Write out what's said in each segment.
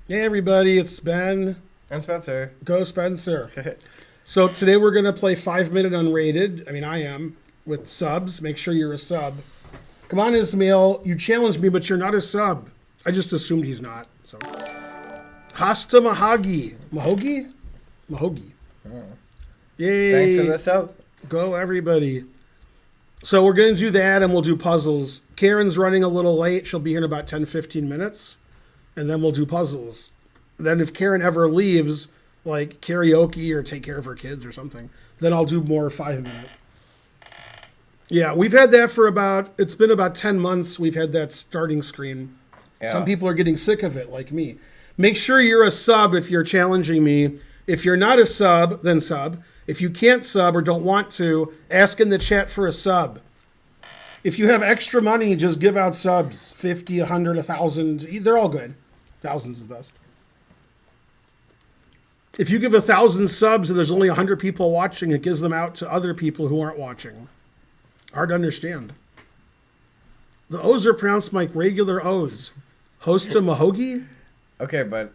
Hey everybody, it's Ben. And Spencer. Go Spencer. So today we're going to play 5 Minute Unrated. I mean, I am, with subs. Make sure you're a sub. Come on, Ismail. You challenged me, but you're not a sub. I just assumed he's not. So, Hasta Mahagi. Mahogi? Mahogi. Oh. Yay. Thanks for the sub. Go everybody. So we're going to do that and we'll do puzzles. Karen's running a little late. She'll be here in about 10, 15 minutes. And then we'll do puzzles. Then if Karen ever leaves, like karaoke or take care of her kids or something, then I'll do more 5 minute. Yeah, we've had that for it's been about 10 months. We've had that starting screen. Yeah. Some people are getting sick of it, like me. Make sure you're a sub if you're challenging me. If you're not a sub, then sub. If you can't sub or don't want to, ask in the chat for a sub. If you have extra money, just give out subs. 50, 100, 1,000. They're all good. 1,000's the best. If you give 1,000 subs and there's only 100 people watching, it gives them out to other people who aren't watching. Hard to understand. The O's are pronounced like regular O's. Hosta Mahogi? Okay, but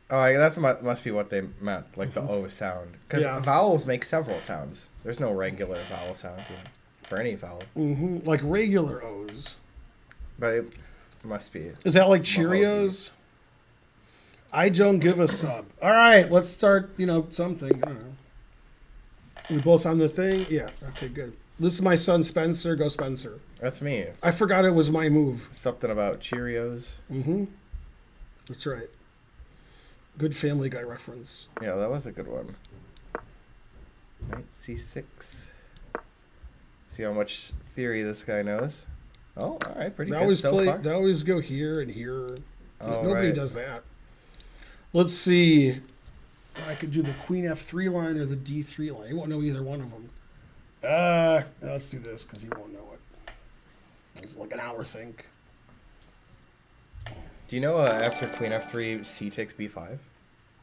that must be what they meant, like the O sound. Because Yeah. vowels make several sounds. There's no regular vowel sound for any vowel. Mm-hmm. Like regular O's. But it must be. Is that like Cheerios? I don't give a sub. All right, let's start, something. I don't know. We both on the thing? Yeah, okay, good. This is my son Spencer. Go Spencer. That's me. I forgot it was my move. Something about Cheerios. Mm-hmm. That's right. Good Family Guy reference. Yeah, that was a good one. Knight C6. See how much theory this guy knows. Oh, all right, pretty good so far. They always go here and here. Oh, Nobody right. does that. Let's see. I could do the Queen F3 line or the D3 line. He won't know either one of them. Let's do this because he won't know it. It's like an hour think. Do you know after Queen F3, C takes B5?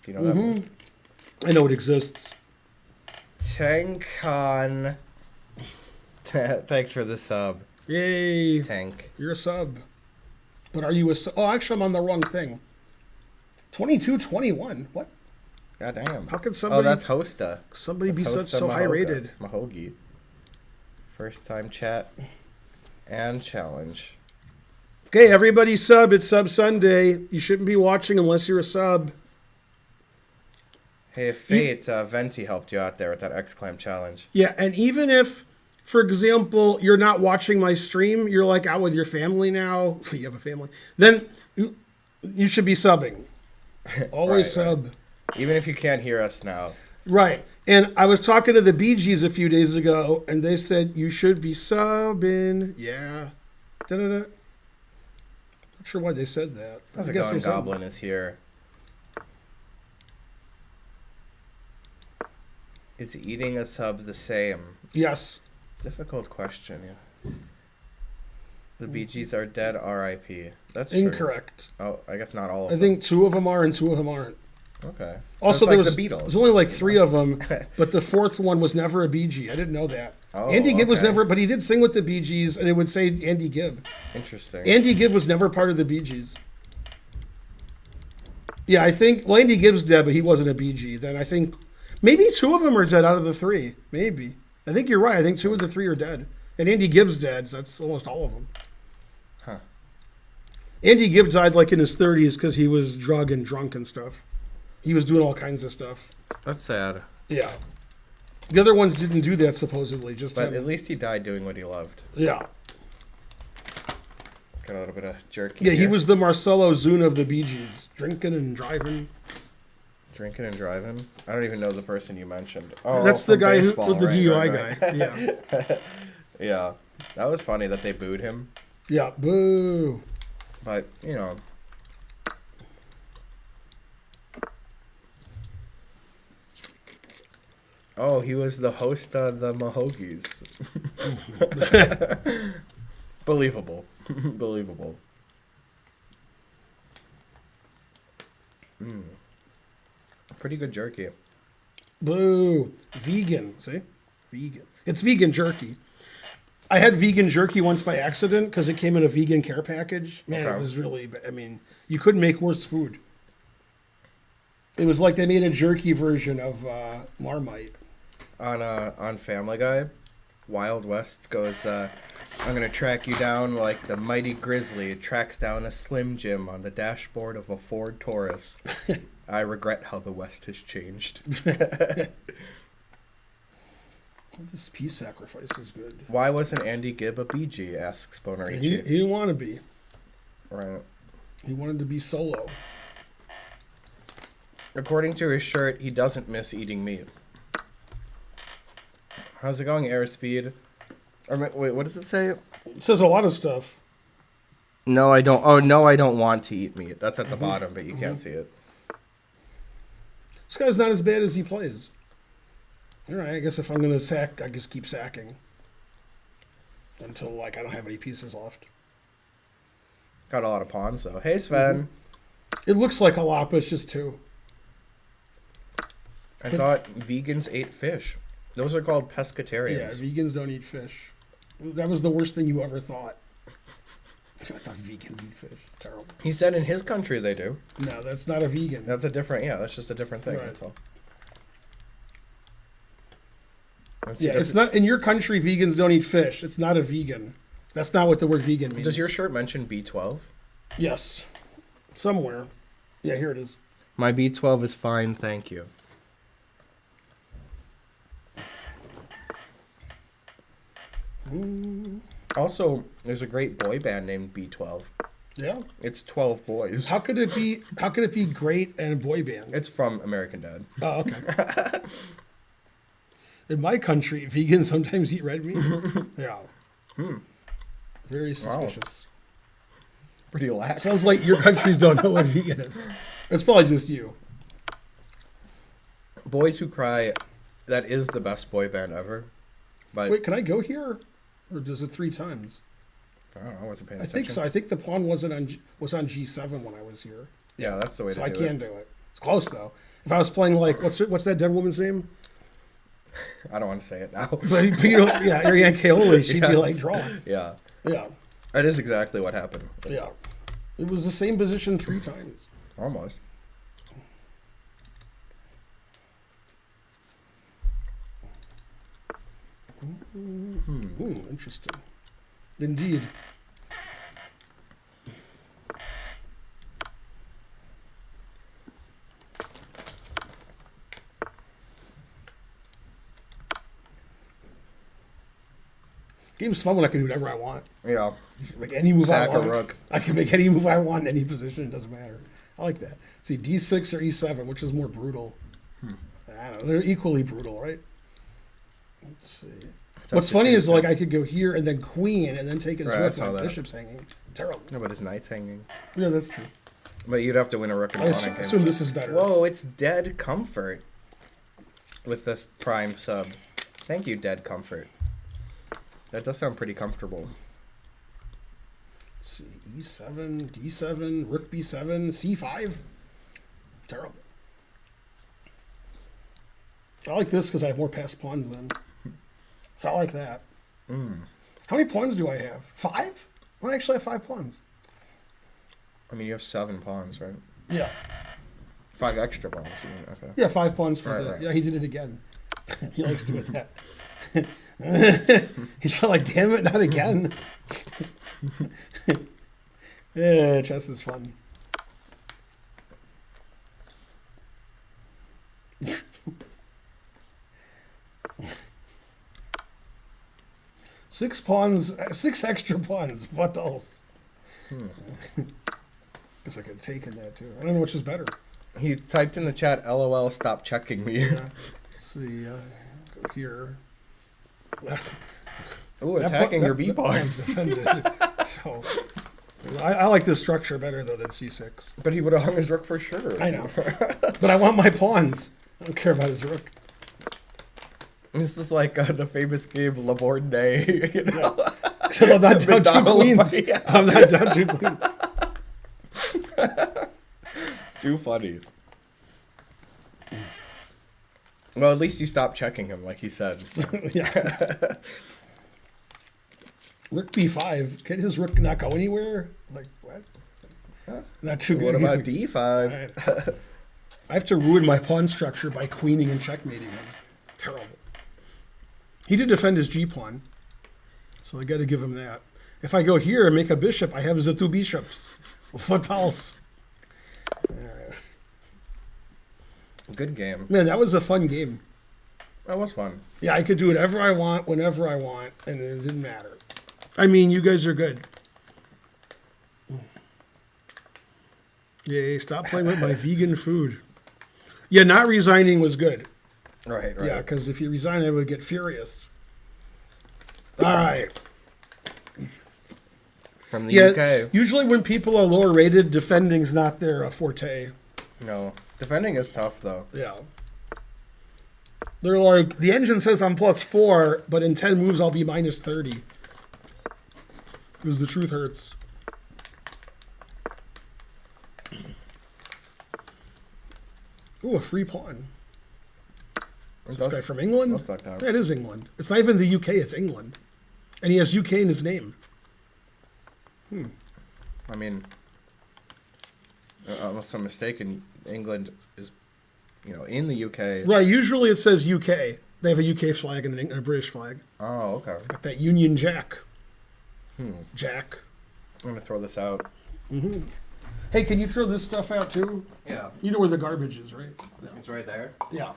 Do you know that one? I know it exists. Tankon. Thanks for the sub. Yay. Tank. You're a sub. But are you a sub? Oh, actually, I'm on the wrong thing. 22-21. What? God damn. How could somebody... Oh, that's Hosta. Somebody That's be Hosta so high rated. Mahogi. First time chat and challenge. Okay, everybody sub. It's Sub Sunday. You shouldn't be watching unless you're a sub. Hey, if Fate, Venti helped you out there with that X-Clam challenge. Yeah, and even if, for example, you're not watching my stream, you're like out with your family now, you have a family, then you should be subbing. Always Right, sub. right. Even if you can't hear us now. Right. And I was talking to the Bee Gees a few days ago, and they said, you should be subbing. Yeah. Da-da-da. Not sure why they said that. How's I it guess going? they said- Goblin is here. Is eating a sub the same? Yes. Difficult question, yeah. The Bee Gees are dead, R.I.P. That's Incorrect. True. Oh, I guess not all of I them. think 2 of them are and 2 of them aren't. Okay. Also, so there it's was like the Beatles. there's only like 3 of them, but the 4th one was never a Bee Gee. I didn't know that. Oh, Andy Gibb was okay. never, but he did sing with the Bee Gees, and it would say Andy Gibb. Interesting. Andy Gibb was never part of the Bee Gees. Yeah, I think Andy Gibb's dead, but he wasn't a Bee Gee. Then I think maybe 2 of them are dead out of the 3. Maybe. I think you're right. I think 2 of the 3 are dead, and Andy Gibb's dead. So that's almost all of them. Huh. Andy Gibb died like in his 30s because he was drug and drunk and stuff. He was doing all kinds of stuff. That's sad. Yeah. The other ones didn't do that, supposedly. Just But him. at least he died doing what he loved. Yeah. Got a little bit of jerky. Yeah, he here. was the Marcelo Zuna of the Bee Gees. Drinking and driving. Drinking and driving. I don't even know the person you mentioned. Oh, That's the from guy baseball, with the right, DUI right, right. guy. Yeah. Yeah. That was funny that they booed him. Yeah. Boo. But, you know. Oh, he was the host of the Mahogis. Believable. Believable. Pretty good jerky. Boo. Vegan. See? Vegan. It's vegan jerky. I had vegan jerky once by accident because it came in a vegan care package. Man, Okay. it was really, you couldn't make worse food. It was like they made a jerky version of Marmite. On Family Guy, Wild West goes, I'm gonna track you down like the mighty grizzly tracks down a Slim Jim on the dashboard of a Ford Taurus. I regret how the West has changed. This peace sacrifice is good. Why wasn't Andy Gibb a BG? Asks He Bonarici. didn't want to be. Right. He wanted to be solo. According to his shirt, he doesn't miss eating meat. How's it going, Airspeed? Wait, what does it say? It says a lot of stuff. No, I don't. Oh, no, I don't want to eat meat. That's at the bottom, but you can't see it. This guy's not as bad as he plays. All right, I guess if I'm going to sack, I just keep sacking. Until, like, I don't have any pieces left. Got a lot of pawns, though. Hey, Sven. It looks like a lot, but it's just 2. I thought vegans ate fish. Those are called Yeah, pescatarians. vegans don't eat fish. That was the worst thing you ever thought. I thought vegans eat fish. Terrible. He said in his country they do. No, that's not a vegan. That's a different, that's just a different thing. Right. That's all. Yeah, it's not in your country. Vegans don't eat fish. It's not a vegan. That's not what the word vegan means. Does your shirt mention B12? Yes, somewhere. Yeah, here it is. My B12 is fine, thank you. Also, there's a great boy band named B12. Yeah. It's 12 boys. How could it be? How could it be great and boy band? It's from American Dad. Oh, okay. In my country, vegans sometimes eat red meat. Yeah. Very suspicious. Pretty lax. Sounds like your countries don't know what vegan is. It's probably just you. Boys Who Cry, that is the best boy band ever. But Wait, can I go here? Or does it 3 times? I don't know, I wasn't paying I attention. think so. I think the pawn was on G7 when I was here. Yeah, that's the way So to I do can it. do it. It's close though. If I was playing like what's that dead woman's name? I don't want to say it now. But you know, yeah, Ariane Kaoli, she'd be Yes. like drawing. Yeah. Yeah, That is exactly what happened. yeah. It was the same position 3 times. Almost. Interesting. Indeed. Game's fun when I can do whatever I want. Yeah. Like any move Sack I a want. rook. I can make any move I want in any position. It doesn't matter. I like that. See, D6 or E7, which is more brutal? I don't know. They're equally brutal, right? Let's see. What's to funny choose is like them. I could go here and then queen and then take his Right, I rook. saw My that. bishop's hanging. Terrible. No, but his knight's hanging. Yeah, that's true. But you'd have to win a rook and I a pawn. assume this is better. Whoa, it's Dead Comfort with this prime sub. Thank you, Dead Comfort. That does sound pretty comfortable. Let's see. E7, D7, rook B7, C5. Terrible. I like this because I have more passed pawns than. So I like that. How many pawns do I have? 5? Well, I actually have 5 pawns. I mean, you have 7 pawns, right? Yeah. 5 extra pawns. You mean? Okay. Yeah, 5 pawns for Right, the. right. Yeah, he did it again. He likes doing that. He's probably like, damn it, not again. Yeah, chess is fun. Six pawns, 6 extra pawns. What else? Guess I could have taken that too. I don't know which is better. He typed in the chat, LOL, stop checking me. Yeah. Let's see, go here. Ooh, That attacking pawn- your that- B that pawn's pawn. defended. So, I like this structure better though than C6. But he would have hung his rook for sure. I know, but I want my pawns. I don't care about his rook. This is like the famous game Le Bordelais, you know? Except I'm not down 2 McDonald, queens. yeah. I'm not down 2 queens. Too funny. Well, at least you stopped checking him, like he said. So. Yeah. Rook B5. Can his rook not go anywhere? Like what? Not too good. What about either. D5? Alright. I have to ruin my pawn structure by queening and checkmating him. Terrible. He did defend his G pawn, so I got to give him that. If I go here and make a bishop, I have the two bishops. What else? Good game. Man, that was a fun game. That was fun. Yeah, I could do whatever I want, whenever I want, and it didn't matter. I mean, you guys are good. Yay, stop playing with my vegan food. Yeah, not resigning was good. Right. Yeah, because if you resign, I would get furious. All right. From the Yeah, UK. usually when people are lower rated, defending's not their forte. No. Defending is tough, though. Yeah. They're like, the engine says I'm +4, but in 10 moves I'll be -30. Because the truth hurts. Ooh, a free pawn. Is this guy from England? Yeah, it is England. It's not even the UK, it's England. And he has UK in his name. I mean, unless I'm mistaken, England is, in the UK. Right, usually it says UK. They have a UK flag and a British flag. Oh, okay. Got that Union Jack. Jack. I'm going to throw this out. Hey, can you throw this stuff out too? Yeah. You know where the garbage is, right? It's right there. Yeah.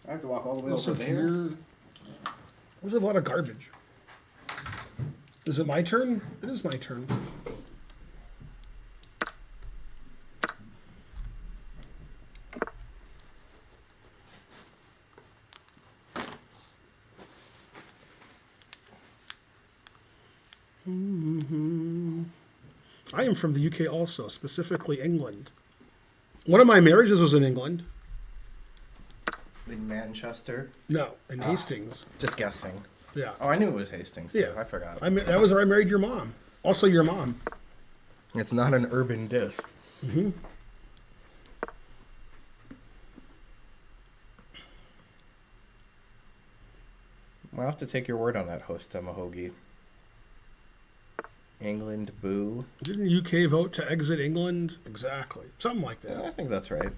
I have to walk all the way Also over there. here. There's a lot of garbage. Is it my turn? It is my turn. I am from the UK also, specifically England. One of my marriages was in England. In Manchester. No, in Hastings. Just guessing. Yeah. Oh, I knew it was Hastings, too. Yeah. I forgot. That was where I married your mom. Also your mom. It's not an urban diss. I'll have to take your word on that, host Mahogi. England, boo. Didn't UK vote to exit England? Exactly. Something like that. Yeah, I think that's right.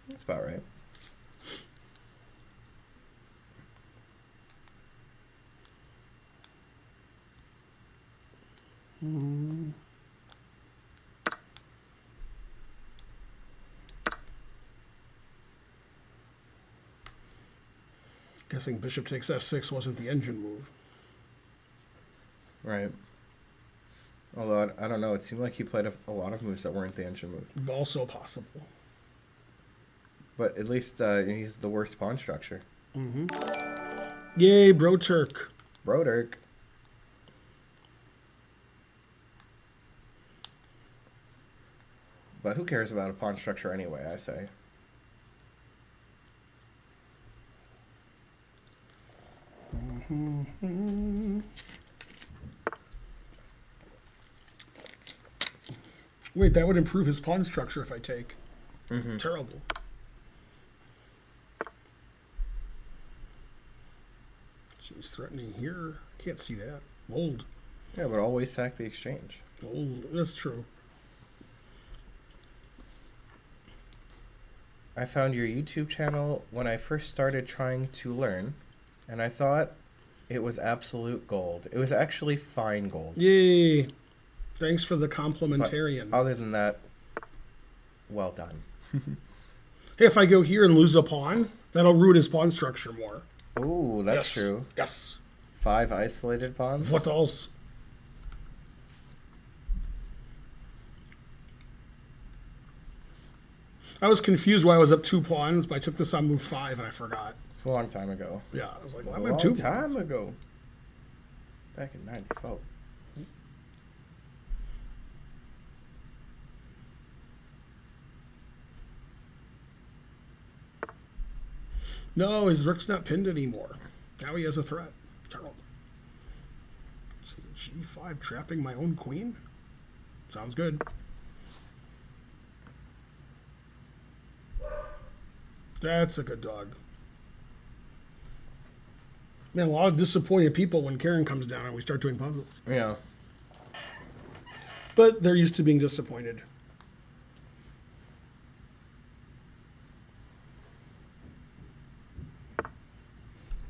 That's about right. Guessing bishop takes f6 wasn't the engine move. Right. Although, I don't know. It seemed like he played a lot of moves that weren't the engine move. Also possible. But at least he's the worst pawn structure. Yay, bro Turk. Brodirk. But who cares about a pawn structure anyway, I say. Wait, that would improve his pawn structure if I take. Terrible. She's threatening here. Can't see that. Old. Yeah, but always sack the exchange. Old. That's true. I found your YouTube channel when I first started trying to learn, and I thought it was absolute gold. It was actually fine gold. Yay. Thanks for the complimentarian. Other than that, well done. Hey, if I go here and lose a pawn, that'll ruin his pawn structure more. Ooh, that's Yes. true. Yes. 5 isolated pawns. What else? I was confused why I was up 2 pawns, but I took this on move 5 and I forgot. It's a long time ago. Yeah, I was like, why A am I long up 2 time pawns? ago. Back in 94. No, his rook's not pinned anymore. Now he has a threat. Terrible. See, G5 trapping my own queen? Sounds good. That's a good dog. Man, a lot of disappointed people when Karen comes down and we start doing puzzles. Yeah. But they're used to being disappointed.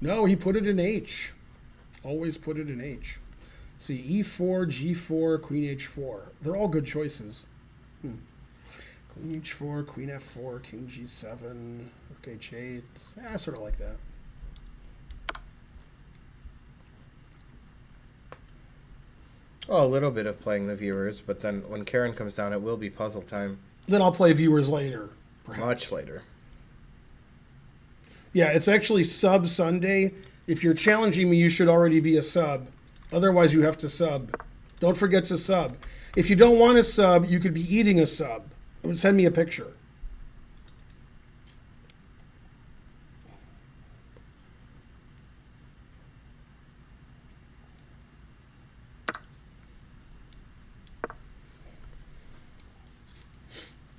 No, he put it in H. Always put it in H. Let's see, E4, G4, Queen H4. They're all good choices. Queen H4, Queen F4, King G7, Rook H8. Yeah, I sort of like that. Oh, a little bit of playing the viewers, but then when Karen comes down, it will be puzzle time. Then I'll play viewers later. Perhaps. Much later. Yeah, it's actually sub Sunday. If you're challenging me, you should already be a sub. Otherwise, you have to sub. Don't forget to sub. If you don't want to sub, you could be eating a sub. Send me a picture.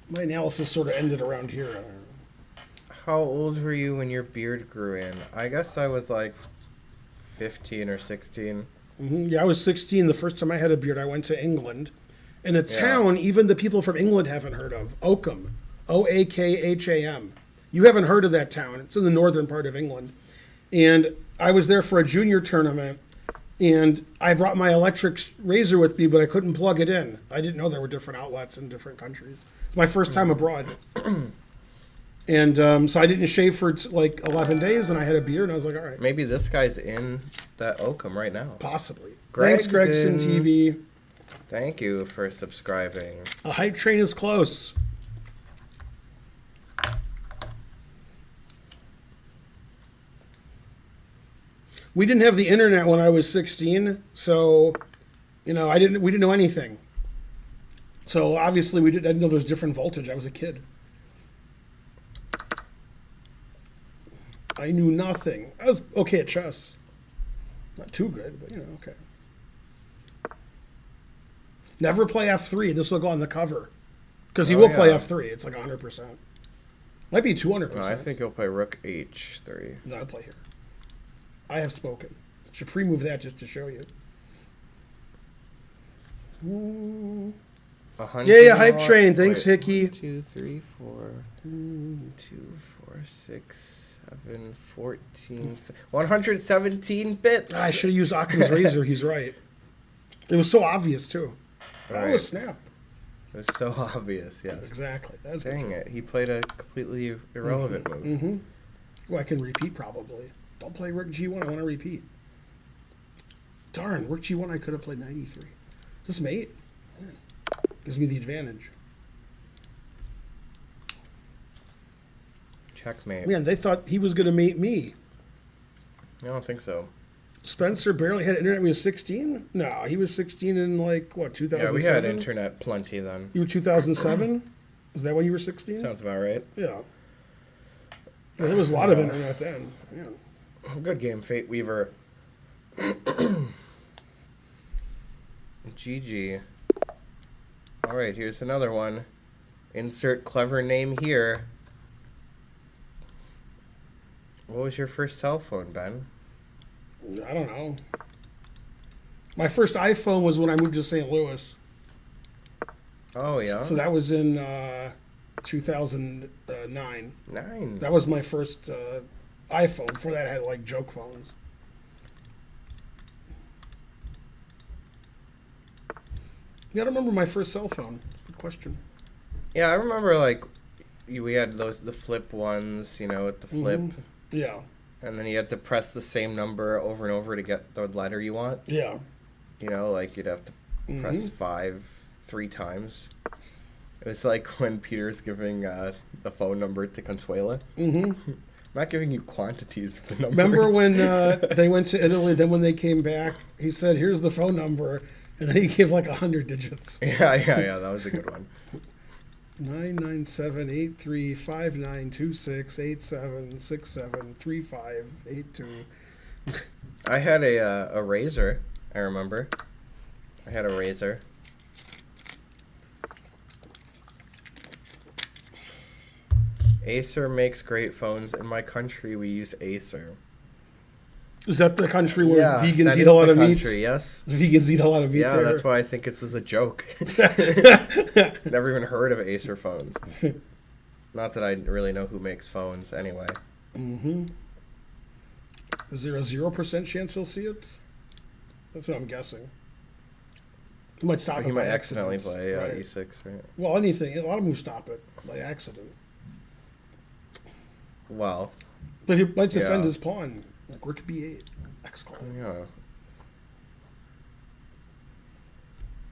My analysis sort of ended around here. I don't know. How old were you when your beard grew in? I guess I was like 15 or 16. Yeah, I was 16 the first time I had a beard. I went to England. In a Yeah. town even the people from England haven't heard of. Oakham. Oakham. You haven't heard of that town. It's in the northern part of England. And I was there for a junior tournament. And I brought my electric razor with me, but I couldn't plug it in. I didn't know there were different outlets in different countries. It's my first time abroad. And so I didn't shave for like 11 days, and I had a beard, and I was like, all right. Maybe this guy's in that Oakham right now. Possibly. Greg's Thanks, Gregson in. TV. Thank you for subscribing. A hype train is close. We didn't have the internet when I was 16, so we didn't know anything. So obviously I didn't know there was different voltage. I was a kid. I knew nothing. I was okay at chess. Not too good, but okay. Never play F3. This will go on the cover. Because he will play F3. It's like 100%. Might be 200%. No, I think he'll play Rook H3. No, I'll play here. I have spoken. Should pre-move that just to show you. Yeah, hype train. Thanks, Hickey. 1, 2, 3, 4, 2, 4, 6, 7, 14, 117 bits. I should have used Occam's razor. He's right. It was so obvious, too. That was snap. It was so obvious, yes. Exactly. That was Dang it. He played a completely irrelevant move. Well, I can repeat probably. Don't play Rook G1. I want to repeat. Darn, Rook G1 I could have played 93. Is this mate? Yeah. Gives me the advantage. Checkmate. Man, they thought he was going to mate me. I don't think so. Spencer barely had internet when he was 16? No, he was 16 in 2007? Yeah, we had internet plenty then. You were 2007? Is that when you were 16? Sounds about right. Yeah. There was a lot of internet then. Yeah. Good game, Fate Weaver. GG. Alright, here's another one. Insert clever name here. What was your first cell phone, Ben? I don't know. My first iPhone was when I moved to St. Louis. Oh, yeah? So that was in 2009. 9. That was my first iPhone. Before that, I had joke phones. Yeah, I don't remember my first cell phone. Good question. Yeah, I remember, we had the flip ones, with the flip. Yeah. And then you had to press the same number over and over to get the letter you want. Yeah. You'd have to press 5 3 times. It was like when Peter's giving the phone number to Consuela. I'm not giving you quantities of the numbers. Remember when they went to Italy, then when they came back, he said, here's the phone number, and then he gave 100 digits. Yeah, that was a good one. 997-835926-87673582. I had a Razor, I remember. I had a Razor. Acer makes great phones. In my country, we use Acer. Is that the country where vegans that eat is a lot the of meat? country, yes. Vegans eat a lot of meat Yeah, there. that's why I think this is a joke. Never even heard of Acer phones. Not that I really know who makes phones anyway. Is there a 0% chance he'll see it? That's what I'm guessing. He might stop But it he by might accidentally accident. play Right. e6, right? Well, anything. A lot of them stop it by accident. Well, But he might defend Yeah. his pawn. Like rook b8. Exclamation. yeah.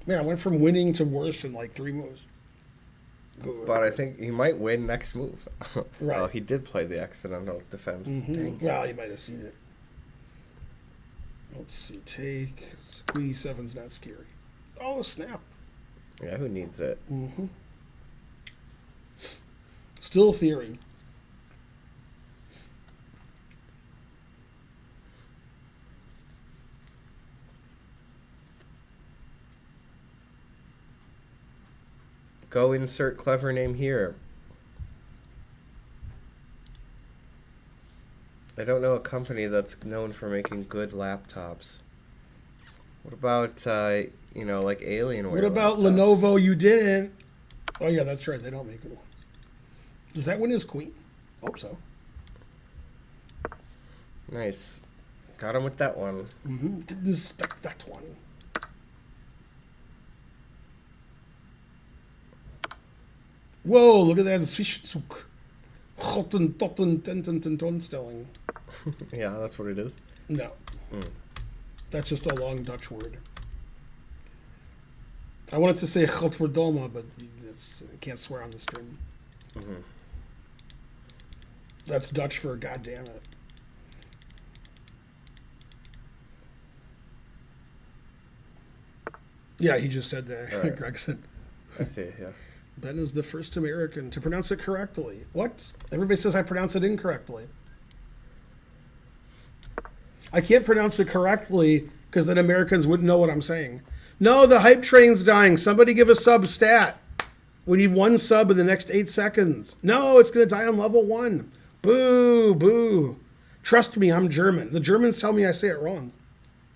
Man, I went from winning to worse in like 3 moves. But I think he might win next move. Right. Oh, he did play the accidental defense. Dang. Well, you might have seen it. Let's see. Take. Queen e7's not scary. Oh, snap. Yeah, who needs it? Still theory. Go insert clever name here. I don't know a company that's known for making good laptops. What about, like Alienware? What about laptops? Lenovo? You didn't. Oh, yeah, that's right. They don't make good ones. Does that win his queen? Hope so. Nice. Got him with that one. Didn't expect that one. Whoa, look at that. Zwischenzug. Gotten, totten, tenten, tentonstelling. Yeah, that's what it is. No. That's just a long Dutch word. I wanted to say Godverdomme, but I can't swear on the stream. That's Dutch for God damn it. Yeah, he just said that, Right. Gregson. I see, yeah. Ben is the first American to pronounce it correctly. What? Everybody says I pronounce it incorrectly. I can't pronounce it correctly because then Americans wouldn't know what I'm saying. No, the hype train's dying. Somebody give a sub stat. We need 1 sub in the next 8 seconds. No, it's going to die on level 1. Boo, boo. Trust me, I'm German. The Germans tell me I say it wrong.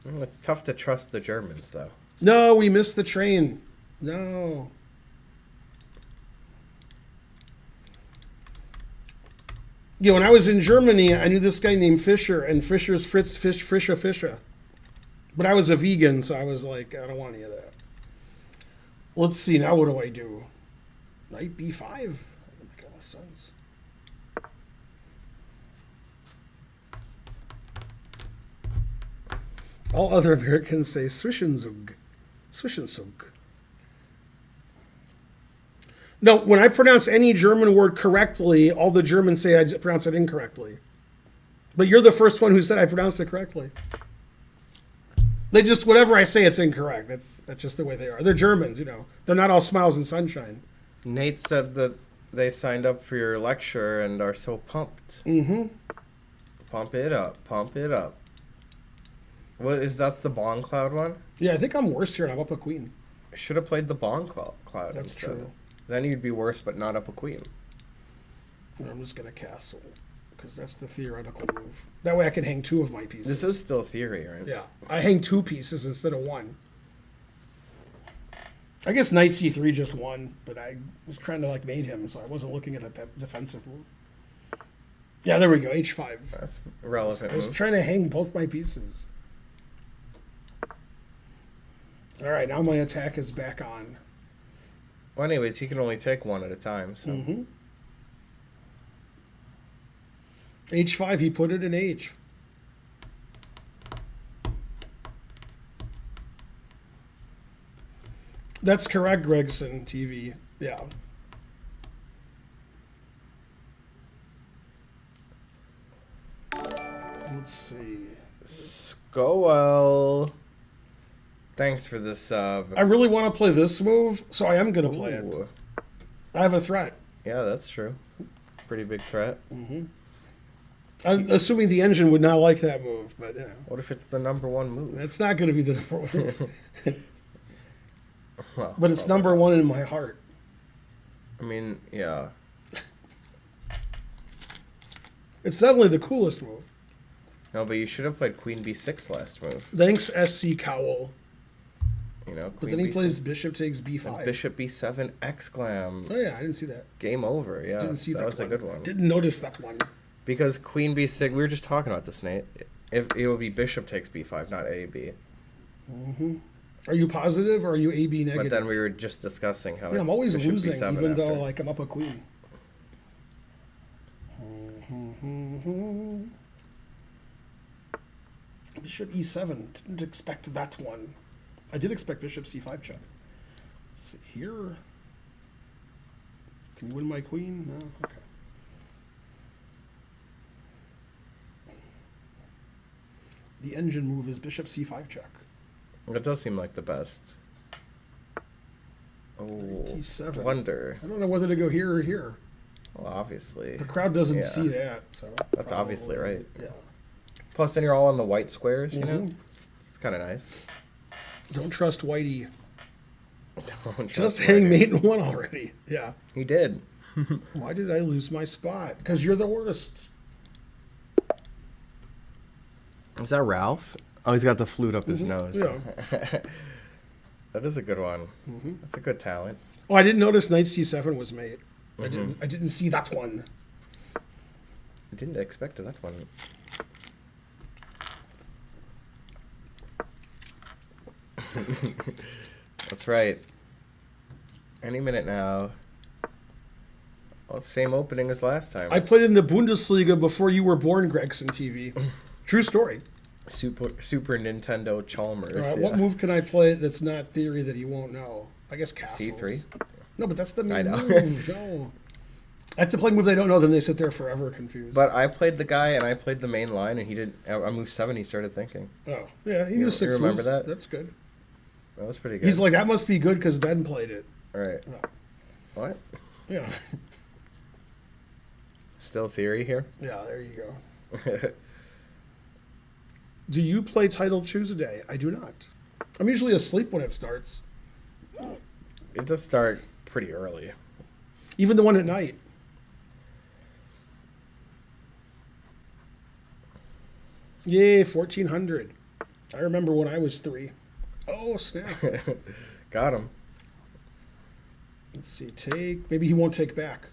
It's tough to trust the Germans, though. No, we missed the train. No. Yeah, when I was in Germany, I knew this guy named Fischer, and Fischer's Fritz Fischer. But I was a vegan, so I was like, I don't want any of that. Let's see, now what do I do? Knight b5? That doesn't make a lot of sense. All other Americans say Zwischenzug. Zwischenzug. No, when I pronounce any German word correctly, all the Germans say I pronounce it incorrectly. But you're the first one who said I pronounced it correctly. They just, whatever I say, it's incorrect. That's just the way they are. They're Germans, you know. They're not all smiles and sunshine. Nate said that they signed up for your lecture and are so pumped. Pump it up, pump it up. What is that's the Bong Cloud one? Yeah, I think I'm worse here and I'm up a queen. Should have played the Bong Cloud. That's instead. true. Then you'd be worse, but not up a queen. I'm just going to castle because that's the theoretical move. That way I can hang 2 of my pieces. This is still theory, right? Yeah, I hang 2 pieces instead of 1. I guess knight c3 just won, but I was trying to like mate him, so I wasn't looking at a defensive move. Yeah, there we go, h5. That's a relevant I was move. trying to hang both my pieces. All right, now my attack is back on. Well, anyways, he can only take one at a time, so. h5, he put it in h. That's correct, Gregson TV. Yeah. Let's see. Scowell. Thanks for this sub. I really want to play this move, so I am going to play it. Ooh. I have a threat. Yeah, that's true. Pretty big threat. I'm assuming the engine would not like that move, but you know, What if it's the #1 move? that's not going to be the number one. Well, But it's probably. number 1 in my heart. I mean, yeah. It's definitely the coolest move. No, but you should have played Queen B6 last move. Thanks, SC Cowell. You know, But Queen then he B6 plays Bishop takes and B5. Bishop B7 exclam. Oh yeah, I didn't see that. Game over. Yeah, Didn't see that was a good one. Didn't notice that one. Because Queen B6, we were just talking about this, Nate. If it would be bishop takes b5, not a b. Are you positive or are you AB negative? But then we were just discussing how Yeah, it's I'm always bishop losing, b7 even though after. like I'm up a queen. Bishop e7. Didn't expect that one. I did expect bishop c5 check. Let's see here. Can you win my queen? No? Okay. The engine move is bishop c5 check. It does seem like the best. Oh, T7. blunder. I don't know whether to go here or here. Well, obviously. The crowd doesn't Yeah. see that, so That's obviously right. Yeah. Plus, then you're all on the white squares, you know? Mhm. It's kind of nice. Don't trust Whitey. Don't Just trust hang Whitey. mate in one already. Yeah. He did. Why did I lose my spot? Because you're the worst. Is that Ralph? Oh, he's got the flute up his nose. Yeah. That is a good one. That's a good talent. Oh, I didn't notice knight c7 was mate. I didn't see that one. I didn't expect that one. That's right. Any minute now. Well, same opening as last time. I played in the Bundesliga before you were born, Gregson TV. True story. Super Nintendo Chalmers. All right, yeah. what move can I play that's not theory that he won't know? I guess castles. C3? No, but that's the I main know. move. No. I have to play moves they don't know, then they sit there forever confused. But I played the guy and I played the main line and he didn't. On move 7, he started thinking. Oh, yeah, he You knew 6 remember moves. that? That's good. That was pretty good. He's like, that must be good because Ben played it. All right. Oh, What? yeah. Still theory here? Yeah, there you go. Do you play Title Tuesday? I do not. I'm usually asleep when it starts. It does start pretty early. Even the one at night. Yay, 1400. I remember when I was 3. Oh, snap. Got him. Let's see, take. Maybe he won't take back.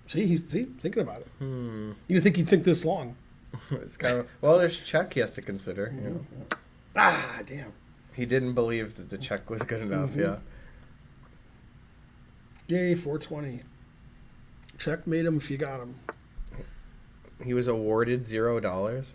See, he's thinking about it. You didn't think he'd think this long. It's kind of well. There's check he has to consider. You know. Ah, damn. He didn't believe that the check was good enough. Yeah. Yay, 420. Checkmate him if you got him. He was awarded $0.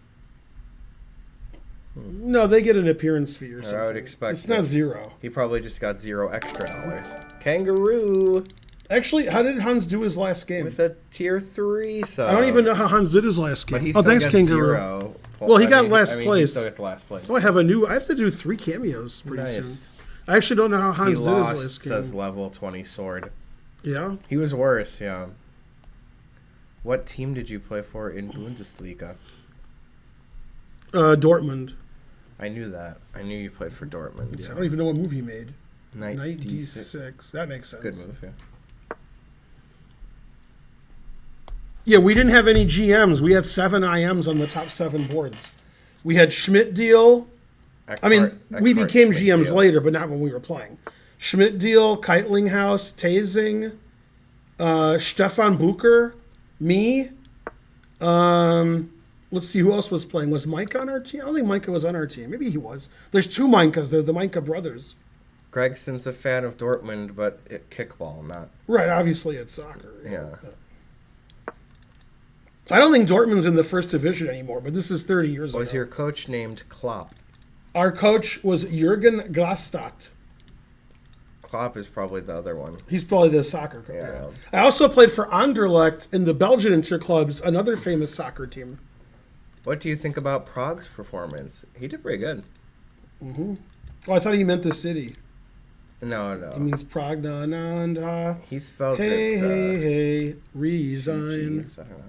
No, they get an appearance fee or something. I would expect it's not that. 0. He probably just got $0 extra. Kangaroo Actually, how did Hans do his last game? with a tier 3 sub. I don't even know how Hans did his last game. But he Oh, still thanks, gets Kangaroo. 0. Well, he I got mean, last He place. still gets last place. Oh, I have to do 3 cameos pretty Nice. soon. I actually don't know how He Hans did his lost, last game. says level 20 sword. Yeah. He was worse, yeah. What team did you play for in Bundesliga? Dortmund. I knew that. I knew you played for Dortmund. I Yeah. don't even know what move he made. Knight Knight D6. D6. That makes sense. Good move, yeah. Yeah, we didn't have any GMs. We had 7 IMs on the top 7 boards. We had Schmidt Deal. I mean, we became GMs later, but not when we were playing. Schmidt Deal, Keitlinghaus, Tasing, Stefan Bucher, me. Let's see who else was playing. Was Micah on our team? I don't think Micah was on our team. Maybe he was. There's 2 Micahs. They're the Micah brothers. Gregson's a fan of Dortmund, but kickball, not. Right, obviously it's soccer. Yeah. I don't think Dortmund's in the first division anymore, but this is 30 years ago. Was your coach named Klopp? Our coach was Jürgen Glastadt. Klopp is probably the other one. He's probably the soccer coach. Yeah. Yeah. I also played for Anderlecht in the Belgian interclubs, another famous soccer team. What do you think about Prague's performance? He did pretty good. Oh, I thought he meant the city. No, It no. means Pragnananda. He spelled Hey, it. hey, hey, resign. Geez, I don't know.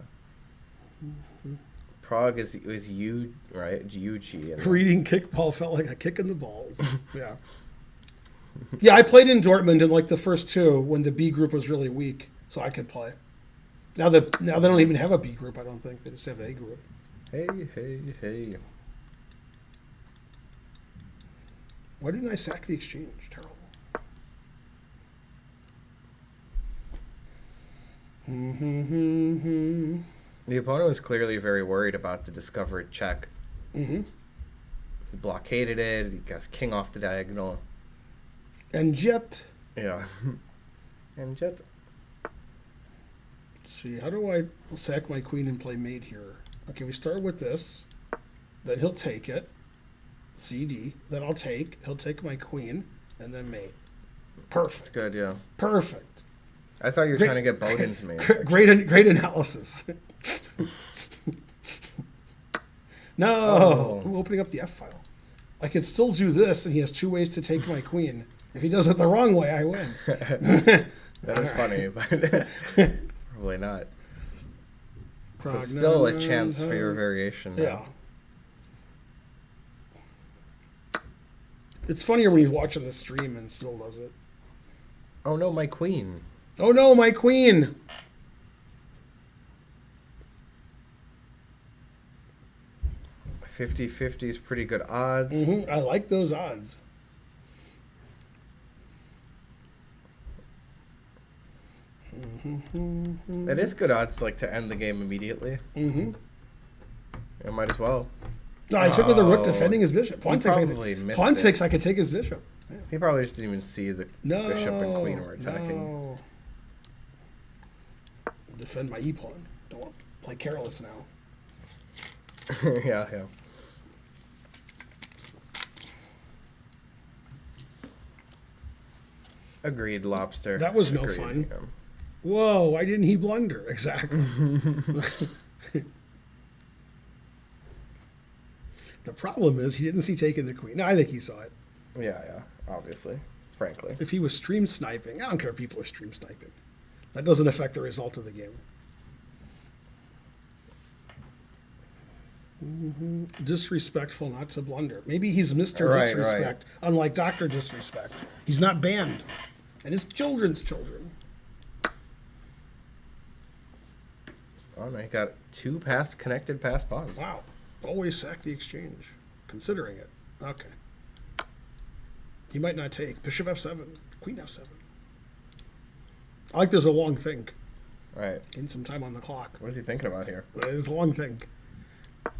Prague is U, right? UG. And Reading kickball felt like a kick in the balls. Yeah. Yeah, I played in Dortmund in like the first 2 when the B group was really weak, so I could play. Now they don't even have a B group, I don't think. They just have A group. Hey, hey, hey. Why didn't I sack the exchange? Terrible. The opponent was clearly very worried about the discovered check. Mm-hmm. He blockaded it. He got his king off the diagonal. And jet. Yeah. And jet. Let's see, how do I sack my queen and play mate here? Okay, we start with this. Then he'll take it. CD. Then I'll take. He'll take my queen. And then mate. It's Perfect. good, yeah. Perfect. I thought you were Great- trying to get Bowden's mate. Great analysis. No. Oh. I'm opening up the F file. I could still do this, and he has 2 ways to take my queen. If he does it the wrong way, I win. That is funny, but probably not. So still a chance for your variation. Now. Yeah. It's funnier when he's watching the stream and still does it. Oh no, my queen. Oh no, my queen! 50-50 is pretty good odds. Mm-hmm. I like those odds. It is good odds, like to end the game immediately. Mm-hmm. You might as well. No, I took with the rook Oh. defending his bishop. Pawn He takes, probably missed pawn it. takes, I could take his bishop. Yeah. He probably just didn't even see the No, bishop and queen were attacking. No. Defend my e-pawn. Don't want to play careless now. Yeah, yeah. Agreed, lobster. That was no Agreed, fun. yeah. Whoa, why didn't he blunder? Exactly. The problem is he didn't see taking the queen. No, I think he saw it. Yeah, yeah. Obviously, frankly. If he was stream sniping, I don't care if people are stream sniping. That doesn't affect the result of the game. Disrespectful not to blunder. Maybe he's Mr. Right, Disrespect, unlike Dr. Disrespect. He's not banned. And his children's children. Oh no, he got 2 connected pass pawns. Wow. Always sack the exchange, considering it. Okay. He might not take. Bishop f7, queen f7. I like there's a long think. Right. Getting some time on the clock. What is he thinking about here? There's a long think. All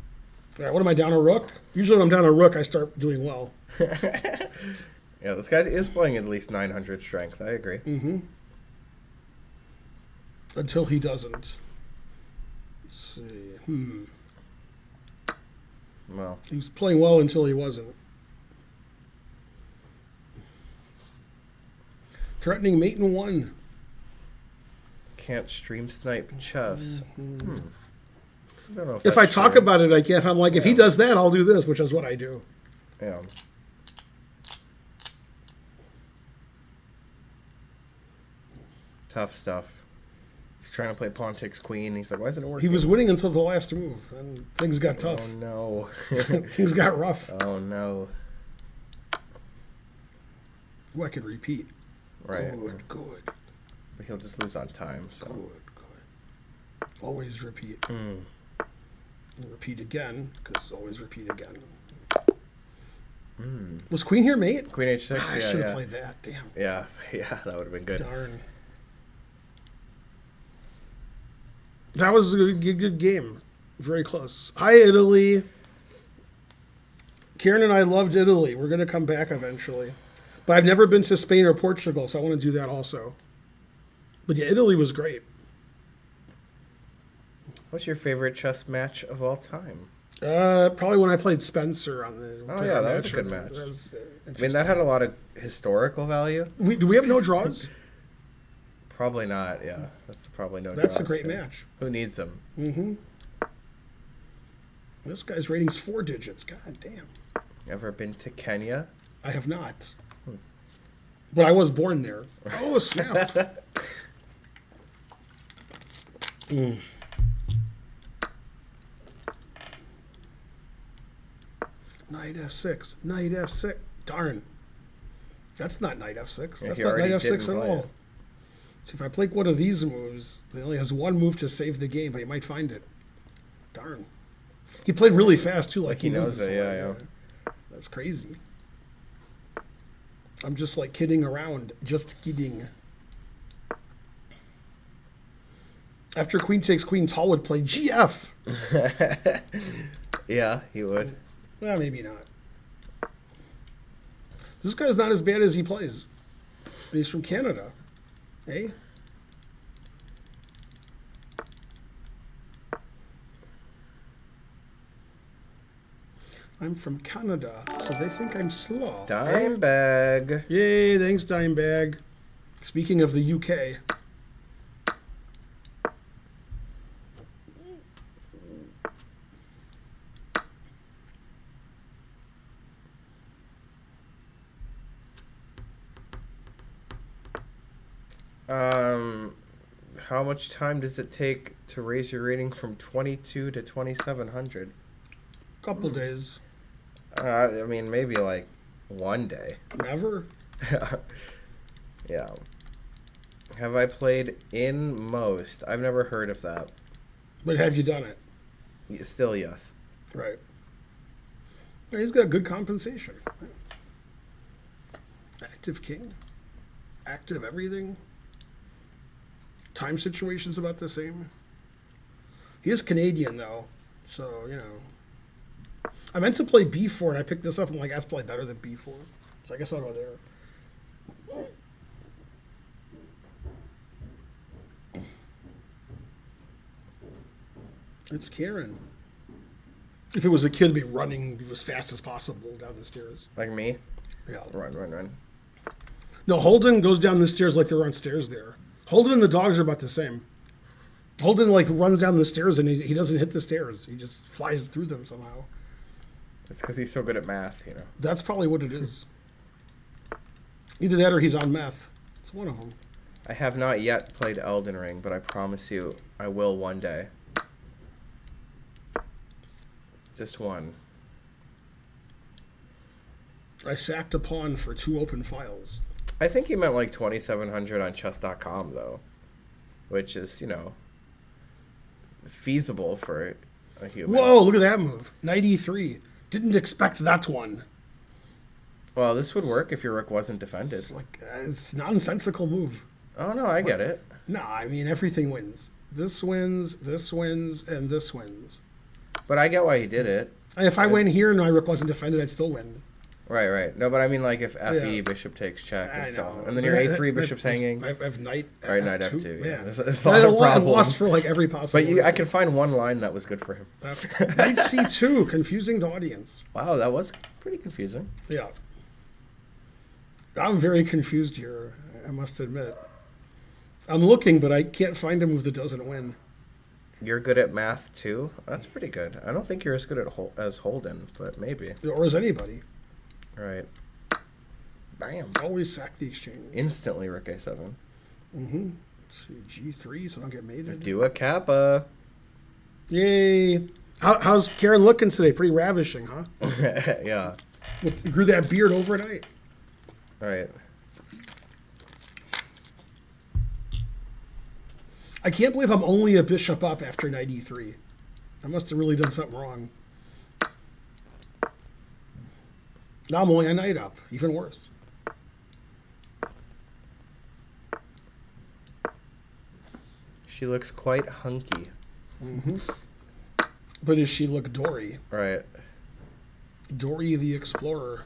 right, what am I, down a rook? Usually when I'm down a rook, I start doing well. Yeah, this guy is playing at least 900 strength. I agree. Mm-hmm. Until he doesn't. Let's see. Well, He was playing well until he wasn't. Threatening mate in 1. can't stream snipe chess. I don't know If I talk about it, if I'm like, if he Yeah. does that, I'll do this, which is what I do. Yeah. Tough stuff. He's trying to play pawn takes queen. He's like, why isn't it working? He was winning until the last move, and things got tough. Oh no. Things got rough. Oh no. Ooh, I could repeat. Right. Good. But he'll just lose on time. So. Good. Always repeat. Mm. And repeat again, because always repeat again. Mm. Was queen here, mate? Queen h6. I Yeah. should have Yeah. played that. Damn. Yeah. Yeah. That would have been good. Darn. That was a good game. Very close. Hi, Italy. Karen and I loved Italy. We're going to come back eventually. But I've never been to Spain or Portugal, so I want to do that also. But yeah, Italy was great. What's your favorite chess match of all time? Probably when I played Spencer on the. Oh, yeah, that was a good match. That was, I mean, that had a lot of historical value. do we have no draws? Probably not. Yeah, that's probably no. That's a draws, great yeah. match. Who needs them? Mm-hmm. This guy's rating's 4 digits. God damn. Ever been to Kenya? I have not. But I was born there. Oh, snap. Knight f6. Knight f6. Darn. That's not knight f6. Yeah, That's he not knight already f6 didn't at play all. it. See, if I play one of these moves, he only has 1 move to save the game, but he might find it. Darn. He played really fast, too, like he knows this it, already. yeah. That's crazy. I'm just like kidding around. Just kidding. After queen takes queen, Tall would play GF. Yeah, he would. Well, maybe not. This guy's not as bad as he plays. But he's from Canada. Eh? I'm from Canada, so they think I'm slow. Dime bag. Yay, thanks, Dimebag. Speaking of the UK. How much time does it take to raise your rating from 22 to 2700? Couple days. I mean, maybe like one day. Never? Yeah. Have I played in most? I've never heard of that. But have you done it? Still, yes. Right. Yeah, he's got good compensation. Active king. Active everything. Time situation's about the same. He is Canadian, though. So, you know. I meant to play B4, and I picked this up. I'm like, that's probably better than B4. So I guess I'll go there. It's Karen. If it was a kid, it'd be running as fast as possible down the stairs. Like me? Yeah. Run, run, run. No, Holden goes down the stairs like there aren't stairs there. Holden and the dogs are about the same. Holden like runs down the stairs and he doesn't hit the stairs. He just flies through them somehow. It's because he's so good at math, you know. That's probably what it is. Either that or he's on meth. It's one of them. I have not yet played Elden Ring, but I promise you I will one day. Just one. I sacked a pawn for 2 open files. I think he meant like 2700 on chess.com, though. Which is, you know, feasible for a human. Whoa, look at that move. Knight e3. Didn't expect that one. Well, this would work if your rook wasn't defended. Like, it's a nonsensical move. Oh, no, I get it. No, I mean, everything wins. This wins, and this wins. But I get why he did it. And if I win here and my rook wasn't defended, I'd still win. Right, right. No, but I mean, like, if FE, Yeah. bishop takes check, I and so, know. and then your A3 bishop's hanging. I have knight Right, F2. knight F2. Yeah. Yeah. There's a lot of I've problems. lost for like every possible. But I could find one line that was good for him. Knight C2, confusing the audience. Wow, that was pretty confusing. Yeah. I'm very confused here, I must admit. I'm looking, but I can't find a move that doesn't win. You're good at math, too? That's pretty good. I don't think you're as good at as Holden, but maybe. Or as anybody. Right. Bam. Always sack the exchange. Instantly rook A7. Mm-hmm. Let's see, G3, so I don't get mated. Do a kappa. Yay. How's Karen looking today? Pretty ravishing, huh? Yeah. Grew that beard overnight. Right. I can't believe I'm only a bishop up after knight e3. I must have really done something wrong. Now I'm only a knight up. Even worse. She looks quite hunky. Mm-hmm. But does she look Dory? Right. Dory the Explorer.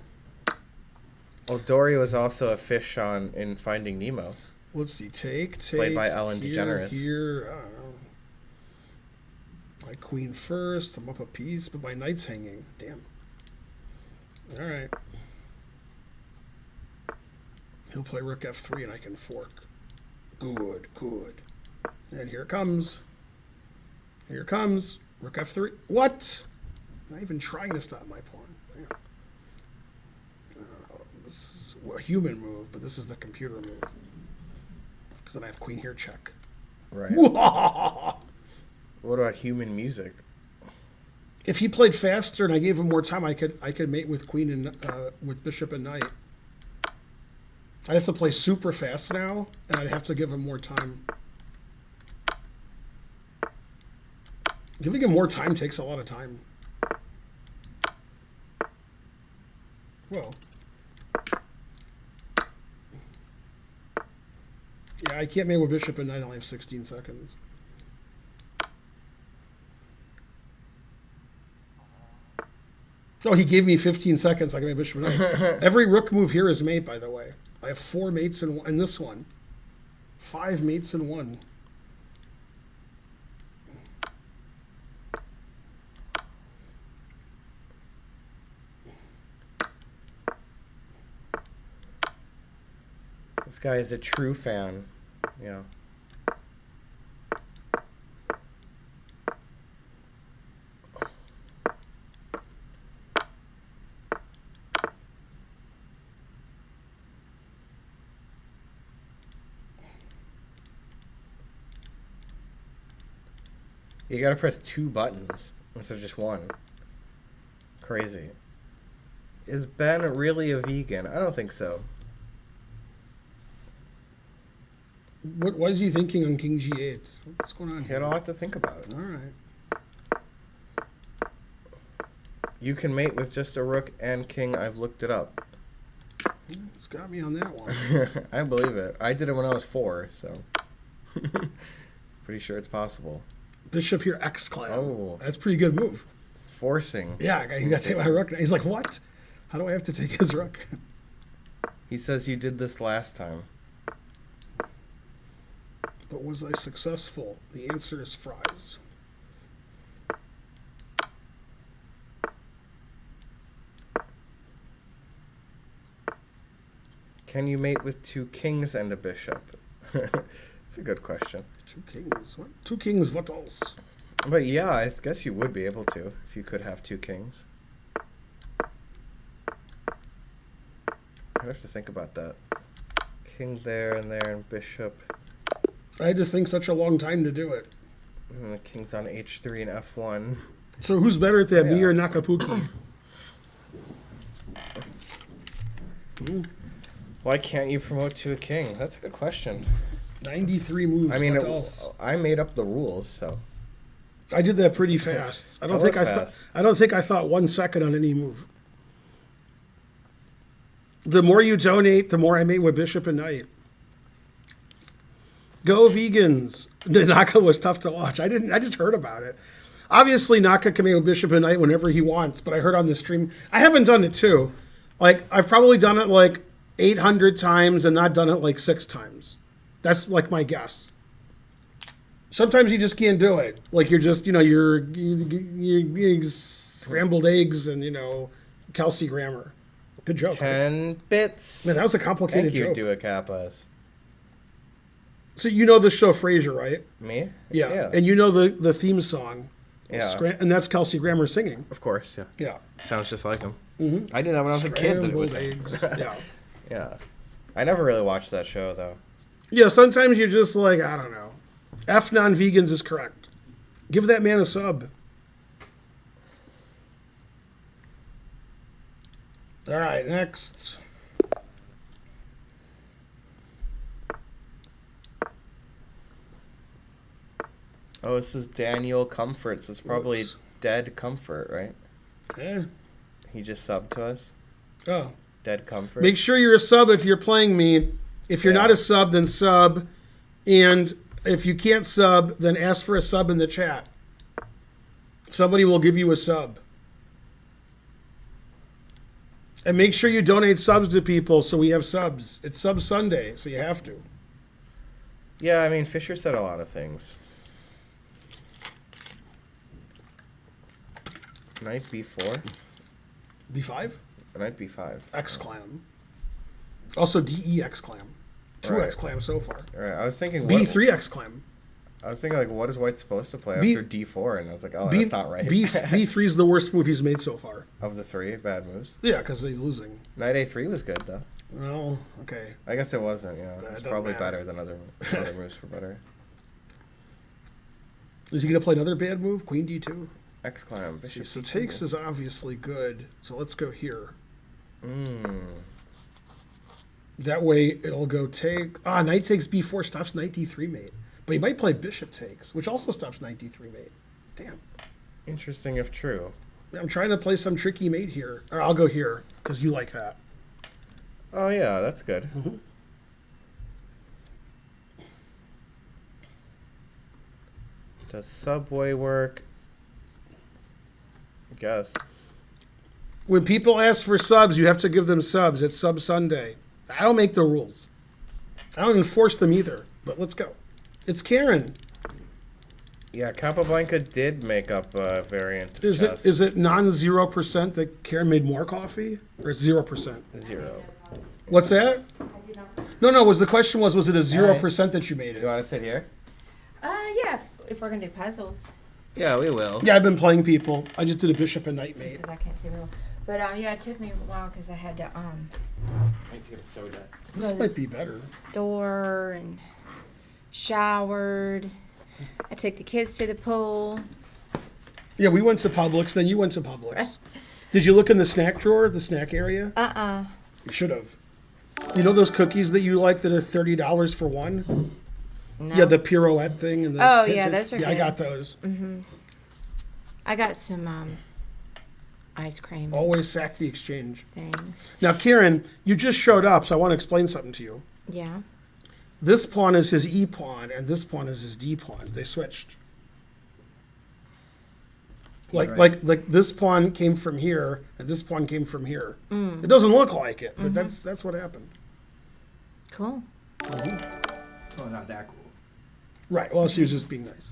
Well, Dory was also a fish in Finding Nemo. Let's see. Take. Played by Ellen here, DeGeneres. Here. I don't know. My queen first. I'm up a piece, but my knight's hanging. Damn. All right. He'll play rook f3 and I can fork. Good, good. And here it comes. Here it comes. Rook f3. What? Not even trying to stop my pawn. Yeah. This is a human move, but this is the computer move. Because then I have queen here check. Right. What What about human music? If he played faster and I gave him more time, I could mate with queen and with bishop and knight. I'd have to play super fast now, and I'd have to give him more time. Giving him more time takes a lot of time. Whoa. Yeah, I can't mate with bishop and knight. I only have 16 seconds. Oh, he gave me 15 seconds. I can make bishop and knight. Every rook move here is mate, by the way. I have 4 mates in this one. 5 mates in one. This guy is a true fan. Yeah. You gotta press 2 buttons instead of just 1. Crazy. Is Ben really a vegan? I don't think so. What is he thinking on king g8? What's going on He here? had a lot to think about. All right. You can mate with just a rook and king. I've looked it up. He's got me on that one. I believe it. I did it when I was 4, so pretty sure it's possible. Bishop here, X clam. Oh. That's a pretty good move. Forcing. Yeah, he's got to take my rook. He's like, what? How do I have to take his rook? He says you did this last time. But was I successful? The answer is fries. Can you mate with 2 kings and a bishop? It's a good question. 2 kings. What? 2 kings, what else? But yeah, I guess you would be able to if you could have 2 kings. I'd have to think about that. King there and there and bishop. I had to think such a long time to do it. And the king's on h3 and f1. So who's better at that, me Yeah. or Nakapuki? Why can't you promote to a king? That's a good question. 93 moves. I mean, what else? I made up the rules, so. I did that pretty fast. I don't That think was I thought. fast. I don't think I thought 1 second on any move. The more you donate, the more I mate with bishop and knight. Go vegans. Naka was tough to watch. I just heard about it. Obviously, Naka can mate with bishop and knight whenever he wants. But I heard on the stream. I haven't done it too. Like I've probably done it like 800 times and not done it like 6 times. That's like my guess. Sometimes you just can't do it. Like you're just, you're scrambled eggs and, Kelsey Grammer. Good joke. 10 bits. Man, that was a complicated Thank you, joke. Dua Kappas. So you know the show Frasier, right? Me? Yeah. And you know the theme song. Yeah. And that's Kelsey Grammer singing. Of course, yeah. Yeah. Sounds just like him. Mm-hmm. I knew that when I was a kid that it was Scrambled him. eggs. Yeah. Yeah. I never really watched that show, though. Yeah, sometimes you're just like, I don't know. F non-vegans is correct. Give that man a sub. All right, next. Oh, this is Daniel Comfort, so it's probably Whoops. Dead Comfort, right? Yeah. He just subbed to us. Oh. Dead Comfort. Make sure you're a sub if you're playing me. If you're Yeah. not a sub, then sub. And if you can't sub, then ask for a sub in the chat. Somebody will give you a sub. And make sure you donate subs to people so we have subs. It's Sub Sunday, so you have to. Yeah, I mean, Fisher said a lot of things. Knight b4. B5? Knight b5. X clam. Also DE X clam. 2 Right. X clam so far. All right, I was thinking. B3 X clam. I was thinking, like, what is White supposed to play B- after d4? And I was like, oh, B, that's not right. B3 is the worst move he's made so far. Of the 3 bad moves. Yeah, because he's losing. Knight a3 was good, though. Well, okay. I guess it wasn't, yeah. It's doesn't probably matter. better than other moves were better. Is he going to play another bad move? Queen D2? X-clam. See, Bishop so C2. takes is obviously good. So let's go here. That way it'll go take. Knight takes B4 stops Knight D3 mate. But he might play Bishop takes, which also stops Knight D3 mate. Damn. Interesting if true. I'm trying to play some tricky mate here. Or I'll go here, because you like that. Oh, yeah, that's good. Mm-hmm. Does Subway work? I guess. When people ask for subs, you have to give them subs. It's Sub Sunday. I don't make the rules. I don't enforce them either. But let's go. It's Karen. Yeah, Capablanca did make up a variant of Is chess. it non 0% that Karen made more coffee, or it's 0%? 0. What's that? No. Was the question was it a 0% Alright. that you made You it? want to sit here? Yeah, if we're gonna do puzzles, Yeah, we will. Yeah, I've been playing people. I just did a bishop and knight mate. because I can't see real. But yeah, it took me a while because I had to I need to get a soda. This might be better. door and showered. I took the kids to the pool. Yeah, we went to Publix, then you went to Publix. Did you look in the snack drawer, the snack area? You should have. You know those cookies that you like that are $30 for one? No. Yeah, the pirouette thing and the Oh, yeah, those are Yeah, I good. got those. I got some ice cream Always sack the exchange. things. Now, Kieran, you just showed up, so I want to explain something to you. Yeah. This pawn is his E pawn, and this pawn is his D pawn. They switched. Like this pawn came from here, and this pawn came from here. It doesn't look like it, but that's what happened. Cool. Oh, not that cool. Right. Well, she was just being nice.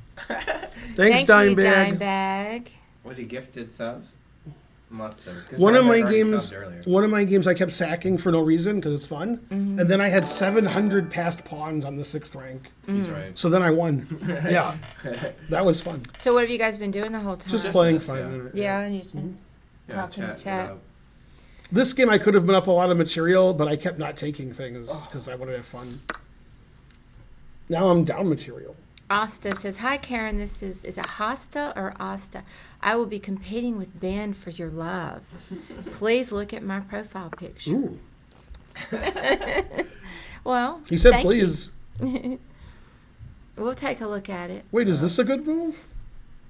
Thanks, Thank Dime you, Bag. Dime Bag. What, he gifted subs? Must have. 'cause One of Dime my Bag already games, subbed earlier. I kept sacking for no reason because it's fun, and then I had 700 passed pawns on the 6th rank. He's right. So then I won. Yeah, that was fun. So what have you guys been doing the whole time? Just Just playing this, 5 yeah. minutes. yeah, and you just been Yeah, talking to chat. chat. This game I could have been up a lot of material, but I kept not taking things because I wanted to have fun. Now I'm down material. Asta says, "Hi Karen, this is it Hosta or Asta? I will be competing with Ben for your love. Please look at my profile picture." Ooh. Well, He said, thank you. please. We'll take a look at it. Wait, is this a good move?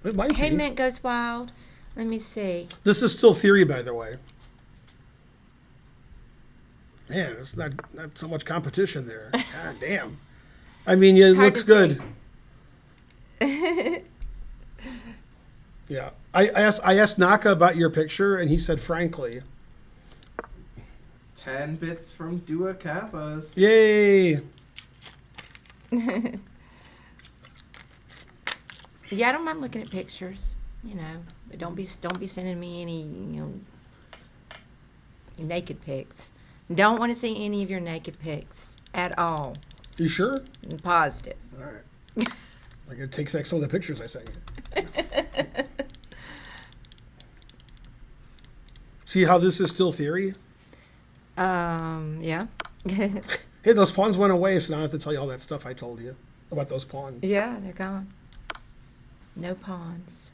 It might Hey, be. Mint Goes Wild. Let me see. This is still theory, by the way. Man, it's not so much competition there. God damn. I mean, it hard looks to good. Yeah. I asked Naka about your picture, and he said, frankly. 10 bits from Dua Kappas. Yay! Yeah, I don't mind looking at pictures. You know, but don't be sending me any naked pics. Don't want to see any of your naked pics at all. You sure? I'm positive. All right. I gotta take some of the pictures I sent you. See how this is still theory? Yeah. Hey, those pawns went away, so now I have to tell you all that stuff I told you about those pawns. Yeah, they're gone. No pawns.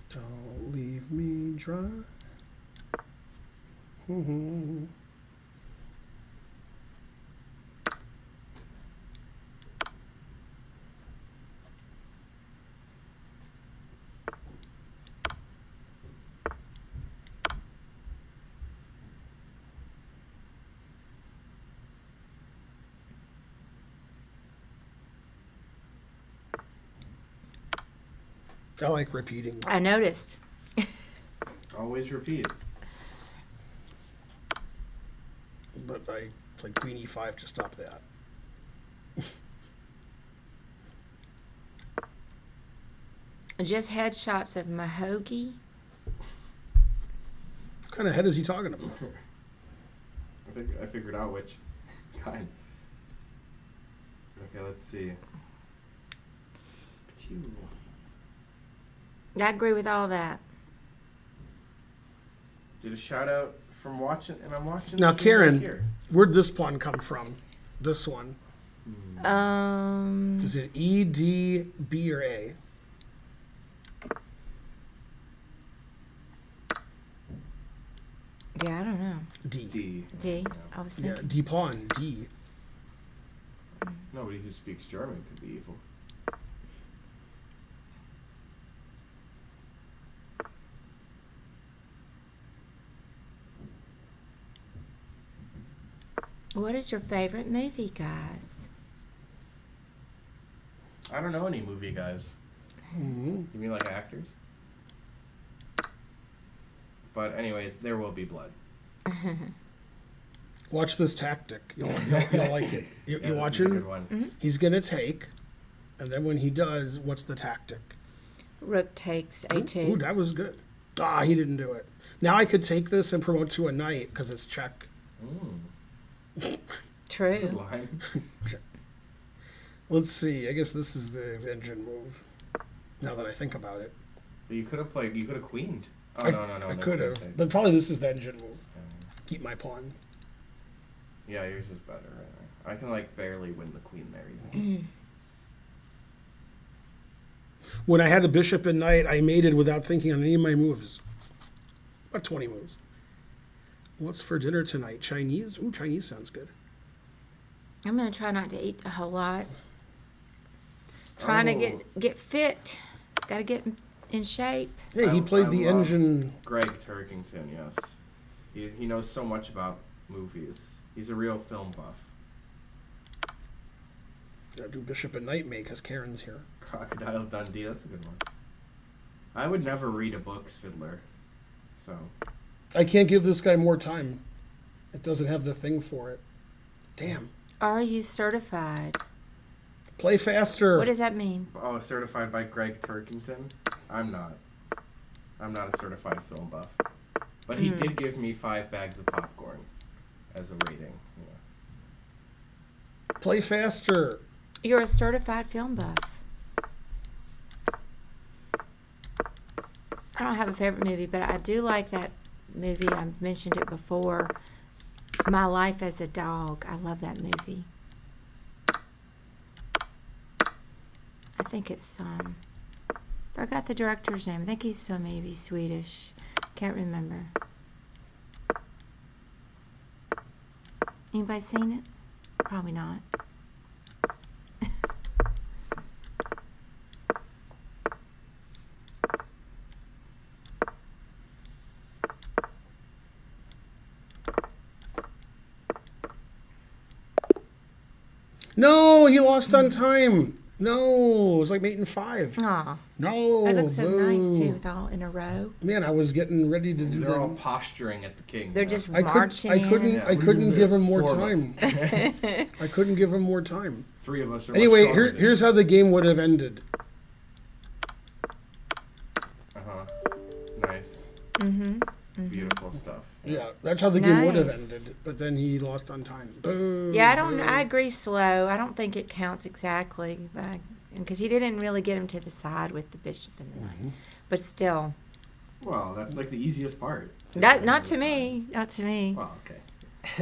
Don't leave me dry. Mhm. I like repeating. I noticed. Always repeat. But I like queen e5 to stop that. Just headshots of Mahogany. What kind of head is he talking about? I figured out which kind. Okay, let's see. Phew. I agree with all that. Did a shout out from watching, and I'm watching. Now, the stream right Karen, here. where'd this pawn come from? This one. Is it E, D, B, or A? Yeah, I don't know. D. D. D. I was Yeah, thinking. D pawn, D. Nobody who speaks German could be evil. What is your favorite movie, guys? I don't know any movie guys. You mean like actors? But anyways, there will be blood. Watch this tactic. You'll like it. You Yeah, this watch is a him? good one. He's going to take, and then when he does, what's the tactic? Rook takes Ooh, A2. that was good. Ah, he didn't do it. Now I could take this and promote to a knight because it's check. Good True. line. Let's see. I guess this is the engine move. Now that I think about it, But you could have played. You could have queened. Oh I, no! I no, could queen have, takes. but probably this is the engine move. Um, Keep my pawn. Yeah, yours is better. Right? I can like barely win the queen there. Even. When I had the bishop and knight, I mated without thinking on any of my moves. About 20 moves. What's for dinner tonight? Chinese? Ooh, Chinese sounds good. I'm gonna try not to eat a whole lot. Trying Oh. to get fit. Got to get in shape. Hey, he played the love engine. Greg Turkington, yes. He knows so much about movies. He's a real film buff. Do bishop and knight mate because Karen's here. Crocodile Dundee, that's a good one. I would never read a book's Fiddler. So, I can't give this guy more time. It doesn't have the thing for it. Damn. Are you certified? Play faster. What does that mean? oh, certified by Greg Turkington? I'm not. I'm not a certified film buff. But he did give me 5 bags of popcorn as a rating. Yeah. Play faster. You're a certified film buff. I don't have a favorite movie, but I do like that movie. I've mentioned it before. My Life as a Dog. I love that movie. I think it's forgot the director's name. I think he's maybe Swedish. Can't remember. Anybody seen it? Probably not. No, he lost on time. No, it was like mate in 5. Aw. No. It looks so nice boo. too, with all in a row. Man, I was getting ready to do They're all the. posturing at the king. They're you know? just I marching couldn't. in. Yeah, I couldn't give him more 4 of us. time. I couldn't give him more time. 3 of us are Anyway, much stronger than here's how the game would have ended. Uh-huh. Nice. Beautiful stuff. Yeah, that's how the game would have Nice. ended. But then he lost on time. Boo. Yeah, I agree. Slow. I don't think it counts exactly, but because he didn't really get him to the side with the bishop and the knight. But still, Well, that's like the easiest part. not to me. Not to me. Well, okay.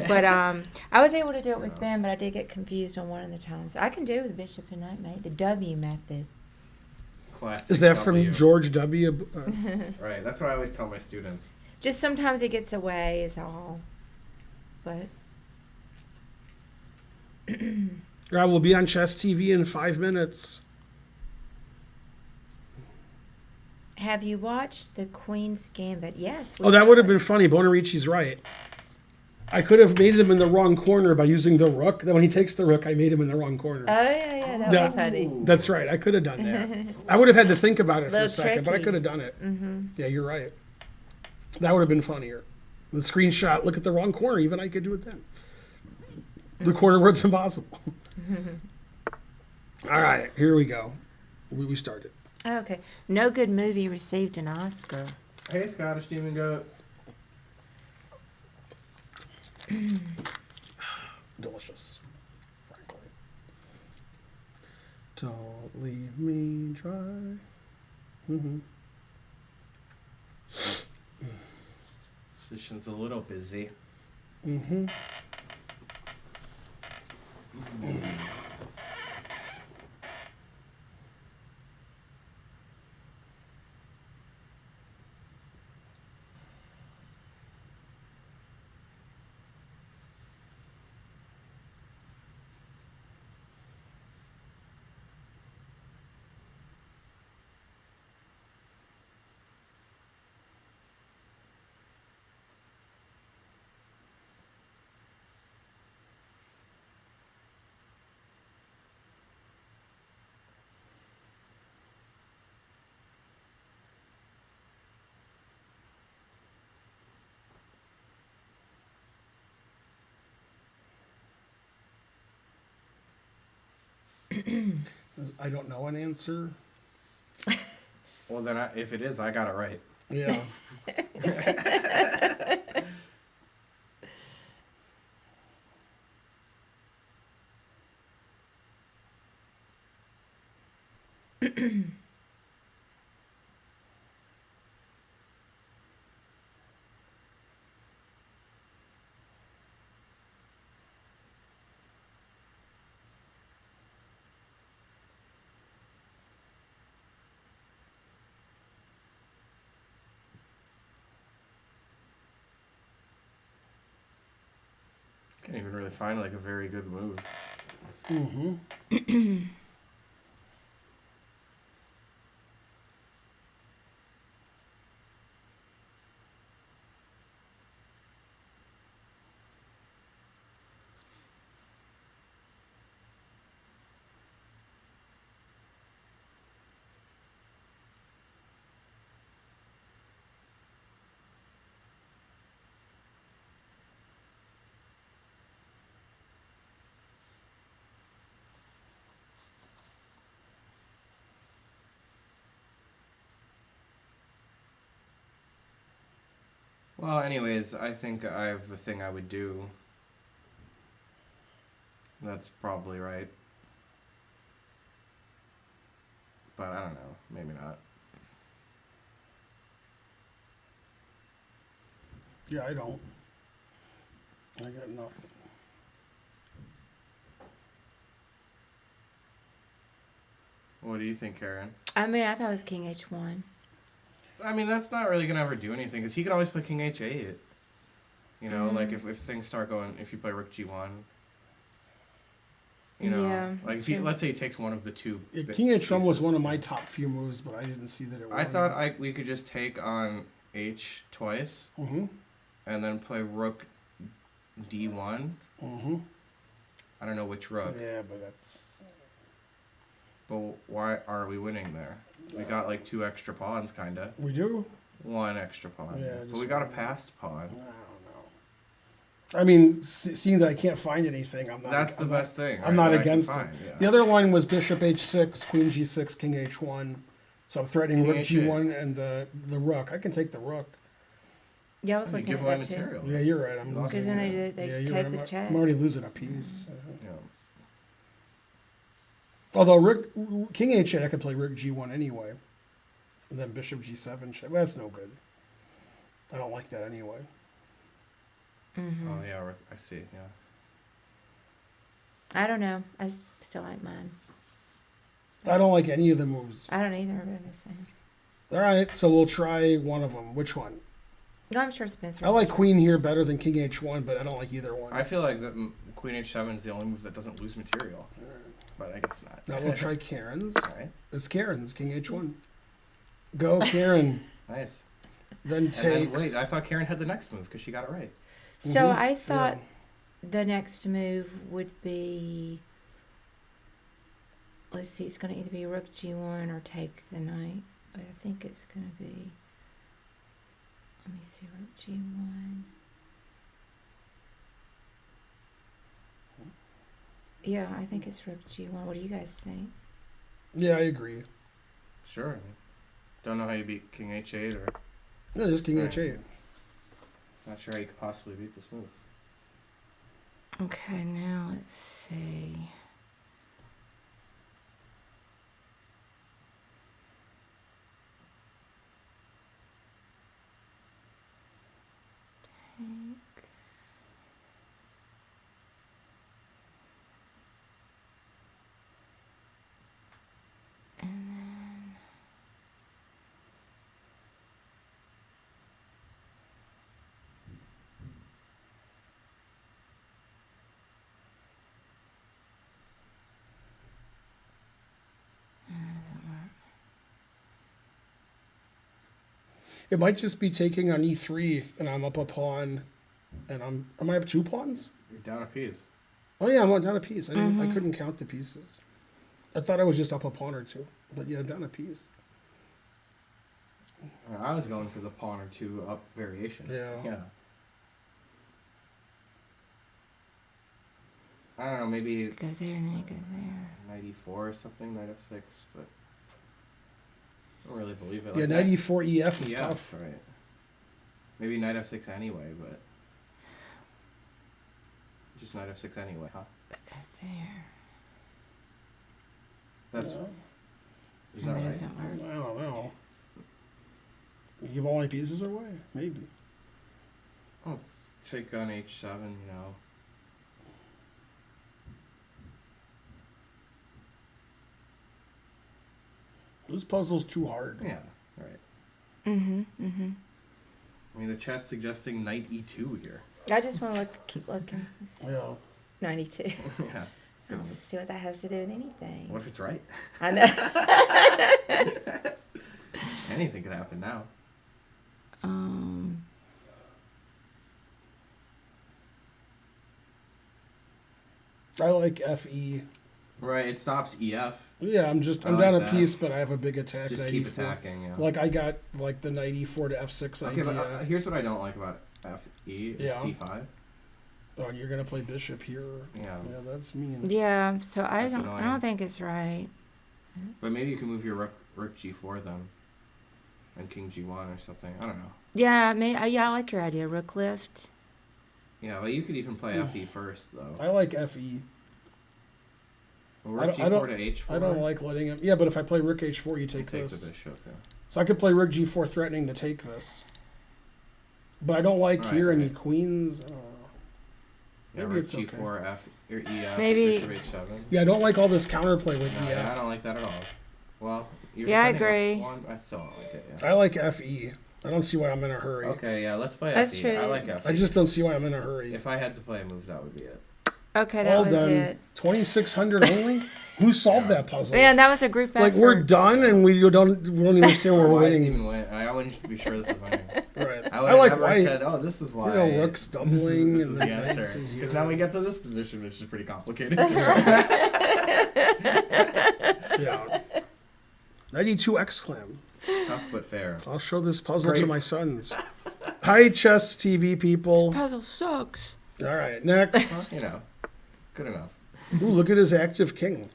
But I was able to do it with Ben, but I did get confused on one of the times. I can do it with bishop and knight, mate. The W method. Classic Is that from W. George W? Right. That's what I always tell my students. Just sometimes it gets away, is all. But I will be on Chess TV in 5 minutes. have you watched the Queen's Gambit? Yes. Oh, that would have been funny. Bonarici's right. I could have made him in the wrong corner by using the rook. Then when he takes the rook, I made him in the wrong corner. Oh yeah, that Yeah. was funny. That's right. I could have done that. I would have had to think about it for a Little second, but I tricky. could have done it. Yeah, you're right. That would have been funnier. The screenshot, look at the wrong corner. Even I could do it then. The corner where it's impossible. All right, here we go. We started. Oh, okay. No good movie received an Oscar. Hey, Scottish Demon Goat. Delicious, frankly. Don't leave me dry. Position's a little busy. I don't know an answer. Well, then if it is, I got it right. Yeah. Can't even really find like a very good move. Mm-hmm. Well, anyways, I think I have a thing I would do. That's probably right. But I don't know. Maybe not. Yeah, I don't. I got nothing. What do you think, Karen? I mean, I thought it was King H1. I mean, that's not really going to ever do anything, because he can always play King H8. You know, Mm-hmm. like if things start going, if you play Rook G1. You know, Yeah, like that's if he, true. let's say he takes one of the two. Yeah, bit King H1 was pieces. one of my top few moves, but I didn't see that it was. I thought we could just take on H twice, Mm-hmm. and then play Rook D1. Mm-hmm. I don't know which rook, Yeah, but that's. but why are we winning there? We got like 2 extra pawns, kinda. We do? 1 extra pawn. Yeah, but just we got a one. passed I pawn. don't know. I mean, seeing that I can't find anything, I'm not. That's the I'm best not, thing. I'm not that I can against it. find, yeah. The other line was Bishop H6, Queen G6, King H1. So I'm threatening King Rook H8. G1 and the rook. I can take the rook. Yeah, I was You looking give at away that too. material. Yeah, you're right. I'm Because losing. then they yeah, you're take right. with I'm, check. I'm already losing a piece. Yeah. Although King H8, I could play Rook G1 anyway. And then Bishop G7 check. Well, that's no good. I don't like that anyway. Mm-hmm. Oh yeah, I see. Yeah. I don't know. Still like mine. I don't like any of the moves. I don't either. They're the same. All right, so we'll try one of them. Which one? No, I'm sure Spencer. I like Queen here better than King H1, but I don't like either one. I feel like that Queen H7 is the only move that doesn't lose material, but I guess not. Now we'll try Karen's. All right. It's Karen's, King H1. Go, Karen. Nice. Then And takes. then, wait, I thought Karen had the next move because she got it right. So Mhm, I thought yeah. the next move would be. Let's see. It's going to either be Rook G1 or take the knight, but I think it's going to be. Let me see. Rook G1. Yeah, I think it's Rook G1. What do you guys think? Yeah, I agree. Sure. Don't know how you beat King H8 or Yeah, just King Right. H8. not sure how you could possibly beat this move. Okay, now let's see. Take. And then. That doesn't work. It might just be taking on E3, and I'm up a pawn, and am I up 2 pawns? You're down a piece. Oh yeah, I'm down a piece. I couldn't count the pieces. I thought I was just up a pawn or 2, but yeah, I'm down a piece. I was going for the pawn or 2 up variation. Yeah. Yeah. I don't know, maybe Go there and then you go there. 94 or something, knight f6, but I don't really believe it. Yeah, Like 94 EF is EF, tough. right? Maybe knight f6 anyway, but just knight f6 anyway, huh? Go there. That's Yeah. is No, that that right? doesn't work. I don't know. You give all my pieces away? Maybe. Oh, take on h7, you know. This puzzle's too hard. Yeah, right. Mm-hmm. Mm-hmm. I mean, the chat's suggesting knight e2 here. I just want to keep looking. It's Yeah. 92. Yeah. I don't see what that has to do with anything. What if it's right? I know. Anything could happen now. I like FE. Right, it stops EF. Yeah, I'm I down like a that. piece, but I have a big attack. Just knight keep E4. attacking, yeah. Like I got like the knight E4 to F6 Okay, idea. but here's what I don't like about FE is Yeah. C5. Oh, and you're gonna play bishop here. Yeah. Yeah, that's mean. Yeah, so I That's don't annoying. think it's right. But maybe you can move your rook G4 then. And king G1 or something. I don't know. Yeah, I like your idea. Rook lift. Yeah, but you could even play FE first, though. I like FE. Well, I rook don't- I G4 don't- to H4. I don't like letting him. Yeah, but if I play rook H4, you You take take this. the bishop, yeah. So I could play rook G4 threatening to take this. But I don't like Right, here any right. queens. Yeah, Maybe rook it's okay. G4, F, or EF, Maybe- bishop H7. Yeah, I don't like all this counterplay with No, EF. yeah, I don't like that at all. Well, you're Yeah, I defending agree. F1, I still don't like it, yeah. I like FE. I don't see why I'm in a hurry. Okay, yeah, let's play That's FE. true. I like FE. I just don't see why I'm in a hurry. If I had to play a move, that would be it. Okay, that All was done. it. 2,600 only? Who solved that puzzle? Man, that was a group effort. Like we're done and we don't even understand where we're Why is winning. even win? I wouldn't be sure this is winning. Right. I I would have like never white. said, oh, this is why. You know, rook's doubling This and is then the knights answer. in here. Because now we get to this position, which is pretty complicated. Yeah. 92 exclam. Tough but fair. I'll show this puzzle to Great. my sons. Hi, chess TV people. Puzzle sucks. All right, next. Well, you know, good enough. Ooh, look at his active king.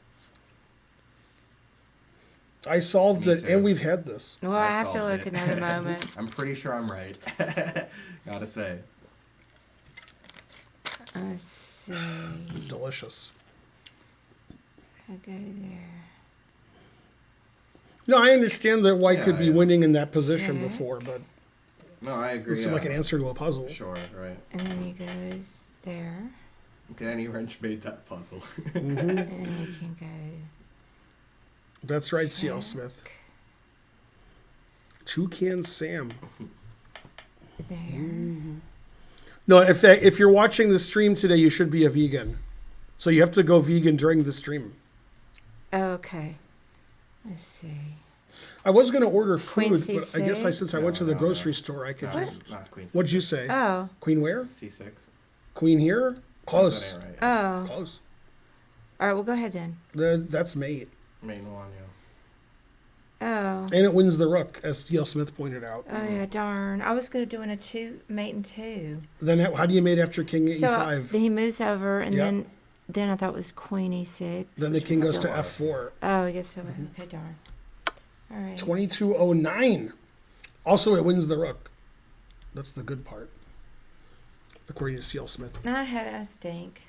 I solved Me it, too. and we've had this. Well, I I have to solved look it. another moment. I'm pretty sure I'm right. Gotta say. Let's see. Delicious. I go there. No, I understand that white Yeah, could be yeah. winning in that position Check. before, but No, I agree. it seemed like an answer to a puzzle. Sure, right. And then he goes there. Danny Wrench made that puzzle. And then he can go That's right, CL check Smith. Toucan Sam. there. No, if you're watching the stream today, you should be a vegan. So you have to go vegan during the stream. Okay. Let's see. I was going to order Queen food, but I guess C6? since I went to the No, grocery store, I could No, just... not queen. What'd you say? Oh. Queen where? C6. Queen here? Close. That ain't right. Oh. Close. All right, well, go ahead then. That's mate. Main one, yeah. Oh. And it wins the rook, as C.L. Smith pointed out. Oh, yeah, darn. I was going to do in a mate and two. Then how do you mate after king So e5? then he moves over, and Yeah. then I thought it was queen e6. Then the which king was goes to still- f4. Oh, I guess so. Okay, darn. All right. 2209. Also, it wins the rook. That's the good part, according to C.L. Smith. Not how I stink.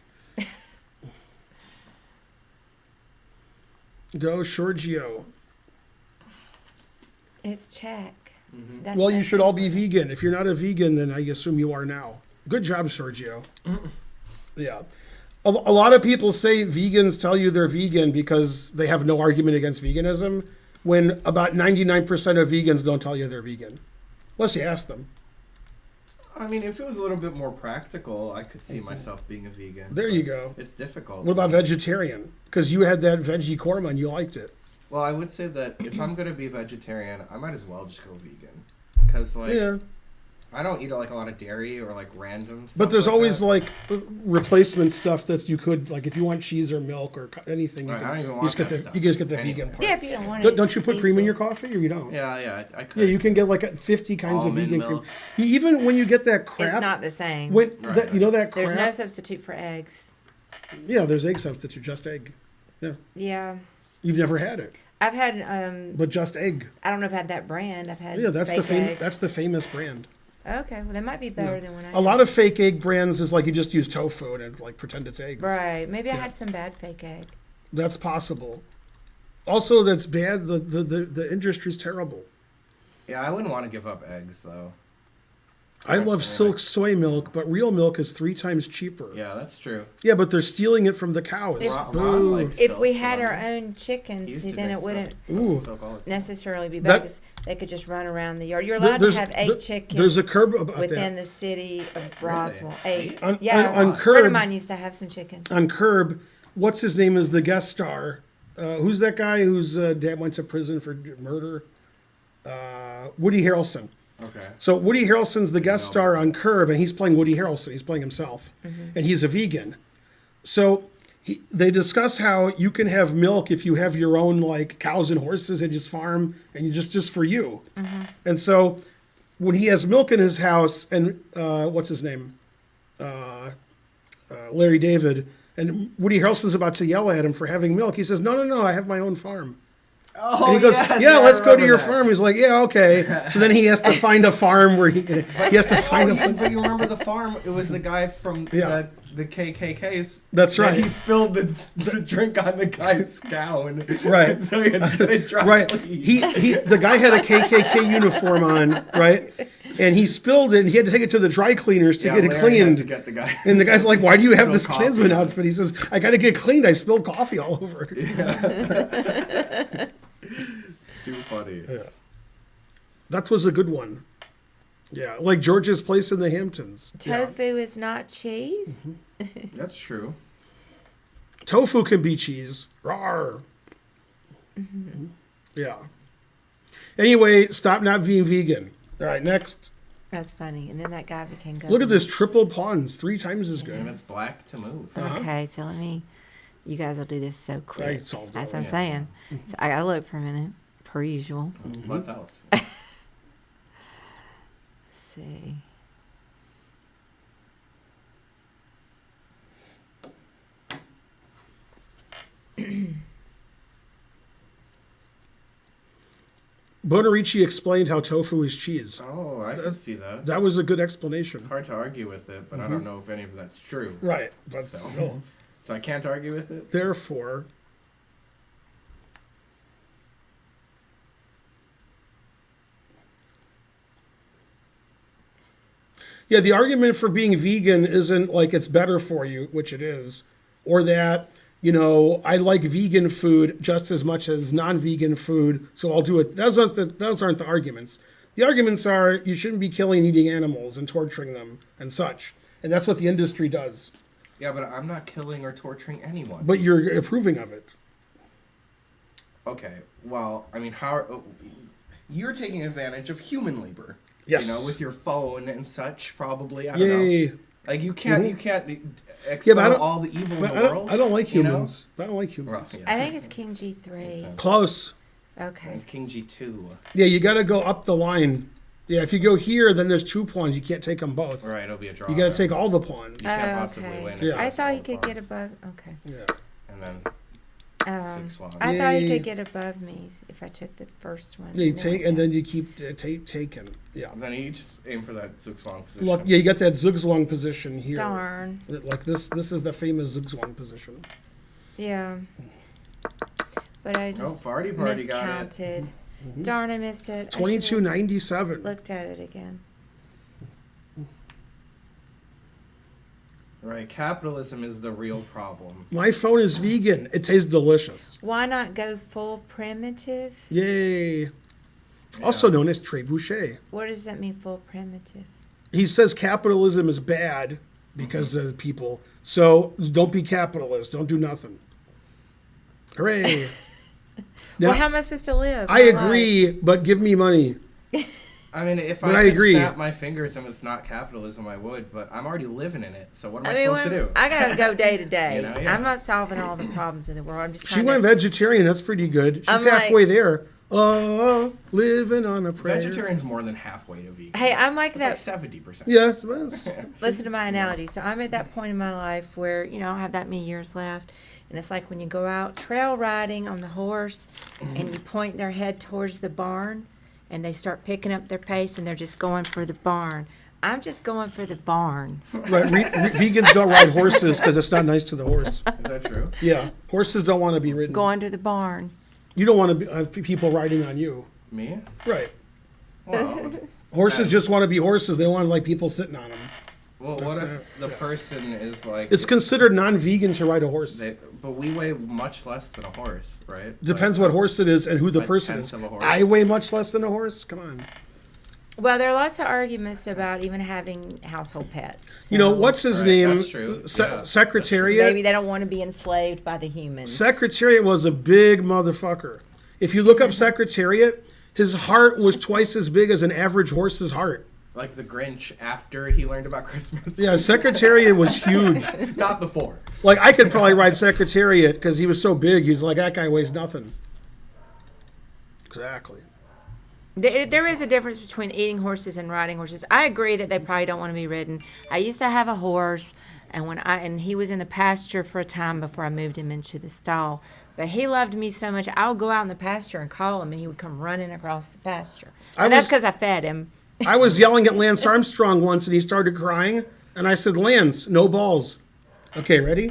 Go, Giorgio. It's check. Mm-hmm. That's Well, you not should all be simple. vegan. If you're not a vegan, then I assume you are now. Good job, Sergio. Yeah. A lot of people say vegans tell you they're vegan because they have no argument against veganism, when about 99% of vegans don't tell you they're vegan. Unless you ask them. I mean, if it was a little bit more practical, I could see myself being a vegan. There but you go. It's difficult. What about vegetarian? Because you had that veggie korma and you liked it. Well, I would say that if I'm gonna be vegetarian, I might as well just go vegan, because like Yeah. I don't eat like a lot of dairy or like random stuff. But there's like always that. like replacement stuff that you could, like if you want cheese or milk or anything, you, Right, I can, don't even you want just get that the stuff you just get the anyway. vegan part. Yeah, if you don't want it. Don't you put cream in easy. your coffee or you don't? Yeah, I could. Yeah, you can get like 50 kinds of Almond vegan milk. cream. Even when you get that crap, It's not the same. when Right, that, you know that There's crap. no substitute for eggs. Yeah, there's egg substitute, just egg. Yeah. Yeah. You've never had it, I've had but just egg. I don't know if I've had that brand. I've had Yeah, that's the fake egg. that's the famous brand. Okay, well that might be better than when I A lot of fake egg brands is like you just use tofu and it's like pretend it's egg. Right. Maybe I Yeah. had some bad fake egg. That's possible. Also, that's bad. The industry's terrible. Yeah, I wouldn't want to give up eggs though. I love Silk soy milk, but real milk is 3 times cheaper. Yeah, that's true. Yeah, but they're stealing it from the cows. Ron Boo. likes If Silk we had Ron. our own He chickens, used see, to then drink it wouldn't Ooh. Silk all the time. necessarily be That- bad because they could just run around the yard. You're allowed to There's- have 8 there- chickens. There's a curb about within that. the city of Really? Roswell. 8. On- Yeah, on a friend Curb- of mine used to have some chickens. On Curb, what's his name is the guest star. Who's that guy whose dad went to prison for murder? Woody Harrelson. Okay. So Woody Harrelson's the guest star on Curb, and he's playing Woody Harrelson. He's playing himself, and he's a vegan. So they discuss how you can have milk if you have your own like cows and horses and just farm, and you just for you. And so when he has milk in his house, and what's his name, Larry David, and Woody Harrelson's about to yell at him for having milk, he says, "No, I have my own farm." Oh, And he goes, yes, yeah, I let's go to remember your that. farm. He's like, yeah, okay. So then he has to find a farm where he has to find a. But you remember the farm? It was the guy from Yeah. the KKKs. That's that right. He spilled the drink on the guy's gown. Right. So he had to get it dry Right. cleaned. The guy had a KKK uniform on, right? And he spilled it. And he had to take it to the dry cleaners to get it Larry had cleaned. to get the guy. And the guy's like, "Why do you have Spilled this coffee. Klansman outfit?" He says, "I got to get cleaned. I spilled coffee all over it." Too funny. That was a good one. Yeah, like George's Place in the Hamptons. Yeah. Tofu is not cheese. That's true. Tofu can be cheese. Rawr. Yeah. Anyway, stop not being vegan. All right, next. That's funny. And then that guy became governor. Look at this triple pawns, 3 times as And good. it's black to move. Okay, so let me. You guys will do this so quick. I solved That's it. what I'm saying. So I gotta look for a minute, per usual. What else? Let's see. Bonarici explained how tofu is cheese. Oh, I can see that. That was a good explanation. Hard to argue with it, but I don't know if any of that's true. Right, but So. still. So I can't argue with it. Therefore, yeah, the argument for being vegan isn't like it's better for you, which it is, or that, you know, I like vegan food just as much as non-vegan food, so I'll do it. Those aren't the arguments. The arguments are you shouldn't be killing and eating animals and torturing them and such. And that's what the industry does. Yeah, but I'm not killing or torturing anyone. But you're approving of it. Okay, well, I mean, how you're taking advantage of human labor? Yes. You know, with your phone and such, probably. I don't Yay. know. Like you can't Yeah, expel but I don't- all the evil in But the I world. don't like you know? humans. I don't like humans. Well, yeah. I think it's King G3. Close. Okay. And King G2. Yeah, you got to go up the line. Yeah, if you go here, then there's 2 pawns. You can't take them both. Right, it'll be a draw. You got to then. take all the pawns. You can't possibly okay. win. if Yeah. I that's thought all he the could get pawns. above. Okay. Yeah. And then Um, 6 swans. I thought he Yay. could get above me if I took the first one. Yeah, you take, and then you keep taking. Yeah. And then you just aim for that 6 swang position. Look, yeah, you got that zugzwang position here. Darn. Like this. This is the famous zugzwang position. Yeah. But I Oh, just Farty Party got it. miscounted. Darn, I missed it. I should've 22.97. Looked at it again. Right, capitalism is the real problem. My phone is vegan. It tastes delicious. Why not go full primitive? Yay. Also known as trebuchet. What does that mean, full primitive? He says capitalism is bad because of people. So don't be capitalist. Don't do nothing. Hooray. Now, Well, how am I supposed to live? I my life? agree, but give me money. I mean, if But I I could agree. snap my fingers and it's not capitalism, I would. But I'm already living in it, so what am I, supposed to do? I gotta go day to day. You know, yeah. I'm not solving all the problems in the world. I'm just She trying went to. vegetarian. That's pretty good. She's I'm like- halfway there. Oh, living on a prayer. Vegetarian's more than halfway to vegan. Hey, I'm like It's that. like 70%. Yeah, Listen to my analogy. So I'm at that point in my life where, I don't have that many years left. And it's like when you go out trail riding on the horse and you point their head towards the barn and they start picking up their pace and they're just going for the barn. I'm just going for the barn. right. Vegans don't ride horses because it's not nice to the horse. Is that true? Yeah, horses don't want to be ridden. Going to the barn. You don't want to have people riding on you. Me? Right. Well, Horses just want to be horses. They want like people sitting on them. well That's what if the person is like... It's considered non-vegan to ride a horse. But we weigh much less than a horse, right? Depends what horse it is and who the Like person tenth is. of a horse. I weigh much less than a horse. Come on. Well, there are lots of arguments about even having household pets. You know, So what's his Right, name? that's true. Yeah, Secretariat. maybe they don't want to be enslaved by the humans. Secretariat was a big motherfucker. If you look up Secretariat, his heart was twice as big as an average horse's heart. Like the Grinch after he learned about Christmas. Yeah, Secretariat was huge. Not before. Like, I could probably ride Secretariat because he was so big. He's like, that guy weighs nothing. Exactly. There is a difference between eating horses and riding horses. I agree that they probably don't want to be ridden. I used to have a horse, and he was in the pasture for a time before I moved him into the stall. But he loved me so much, I would go out in the pasture and call him, and he would come running across the pasture. And that's because I fed him. I was yelling at Lance Armstrong once, and he started crying. And I said, Lance, no balls. Okay, ready?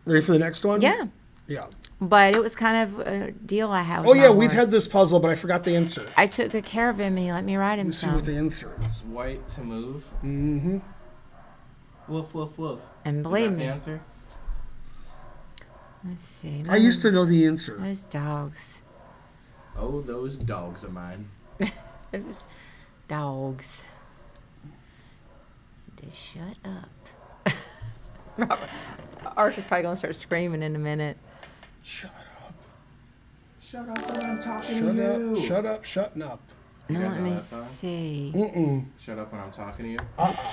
Ready for the next one? Yeah. Yeah. But it was kind of a deal I had with Oh, my yeah, we've horse. had this puzzle, but I forgot the answer. I took good care of him, and he let me ride him Let's see some. what the answer is. White to move. Mm-hmm. Woof, woof, woof. And Is believe that the me. answer? Let's see. I used to know the answer. Those dogs. Oh, those dogs of mine. Those dogs. Just shut up. Robert, Archer's probably going to start screaming in a minute. Shut up. Shut up when I'm talking Shut to you. up. Shut up. Shutting up. You guys Let know me that song? see. Shut up when I'm talking to you.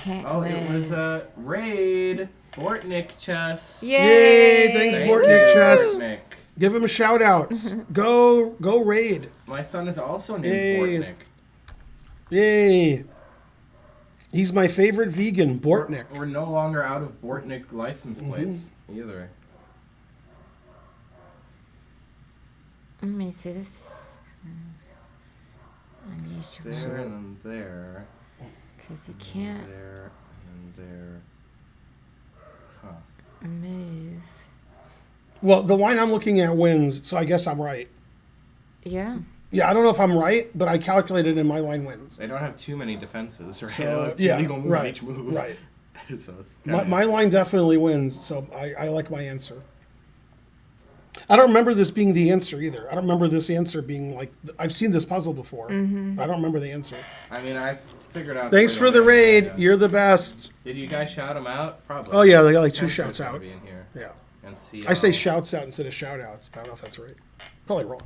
Can't Oh, move. it was Raid Bortnick chess. Yay, thanks, Yay. Bortnick Chess. Bortnick. Give him shout outs. Go raid. My son is also named Yay. Bortnick. Yay. He's my favorite vegan, Bortnick. We're no longer out of Bortnick license plates either. Let me see. This is unusual. There and there. Because you can't There and there. Huh. move. Well, the line I'm looking at wins, so I guess I'm right. Yeah. Yeah, I don't know if I'm right, but I calculated and my line wins. They don't have too many defenses, right? So, They don't have two yeah, legal moves right, each move. right. So it's My line definitely wins, so I like my answer. I don't remember this being the answer either. I don't remember this answer being like, I've seen this puzzle before, but I don't remember the answer. I mean, I figured out. Thanks for the raid. You're the best. Did you guys shout them out? Probably. Oh, yeah, they got like 2 I'm sure shouts it's gotta out. Be in here. Yeah. And see. I say shouts out instead of shout outs, but I don't know if that's right. Probably wrong.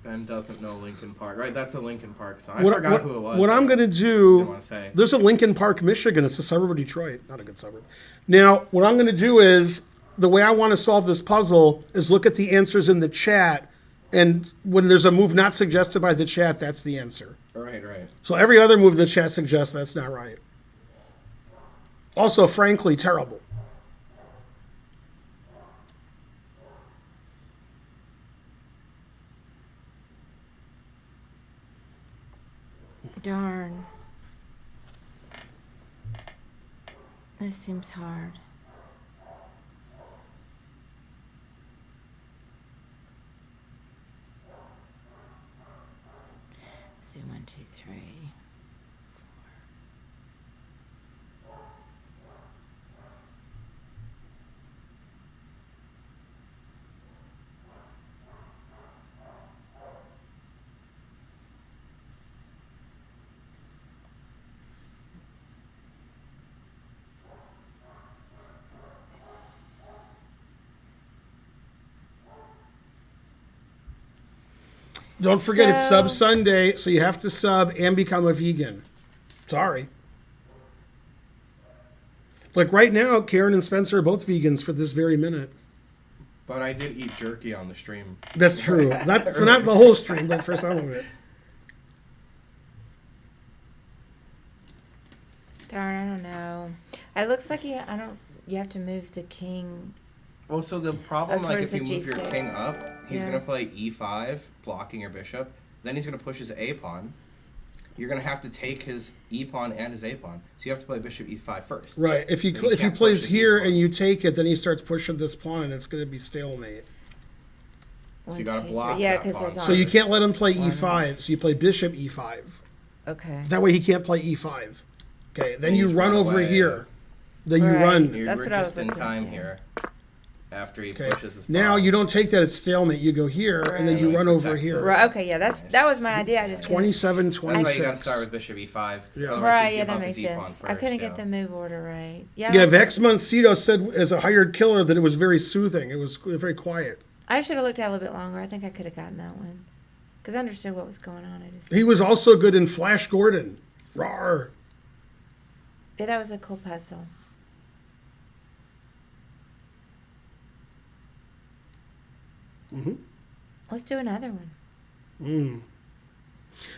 Ben doesn't know Lincoln Park. Right, that's a Lincoln Park song. I What, forgot what, who it was. what I'm going to Didn't do, want to say. there's a Lincoln Park, Michigan. It's a suburb of Detroit. Not a good suburb. Now, what I'm going to do is, the way I want to solve this puzzle is look at the answers in the chat, and when there's a move not suggested by the chat, that's the answer. Right, right. So every other move the chat suggests, that's not right. Also, frankly, terrible. Darn. This seems hard. Let's do 1, 2, 3. Don't forget, it's So- Sub Sunday, so you have to sub and become a vegan. Sorry. Like right now, Karen and Spencer are both vegans for this very minute. But I did eat jerky on the stream. That's true. Not the whole stream, but for some of it. Darn, I don't know. It looks like you have to move the king. Well, so the problem, like, towards if you the move your G6. king up, he's Yeah. going to play e5, blocking your bishop. Then he's going to push his a pawn. You're going to have to take his e pawn and his a pawn. So you have to play bishop e5 first. Right. If So he you if he can't plays push his here e-pawn. and you take it, then he starts pushing this pawn, and it's going to be stalemate. So you gotta block Yeah, that because there's pawn. So you can't let him play Corners. e5. So you play bishop e5. Okay. That way he can't play e5. Okay. Then Then you you run run over away. here. Then you Right. run. You're, That's we're what I just was in looking time at. here. After he Okay. pushes his Now pawn. you don't take that at stalemate. You go here, and then you Right. run over Protect here. the- Right. Okay. Yeah. That was my idea. I just couldn't- 27, That's why you 26. gotta start with bishop e5. 'Cause Yeah. otherwise Right. he'd Yeah, give that up makes his e-pawn sense. I first, couldn't yeah. get the move order right. Yeah. Yeah, Vex Moncito said as a hired killer that it was very soothing. It was very quiet. I should have looked at it a little bit longer. I think I could have gotten that one because I understood what was going on. I just He was also good in Flash Gordon. Rawr. yeah, that was a cool puzzle. Let's do another one.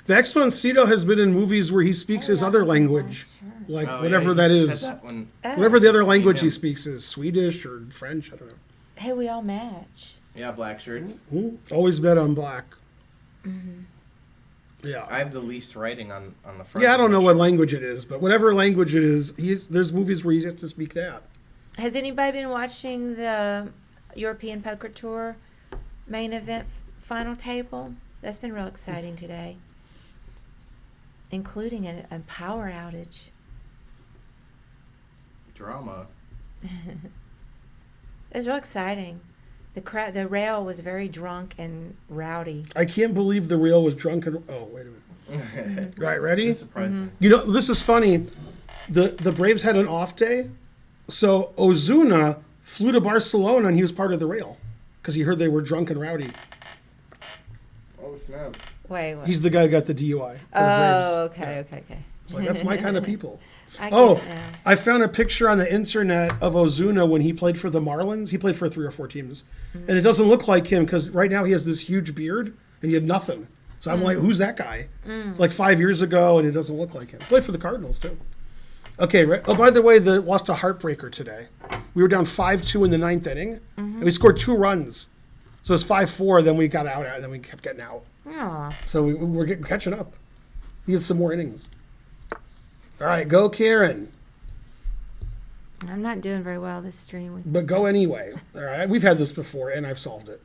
Vex Moncito has been in movies where he speaks his other language, like Oh, whatever yeah, that he is. said that one. Oh. Whatever the other Just language he him. speaks is, Swedish or French, I don't know. Hey, we all match. Yeah, black shirts. Always bet on black. Mm-hmm. Yeah. I have the least writing on the front. Yeah, I of don't my know what shirt. language it is, but whatever language it is, there's movies where he has to speak that. Has anybody been watching the European Poker Tour main event final table? That's been real exciting today, including a power outage. Drama. It's real exciting. The rail was very drunk and rowdy. I can't believe the real was drunk and... Oh, wait a minute. Right, ready? It's surprising. You know, this is funny. The Braves had an off day, so Ozuna flew to Barcelona and he was part of the rail because he heard they were drunk and rowdy. Oh snap! Wait, what? He's the guy who got the DUI. for the Oh, Braves. okay. It's like, that's my kind of people. I get Oh, it now. I found a picture on the internet of Ozuna when he played for the Marlins. He played for 3 or 4 teams. And it doesn't look like him because right now he has this huge beard and he had nothing. So I'm like, who's that guy? It's like 5 years ago and it doesn't look like him. Played for the Cardinals too. Okay, right. Oh, by the way, they lost a heartbreaker today. We were down 5-2 in the 9th inning and we scored 2 runs. So it was 5-4, then we got out and then we kept getting out. Aw. So we're catching up. He has some more innings. All right, go Karen. I'm not doing very well this stream with. But go anyway. All right, we've had this before, and I've solved it.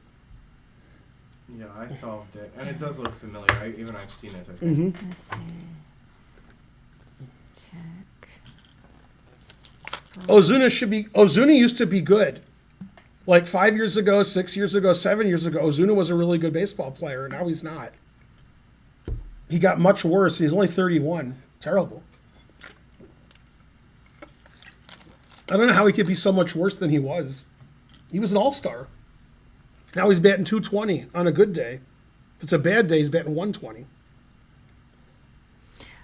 Yeah, I solved it, and it does look familiar. Even I've seen it. I think. Let's see. Check. Ozuna used to be good. Like 5 years ago, 6 years ago, 7 years ago, Ozuna was a really good baseball player, and now he's not. He got much worse. He's only 31. Terrible. I don't know how he could be so much worse than he was. He was an all-star. Now he's batting 220 on a good day. If it's a bad day, he's batting 120.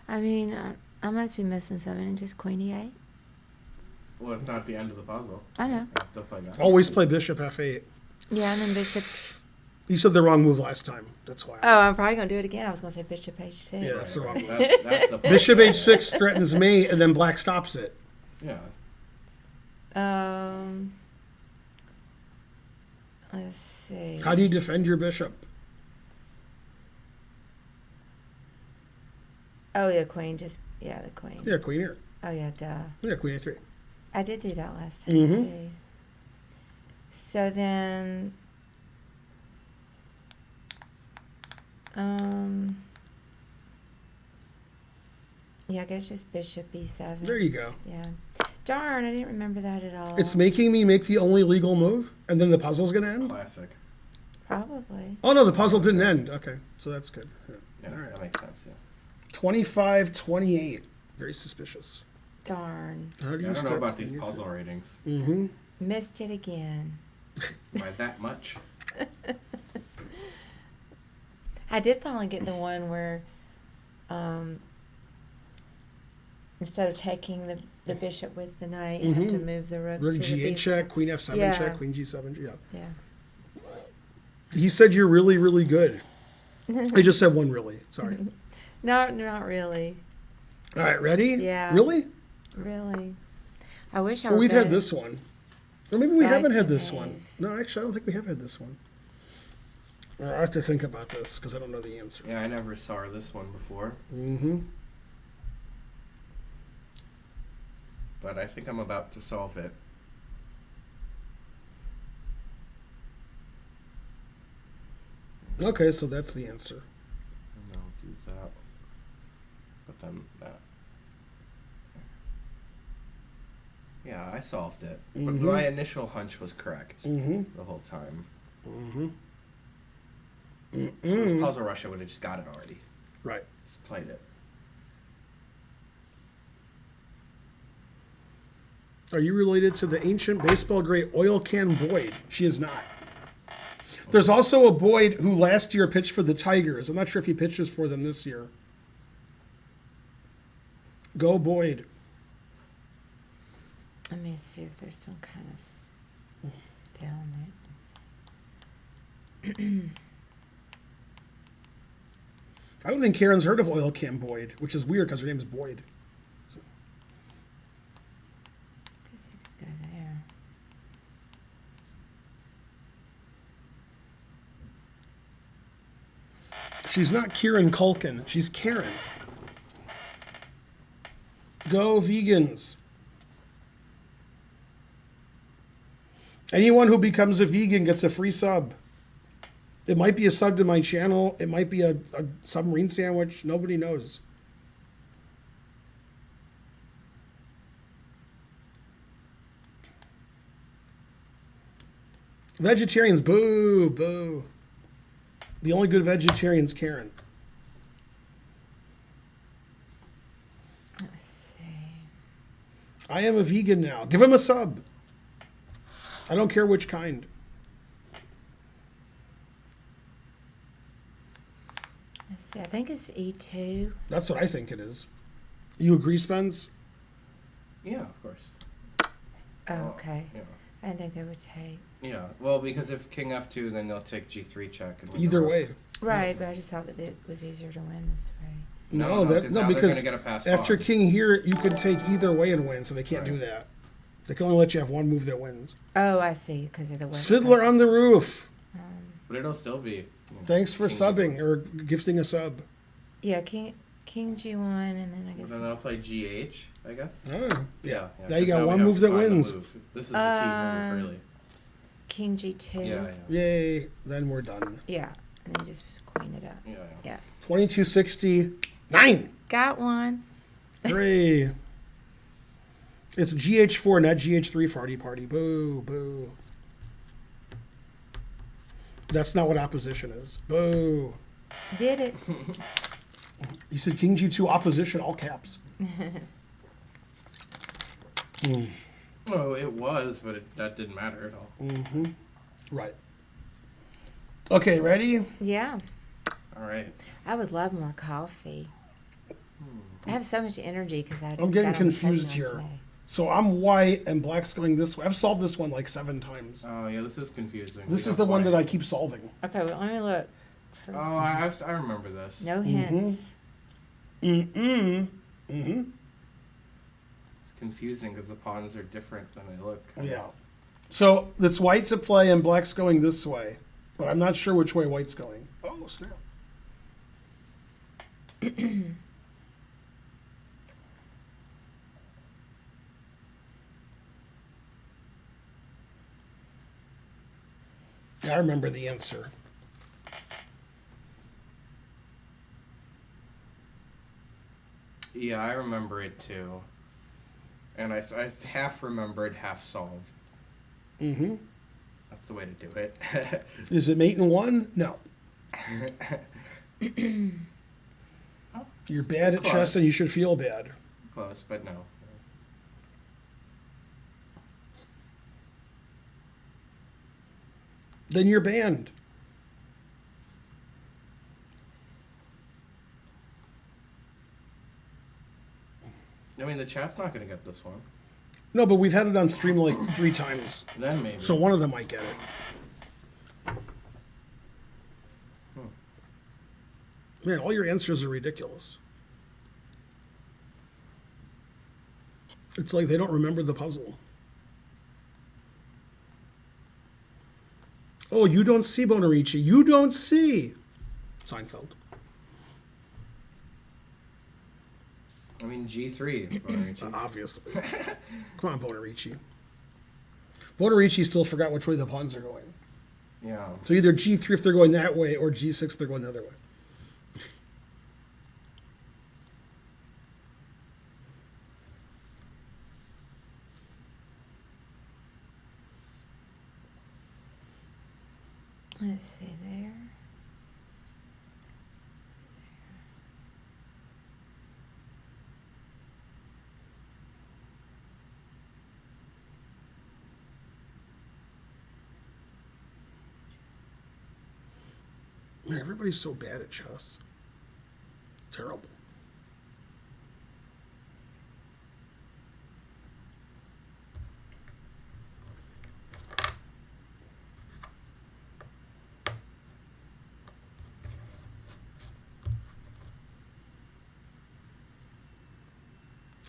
I mean, I must be missing something. And just Queen E8. Well, it's not the end of the puzzle. I know. They'll play that. Always play Bishop F8. Yeah, and then Bishop. He said the wrong move last time. That's why. Oh, I'm probably gonna do it again. I was gonna say Bishop H6. Yeah, that's the wrong move. That's the Bishop H6 threatens me, and then black stops it. Yeah. Let's see. How do you defend your bishop? Oh, the Queen. The Queen. Yeah, queen here. Oh, yeah, duh. Yeah, queen A3. I did do that last time, Mhm. too. So then... Yeah, I guess just Bishop B7. There you go. Yeah. Darn, I didn't remember that at all. It's making me make the only legal move, and then the puzzle's going to end? Classic. Probably. Oh, no, the puzzle didn't end. Okay, so that's good. Yeah. Yeah, All right. that makes sense. Yeah. 25-28. Very suspicious. Darn. How do you I don't know start about these queen A3? puzzle ratings. Mm-hmm. Missed it again. By that much. I did finally get the one where instead of taking the bishop with the knight, you have to move the rook Rook to the G8 B. check, queen F7 Yeah. check, queen G7. Yeah. Yeah. He said you're really, really good. I just said one really. Sorry. No, not really. All right, ready? Yeah. Really? Really. I wish I Well, were we've had better. this one. Or maybe we Back haven't to had this Dave. one. No, actually, I don't think we have had this one. I have to think about this because I don't know the answer. Yeah, I never saw this one before, Mm-hmm. but I think I'm about to solve it. Okay, so that's the answer. And I'll do that. But then that. Yeah, I solved it. But Mhm. my initial hunch was correct Mm-hmm. the whole time. Mm-hmm. So this Puzzle Rush, I would have just got it already. Right. Just played it. Are you related to the ancient baseball great Oil Can Boyd? She is not. There's also a Boyd who last year pitched for the Tigers. I'm not sure if he pitches for them this year. Go Boyd. Let me see if there's some kind of stalemate. I don't think Karen's heard of Oil Can Boyd, which is weird because her name's Boyd. Guess you could go there. She's not Kieran Culkin. She's Karen. Go vegans. Anyone who becomes a vegan gets a free sub. It might be a sub to my channel. It might be a submarine sandwich. Nobody knows. Vegetarians, boo, boo. The only good vegetarian's Karen. Let's see. I am a vegan now. Give him a sub. I don't care which kind. Let's see. I think it's E2. That's what I think it is. You agree, Spence? Yeah, of course. Oh, okay. Yeah. I didn't think they would take. Yeah. Well, because if King F2, then they'll take G3 check. And Either way. Right, but I just thought that it was easier to win this way. No, now because they're gonna get a pass after pawn. king here, you can take either way and win, so they can't do Right. that. They can only let you have one move that wins. Oh, I see. Because of the way. Svidler on the roof. But it'll still be. Thanks for King subbing or gifting a sub. Yeah, King G1, and then I But guess. then they'll play GH, I guess. Oh, Yeah. Now you 'cause got we one have move to that find a wins. move. This is the key move, really. King G2. Yeah, Yay. Then we're done. Yeah, and then just queen it up. yeah. Yeah. 2269. Got one. Hooray. It's GH4, not GH3 farty party. Boo, boo. That's not what opposition is. Boo. Did it. He said King G2 opposition, all caps. Oh, it was, but that didn't matter at all. Right. Okay, ready? Yeah. All right. I would love more coffee. I have so much energy because I. I'm getting got on the confused treadmill here. today. So I'm white and black's going this way. I've solved this one like 7 times. Oh, yeah, this is confusing. This We is got the one white. that I keep solving. Okay, well, let me look. Oh, I remember this. No hints. Mm-mm. It's confusing because the pawns are different than they look. Yeah. So it's white's at play and black's going this way. But I'm not sure which way white's going. Oh, snap. Yeah, I remember the answer. Yeah, I remember it too. And I half remembered, half solved. Mm-hmm. That's the way to do it. Is it mate and 1? No. You're bad at chess Close. and you should feel bad. Close, but no. Then you're banned. I mean, the chat's not going to get this one. No, but we've had it on stream like 3 times. Then maybe. So one of them might get it. Man, all your answers are ridiculous. It's like they don't remember the puzzle. Oh, you don't see Bonarici. You don't see Seinfeld. I mean, G3. Bonarici. Obviously. Come on, Bonarici. Bonarici still forgot which way the pawns are going. Yeah. So either G3 if they're going that way, or G6 if they're going the other way. Let's see there. Man, everybody's so bad at chess. Terrible.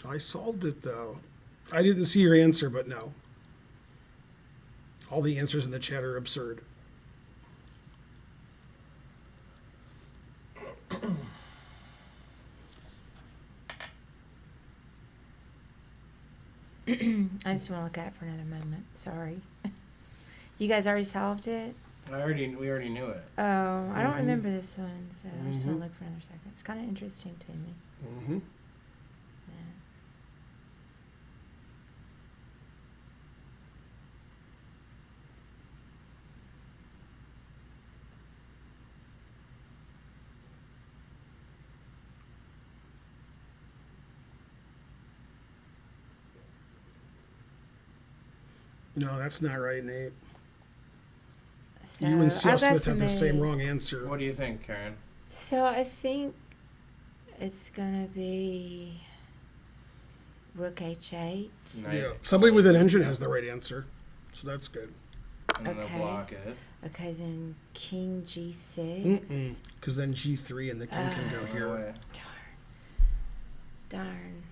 I solved it though. I didn't see your answer, but no. All the answers in the chat are absurd. I just want to look at it for another moment. Sorry. You guys already solved it? We already knew it. Oh, I don't remember this one, so I just want to look for another second. It's kind of interesting to me. Mm-hmm. Yeah. No, that's not right, Nate. So You and C.L. I've got Smith some have the same minis. wrong answer. What do you think, Karen? So I think it's gonna be Rook H8. Knight, Yeah, somebody with an engine has the right answer, so that's good. and then Okay. they'll block it. Okay, then King G6. Because then G3 and the king can go Go here. away. Darn.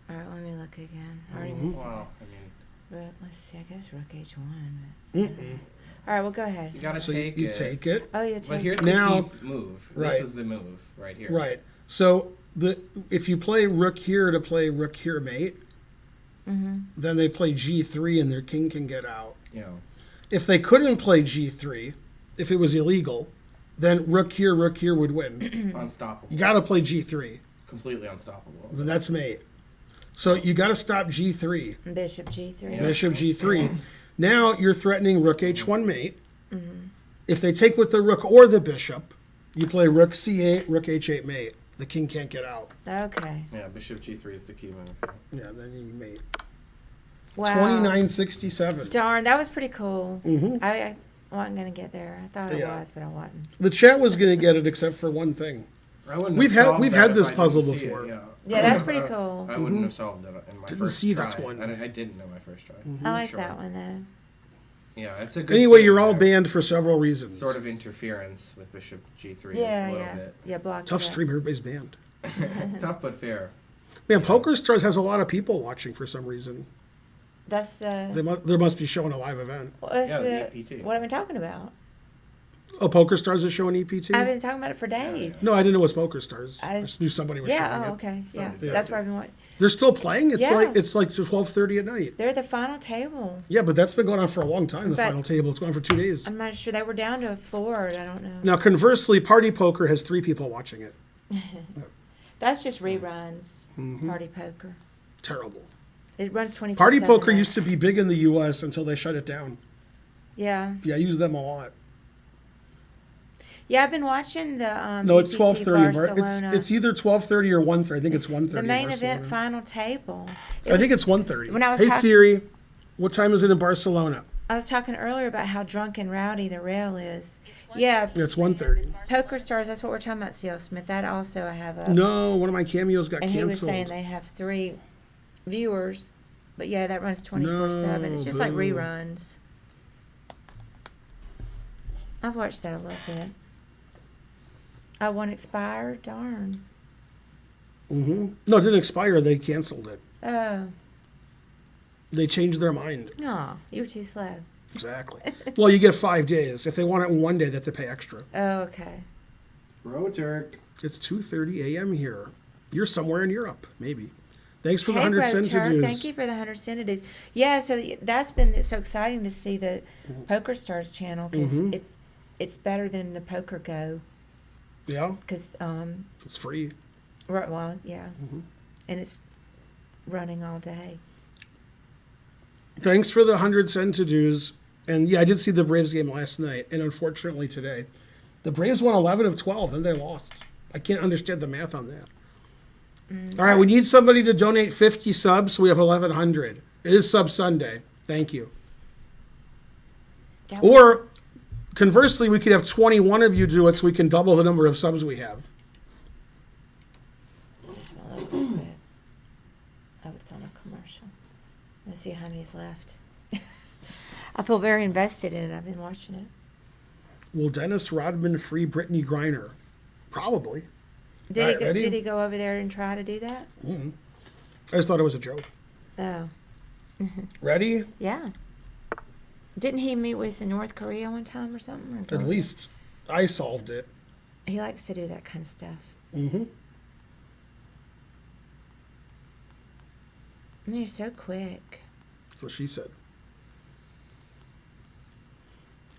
All right, let me look again. I already missed Well, it. I mean, Rook, let's see. I guess Rook H1. All right, well, go ahead. you gotta So take you it. take it. Oh, you But take here's Now- the key move. Right. This is the move right here. Right. So if you play rook here to play rook here mate, then they play G3 and their king can get out. You know. If they couldn't play G3, if it was illegal, then rook here would win. Unstoppable. You got to play G3. Completely unstoppable. Then that's mate. So you got to stop G3. Bishop G3. Yeah. Bishop G3. Now you're threatening rook H1 mate. If they take with the rook or the bishop, you play rook C8, rook H8 mate. The king can't get out. Okay. Yeah, bishop G3 is the key move. Yeah, then you mate. Wow. 2967. Darn, that was pretty cool. I wasn't going to get there. I thought it Yeah. was, but I wasn't. The chat was going to get it except for one thing. I wouldn't We've have had- solved we've that had if this I didn't puzzle see it, before. yeah. Yeah, that's pretty cool. I wouldn't have solved it in my Didn't first see try. that one. I didn't know my first try. I like Sure. that one, though. Yeah, it's a good Anyway, thing you're all there. banned for several reasons. Sort of interference with bishop G3 Yeah, a little yeah. bit. Yeah, block Tough it up. stream, everybody's banned. Tough but fair. Man, Poker Stars has a lot of people watching for some reason. That's the. There must be showing a live event. What's Yeah, the the EPT. what I've been talking about. Oh, Poker Stars is showing EPT? I've been talking about it for days. No, I didn't know it was Poker Stars. I I- just knew somebody was showing Yeah. it. Oh, okay. Yeah. Somebody's That's got where I've been watching. They're still playing? It's Yeah. like 12:30 at night. They're the final table. Yeah, but that's been going on for a long time, the But- final table. It's going on for 2 days. I'm not sure they were down to a 4. I don't know. Now, conversely, Party Poker has 3 people watching it. That's just reruns. Party poker. Terrible. It runs 24. Party Poker used to be big in the U.S. until they shut it down. Yeah. Yeah, I use them a lot. Yeah, I've been watching the No, it's EPT 12:30. Barcelona. It's either 12:30 or 1:30. I think it's 1:30. the main Barcelona. event final table. I think it's 1:30. When I was Hey talk- Siri, what time is it in Barcelona? I was talking earlier about how drunk and rowdy the rail is. Yeah, It's 1:30. Poker Stars. That's what we're talking about. C.L. Smith. That also I have up. No, one of my cameos got and he was saying canceled. they have 3 viewers, but yeah, that runs 24/7. It's just like boo. reruns. I've watched that a little bit. Oh, one expired? Darn. No, it didn't expire. They canceled it. Oh, They changed their mind. no, you were too slow. Exactly. Well, you get 5 days. If they want it in 1 day, they have to pay extra. Oh, okay. Roturk. It's 2:30 a.m. here. You're somewhere in Europe, maybe. Thanks for the Hey, 100 Bro cent to Turk, dues. thank you for the 100 centidues. Yeah, so that's been so exciting to see the Poker Stars channel because it's better than the Poker Go Yeah, because it's free. well, yeah, and it's running all day. Thanks for the 100 cent to dues. And yeah, I did see the Braves game last night, and unfortunately today, the Braves won 11 of 12, and they lost. I can't understand the math on that. All right, we need somebody to donate 50 subs, so we have 1,100. It is Sub Sunday. Thank you. Yeah, Or conversely, we could have 21 of you do it, so we can double the number of subs we have. smell it real quick. Oh, it's on a commercial. Let's see how many's left. I feel very invested in it. I've been watching it. Will Dennis Rodman free Brittany Griner? Probably. Did All he right, go, ready? did he go over there and try to do that? I just thought it was a joke. Oh, Ready? yeah. Didn't he meet with North Korea one time or something? Or go At over least I solved it. there? He likes to do that kind of stuff. Mm-hmm. And you're so quick. That's what she said.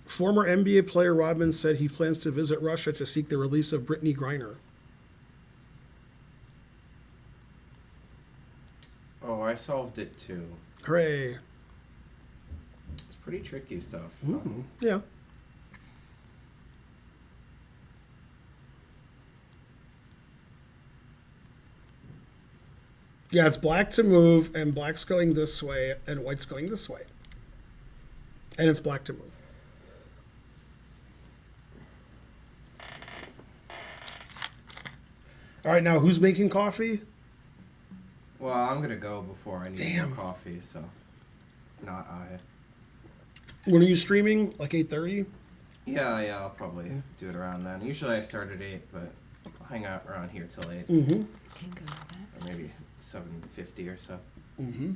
Former NBA player Rodman said he plans to visit Russia to seek the release of Brittany Griner. Oh, I solved it too. Hooray. It's pretty tricky stuff. Yeah. Yeah, it's black to move, and black's going this way, and white's going this way. And it's black to move. All right, now who's making coffee? Well, I'm gonna go before I need Damn. more coffee, so not I. When are you streaming? Like 8:30? Yeah, I'll probably do it around then. Usually I start at 8, but I'll hang out around here till 8, Mm-hmm. Can go with that. or maybe 7:50 or so. Mm-hmm.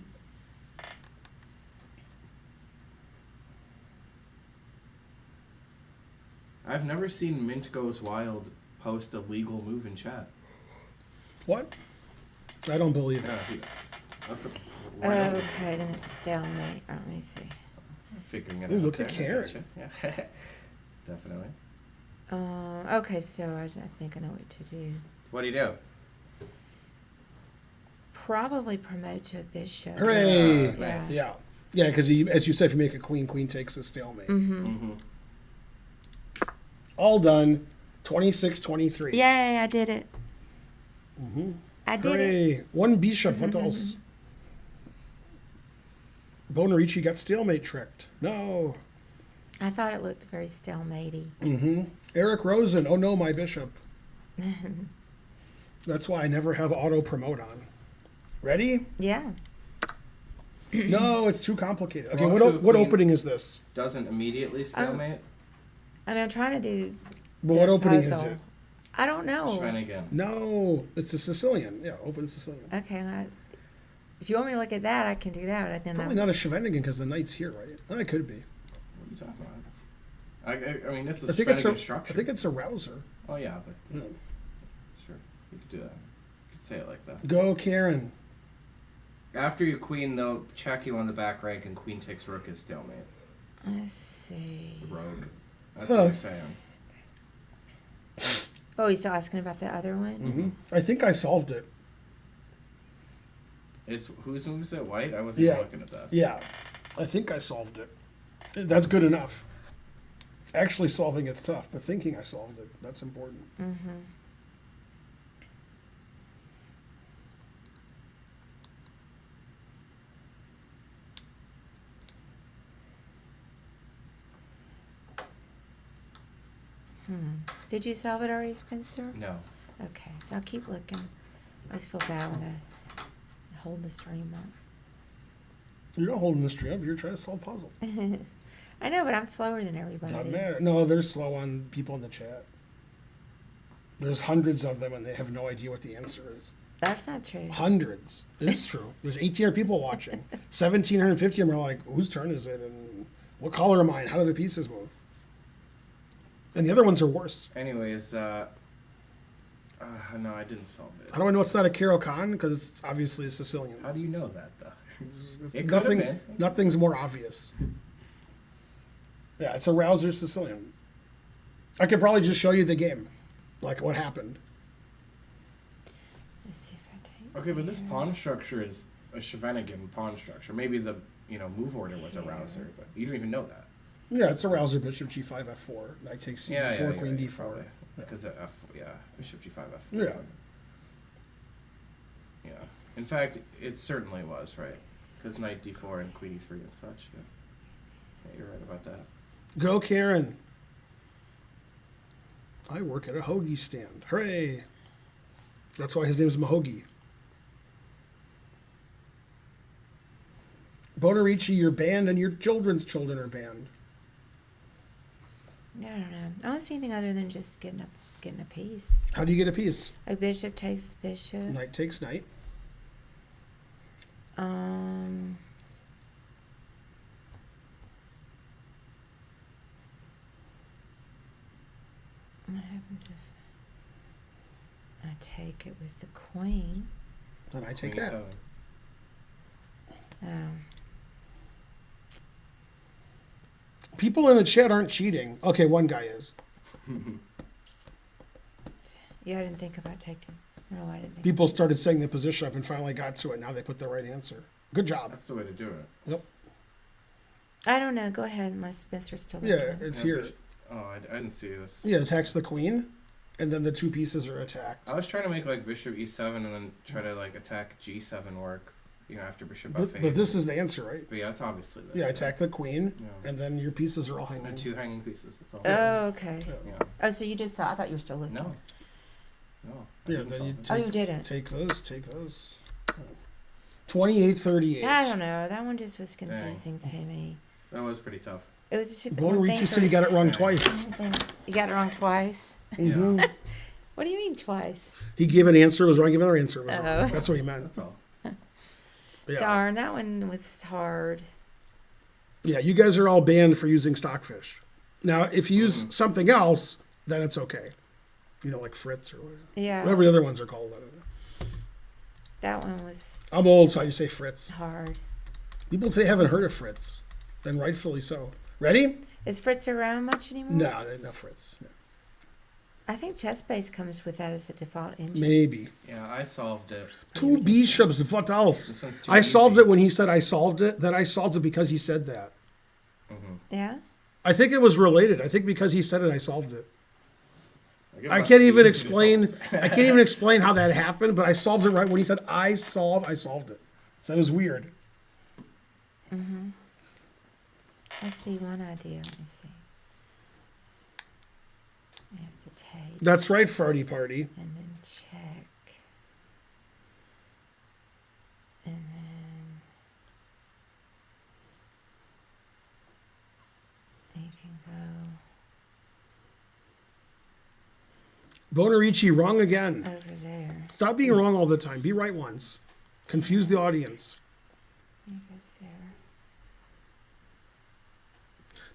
I've never seen Mint Goes Wild post a legal move in chat. What? I don't believe it. Yeah, that's what, why don't we- Okay, then it's stalemate. Oh, let me see. figuring it Ooh, out. look at there, I Karen. getcha. Yeah, definitely. Okay, so I think I know what to do. What do you do? Probably promote to a bishop. Hooray! Yeah, nice. Yeah. Yeah, because as you said, if you make a queen, queen takes a stalemate. Mm-hmm. All done. 26-23. Yay, I did it. Mm-hmm. I did it. Hooray. One bishop. What else? Bonarici got stalemate tricked. No. I thought it looked very stalematey. Mm-hmm. Eric Rosen. Oh no, my bishop. That's why I never have auto promote on. Ready? Yeah. No, it's too complicated. Okay, Well, what to what queen- opening is this? Doesn't immediately stalemate. I mean, I'm trying to do. But the what opening is puzzle. it? I don't know. Schweinigem. No, it's a Sicilian. Yeah, open Sicilian. Okay, if you want me to look at that, I can do that. But then Probably not a Schweinigem because the knight's here, right? Oh, it could be. What are you talking about? I mean, it's a I think it's Schweinigem a. structure. I think it's a rouser. Oh yeah, but Yeah. sure, you could do that. You could say it like that. Go, Karen. After you queen, they'll check you on the back rank, and queen takes rook is stalemate. Let's see. Rogue. That's Huh. what they're saying. Oh, he's still asking about the other one. Mm-hmm. I think I solved it. It's whose move is it? White? I wasn't Yeah. even looking at that. Yeah, I think I solved it. That's good enough. Actually solving it's tough, but thinking I solved it, that's important. Mm-hmm. Did you solve it already, Spencer? No. Okay, so I'll keep looking. I always feel bad when I hold the stream up. You're not holding the stream up, you're trying to solve puzzle. I know, but I'm slower than Doesn't everybody. matter. No, they're slow on people in the chat. There's hundreds of them and they have no idea what the answer is. That's not true. Hundreds. It's true. There's 1,800 people watching. 1,750 of them are like, whose turn is it? And what color am I? And how do the pieces move? And the other ones are worse. Anyways, no, I didn't solve it. How do I know it's not a Carol Khan? Because it's obviously a Sicilian. How do you know that, though? It's It could have nothing, been. nothing's more obvious. Yeah, it's a Rouser Sicilian. I could probably just show you the game, like what happened. Let's see if I take. Okay, but this pawn structure is a Scheveningen pawn structure. Maybe the move order was a rouser, but you don't even know that. Yeah, it's a Rouser Bishop G5 F4. Knight takes C4, Queen D4. Probably. Because of Bishop G5 F4. Yeah. Yeah. In fact, it certainly was, right? Because Knight D4 and Queen E3 and such. Yeah, you're right about that. Go, Karen. I work at a hoagie stand. Hooray. That's why his name is Mahogi. Bonarici, you're banned, and your children's children are banned. I don't know. I don't see anything other than just getting a piece. How do you get a piece? A bishop takes bishop. Knight takes knight. What happens if I take it with the queen? Then I take Queen that. E7. Oh. People in the chat aren't cheating. Okay, one guy is. Yeah, I didn't think about taking. No, I didn't think. People started saying the position up and finally got to it. Now they put the right answer. Good job. That's the way to do it. Yep. I don't know. Go ahead, unless Spencer's still looking. Yeah, it's here. Oh, I didn't see this. Yeah, attacks the queen, and then the two pieces are attacked. I was trying to make like Bishop E7 and then try to like attack G7 work, after Bishop But F8. this is the answer, right? But yeah, it's obviously this. Yeah, attack the queen, Yeah. and then your pieces are all And hanging. two hanging pieces. That's all. Oh, okay. Yeah. Oh, so you did saw. I thought you were still looking. No. No. I Yeah, didn't then solve you it. Oh, you didn't. Take those. 28-38. I don't know. That one just was confusing to me. That was pretty tough. It was just. Bonarici said he got it wrong twice. You got it wrong twice. Mhm. What do you mean twice? He gave an answer, was wrong, gave another answer, was Oh. wrong. That's what he meant. That's all. Yeah. Darn, that one was hard. Yeah, you guys are all banned for using stockfish. Now, if you use Mm-hmm. something else, then it's okay. Like Fritz or Yeah. whatever the other ones are called. I don't know. That one was I'm old, so I just say Fritz. hard. People today haven't heard of Fritz, and rightfully so. Ready? Is Fritz around much anymore? No, Fritz. No. I think ChessBase comes with that as a default engine. Maybe. Yeah, I solved it. Two bishops, what else? This one's too I solved easy. it when he said I solved it, then I solved it because he said that. Yeah? I think it was related. I think because he said it, I solved it. Like, it I must can't be even easy to explain. solve. I can't even explain how that happened, but I solved it right when he said I solved it. So it was weird. Let's see one idea. Let me see. It has to take That's right, Farty Party. and then check. And then you can go Bonarici, wrong again. over there. Stop being wrong all the time. Be right once. Confuse the audience. I guess there.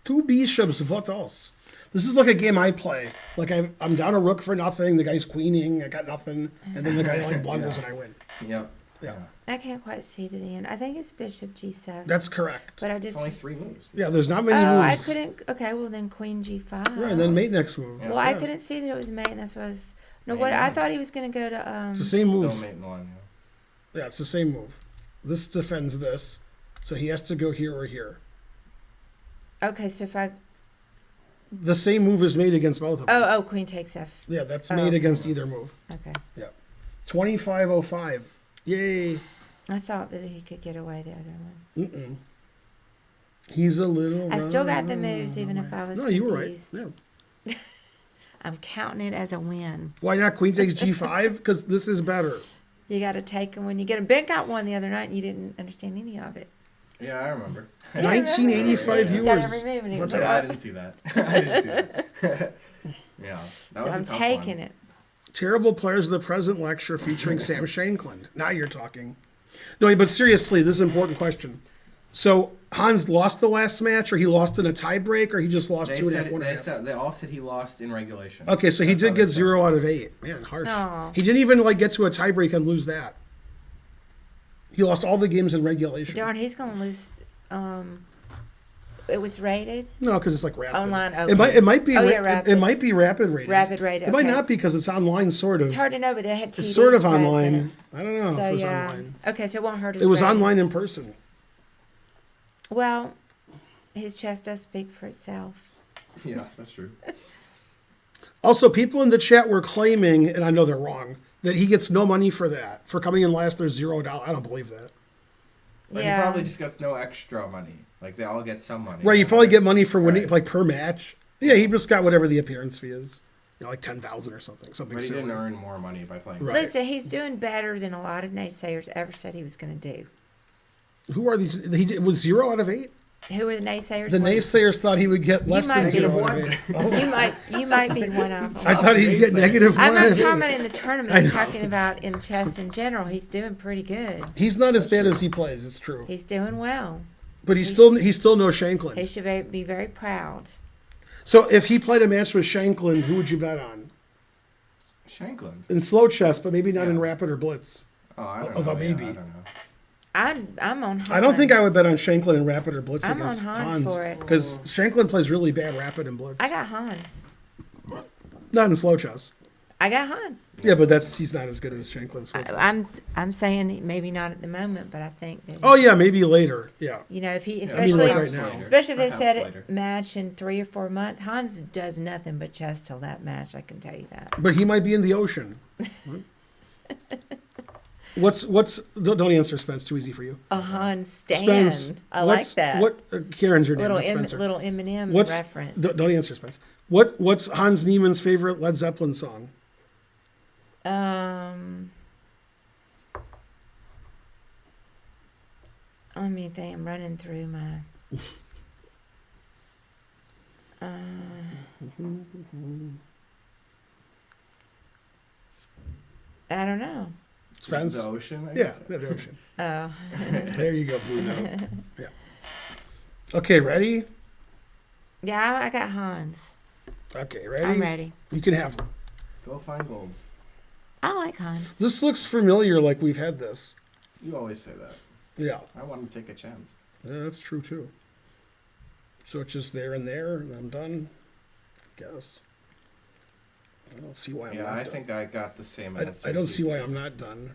Two bishops, what else? This is like a game I play. Like I'm down a rook for nothing. The guy's queening. I got nothing, and then the guy like blunders and I win. Yep. Yeah, I can't quite see to the end. I think it's Bishop G7. that's correct. but I It's just. only 3 moves. Yeah, there's not many Oh, moves. I couldn't. Okay, well then Queen G5. Right, and then mate next move. Yeah. Well, I Yeah. couldn't see that it was mate, and that's why I was. No, Mate what I one. thought he was gonna go to. It's the same Still move. mate in 1. Yeah, it's the same move. This defends this, so he has to go here or here. Okay, so if I. The same move is made against both of them. Oh, Queen takes F. Yeah, that's Oh. made against either move. Okay. 2505. Yay. I thought that he could get away the other one. Mm-mm. He's a little. I still got the moves, even if I was No, you were right. confused. Yeah. I'm counting it as a win. Why not Queen takes G5? Because this is better. You got to take them when you get them. Ben got one the other night, and you didn't understand any of it. Yeah, I remember. 1985 He's got viewers. every move, and he was Yeah, I like, didn't see that. I didn't see that. Yeah, that so was I'm a tough taking one. it. Terrible Players of the Present lecture featuring Sam Shanklin. Now you're talking. No, but seriously, this is an important question. So Hans lost the last match, or he lost in a tiebreak, or he just lost They two and a said half, one and a they half? said they all said he lost in regulation. Okay, so he That's how did they get said 0 it. out of 8. Man, harsh. Aw. He didn't even like get to a tiebreak and lose that. He lost all the games in regulation. Darn, he's gonna lose. It was rated. No, because it's like rapid. Online, It okay. might be Oh, yeah, it rapid. might be rapid rated. Rapid rated, It might okay. not be because it's online, sort of. It's hard to know, but they had TVs It's sort of present. online. I don't know if So it was yeah. online. Okay, so it won't hurt his It was rating. online in person. Well, his chest does speak for itself. Yeah, that's true. Also, people in the chat were claiming, and I know they're wrong, that he gets no money for that. For coming in last, there's $0. I don't believe that. But Yeah. he probably just gets no extra money. Like they all get some money. Right, you probably get money for winning, Right. like per match. Yeah, he just got whatever the appearance fee is. Like 10,000 or something. Something But he silly. didn't earn more money by playing. Right. Listen, he's doing better than a lot of naysayers ever said he was going to do. Who are these? It was 0 out of 8? Who are the naysayers? The Well, naysayers thought he would get less might than be 0 out one. of 8. You might be one of them. I thought he'd get negative I'm 1 out not of talking 8. about in the tournament. I I'm know. talking about in chess in general. He's doing pretty good. He's not as bad as he plays, it's true. He's doing well. But he's he's- still no Shanklin. He should be very proud. So if he played a match with Shanklin, who would you bet on? Shanklin. In slow chess, but maybe not in Yeah. rapid or blitz. Oh, I don't Although know. maybe. Yeah, I don't know. I'm on Hans. I don't think I would bet on Shanklin in rapid or blitz I'm against on Hans for it. because Shanklin plays really bad rapid and blitz. I got Hans. Not in slow chess. I got Hans. Yeah, but he's not as good as Shanklin. in slow chess. I'm saying maybe not at the moment, but I think that Oh yeah, maybe later. Yeah. you know if he I mean, especially like right now. especially if they Perhaps set later. a match in 3 or 4 months. Hans does nothing but chess till that match. I can tell you that. But he might be in the ocean. What's? Don't answer, Spence. Too easy for you. A Hans Stan. Spence. I like what's- that. What? Karen's your name. little not Spencer. little Eminem What's? reference. Don't answer, Spence. What's Hans Niemann's favorite Led Zeppelin song? Let me think. I'm running through my. I don't know. Spence. The ocean. I Yeah, guess. the ocean. Oh, There you go, Blue Note. Yeah. Okay, ready? yeah, I got Hans. Okay, ready? I'm ready. You can have them. Go find golds. I like Hans. This looks familiar, like we've had this. You always say that. Yeah, I want to take a chance. yeah, that's true too. So it's just there and there, and I'm done. I guess. I don't see why I'm Yeah, not I done. think I got the same I answer. don't as see you why did. I'm not done.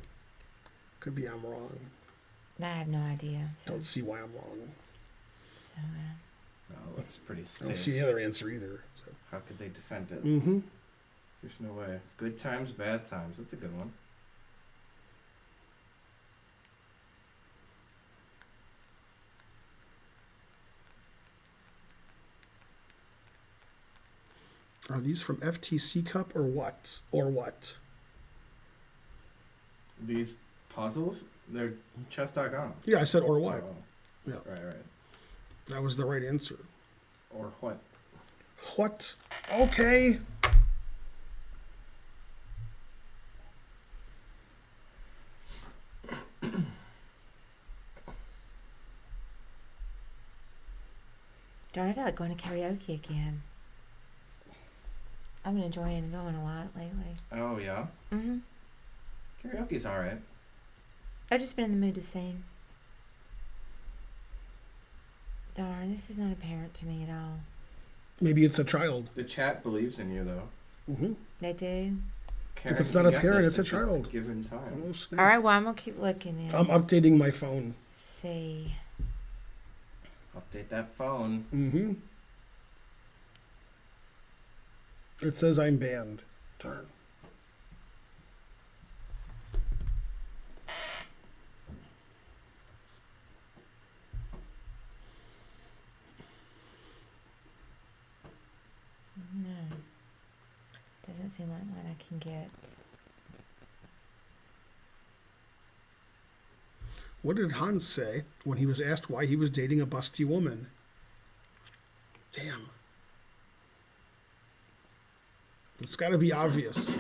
Could be I'm wrong. I have no idea. So, Don't see why I'm wrong. so, No, it looks pretty I safe. don't see the other answer either. So. How could they defend it? Mm-hmm. There's no way. Good times, bad times. That's a good one. Are these from FTC Cup or what? Or what? These puzzles, they're chess.com. Yeah, I said or what. Oh, Yeah, right. that was the right answer. Or what? What? Okay. darn, I feel like going to karaoke again. I've been enjoying going a lot lately. Oh, yeah? Mm-hmm. Karaoke's alright. I've just been in the mood to sing. Darn, this is not apparent to me at all. Maybe it's a child. The chat believes in you, though. Mm-hmm. They do? Karen it's can not a get parent, this it's a if child. Given time. Oh, snap. All right, well, I'm going to keep looking then. I'm updating my phone. See. Update that phone. Mm-hmm. It says I'm banned. Darn. No. Doesn't seem like one I can get. What did Hans say when he was asked why he was dating a busty woman? Damn. It's got to be obvious.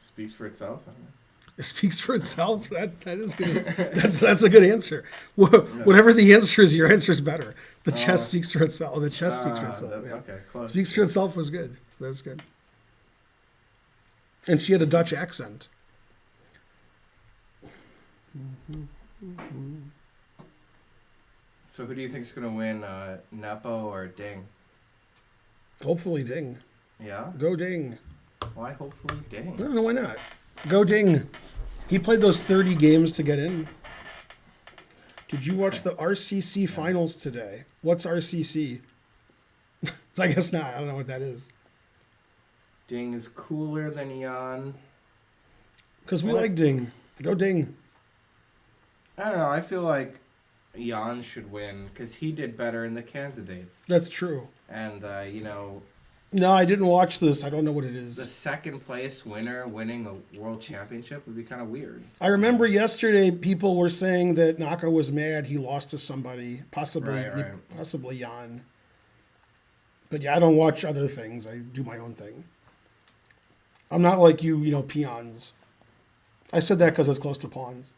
Speaks for itself. I don't know. It speaks for itself. That is good. That's a good answer. Whatever the answer is, your answer is better. The chest speaks for itself. The chest speaks for itself. Yeah. Okay, close. Speaks for itself was good. That's good. And she had a Dutch accent. So who do you think is going to win, Nepo or Ding? Hopefully, Ding. Yeah? Go Ding. Why hopefully Ding? I don't know why not. Go Ding. He played those 30 games to get in. Did you watch the RCC finals today? What's RCC? I guess not. I don't know what that is. Ding is cooler than Jan. Because we What? like Ding. Go Ding. I don't know. I feel like Jan should win because he did better in the candidates. That's true. And, No, I didn't watch this. I don't know what it the is. second place winner winning a world championship would be kind of weird. I remember yesterday people were saying that Naka was mad he lost to somebody, possibly Right. possibly Jan. But yeah, I don't watch other things. I do my own thing. I'm not like you, peons. I said that because it's close to pawns.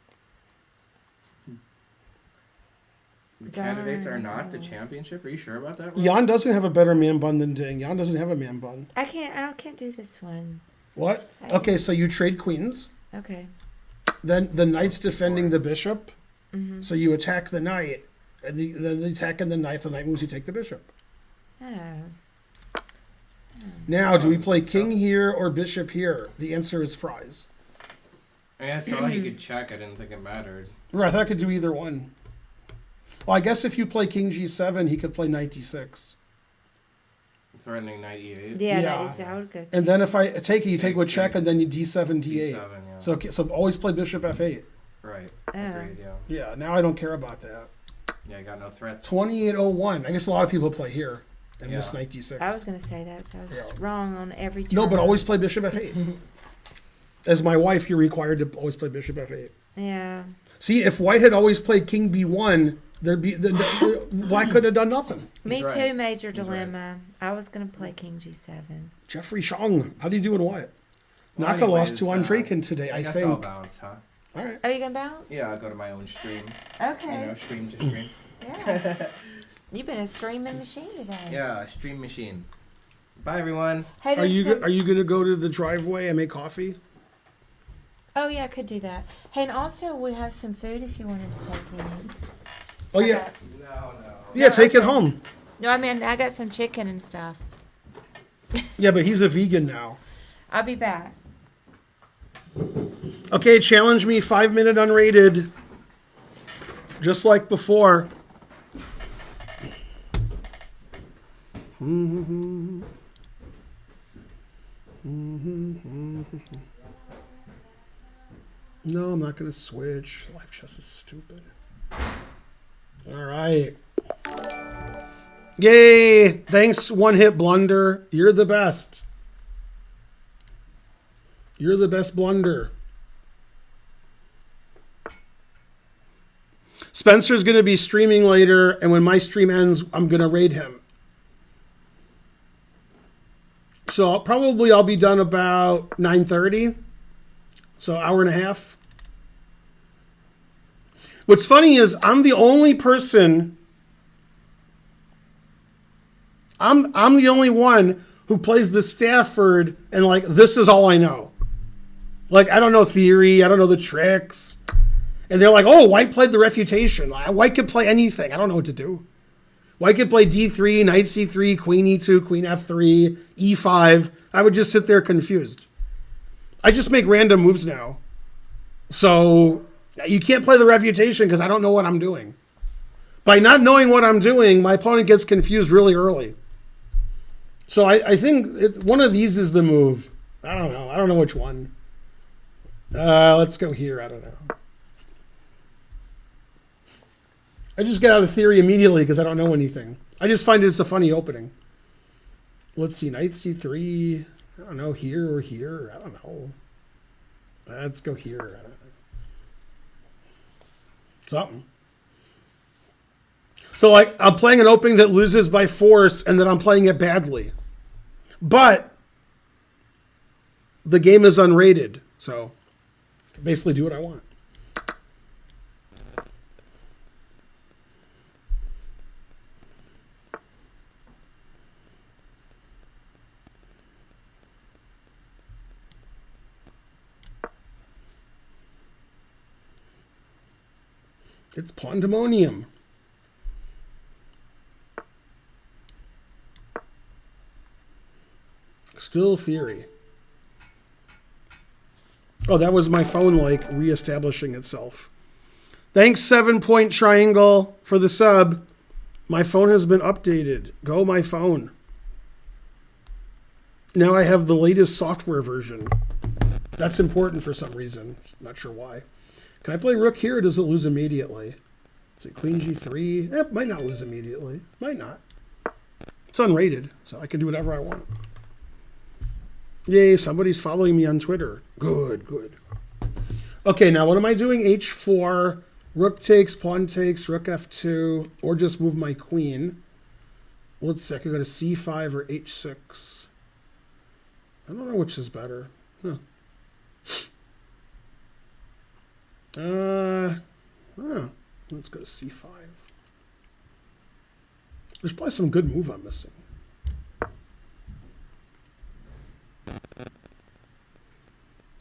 The candidates are not the championship. Are you sure about that? Rob? Jan doesn't have a better man bun than Ding. Jan doesn't have a man bun. I can't do this one. What? Okay, so you trade queens. Okay. Then the knight's defending the bishop. So you attack the knight. And then the attack in the knight moves, you take the bishop. Oh. Now, do we play king here or bishop here? The answer is fries. I mean, I saw he could check. I didn't think it mattered. Right, I thought I could do either one. Well, I guess if you play king g7, he could play knight d6. Threatening knight e8. Yeah, Yeah. that would go. And then if I take it, you take with check, and then you d7, d8. D7, yeah. So always play bishop f8. Right. Oh. Agreed, yeah. Yeah, now I don't care about that. Yeah, I got no threats. 2801. I guess a lot of people play here and miss Yeah. knight d6. I was gonna say that, so I was Yeah. wrong on every turn. No, but always play bishop f8. As my wife, you're required to always play bishop f8. Yeah. See, if white had always played king b1, there'd be black could have done nothing. Me He's too. right. Major He's right. dilemma. I was gonna play king g7. Jeffrey Shong, how do you do in what? Well, Naka lost anyways, to Andrekin today, I guess I'll think. bounce, huh? All right. Oh, you gonna bounce? Yeah, I'll go to my own stream. Okay. Stream to stream. Yeah. You've been a streaming machine today. Yeah, stream machine. Bye, everyone. Hey, Are there's you some- are you gonna go to the driveway and make coffee? Oh yeah, I could do that. Hey, and also we have some food if you wanted to take any. Oh yeah, Okay. No. yeah. Take it okay. home. No, I mean I got some chicken and stuff. Yeah, but he's a vegan now. I'll be back. Okay, challenge me 5-minute unrated. Just like before. No, I'm not going to switch. Live chess is stupid. All right. Yay! Thanks, One Hit Blunder. You're the best. You're the best blunder. Spencer's going to be streaming later, and when my stream ends, I'm going to raid him. So I'll be done about 9:30. So hour and a half. What's funny is I'm the only person. I'm the only one who plays the Stafford, and like this is all I know. Like I don't know theory, I don't know the tricks, and they're like, "Oh, White played the refutation. White could play anything. I don't know what to do." White could play d3, knight c3, queen e2, queen f3, e5. I would just sit there confused. I just make random moves now. So you can't play the refutation because I don't know what I'm doing. By not knowing what I'm doing, my opponent gets confused really early. So I think one of these is the move. I don't know. I don't know which one. Let's go here. I don't know. I just get out of theory immediately because I don't know anything. I just find it's a funny opening. Let's see, knight c3. I don't know, here or here. I don't know. Let's go here. I don't know. Something. So, like, I'm playing an opening that loses by force, and then I'm playing it badly. But the game is unrated, so I can basically do what I want. It's Pandemonium. Still Theory. Oh, that was my phone, like, reestablishing itself. Thanks, 7-Point Triangle, for the sub. My phone has been updated. Go my phone. Now I have the latest software version. That's important for some reason. Not sure why. Can I play rook here, or does it lose immediately? Is it queen g3? It might not lose immediately. Might not. It's unrated, so I can do whatever I want. Yay, somebody's following me on Twitter. Good, good. Okay, now what am I doing? h4, rook takes, pawn takes, rook f2, or just move my queen. Let's see, I could go to c5 or h6. I don't know which is better. Huh. Let's go to c5. There's probably some good move I'm missing.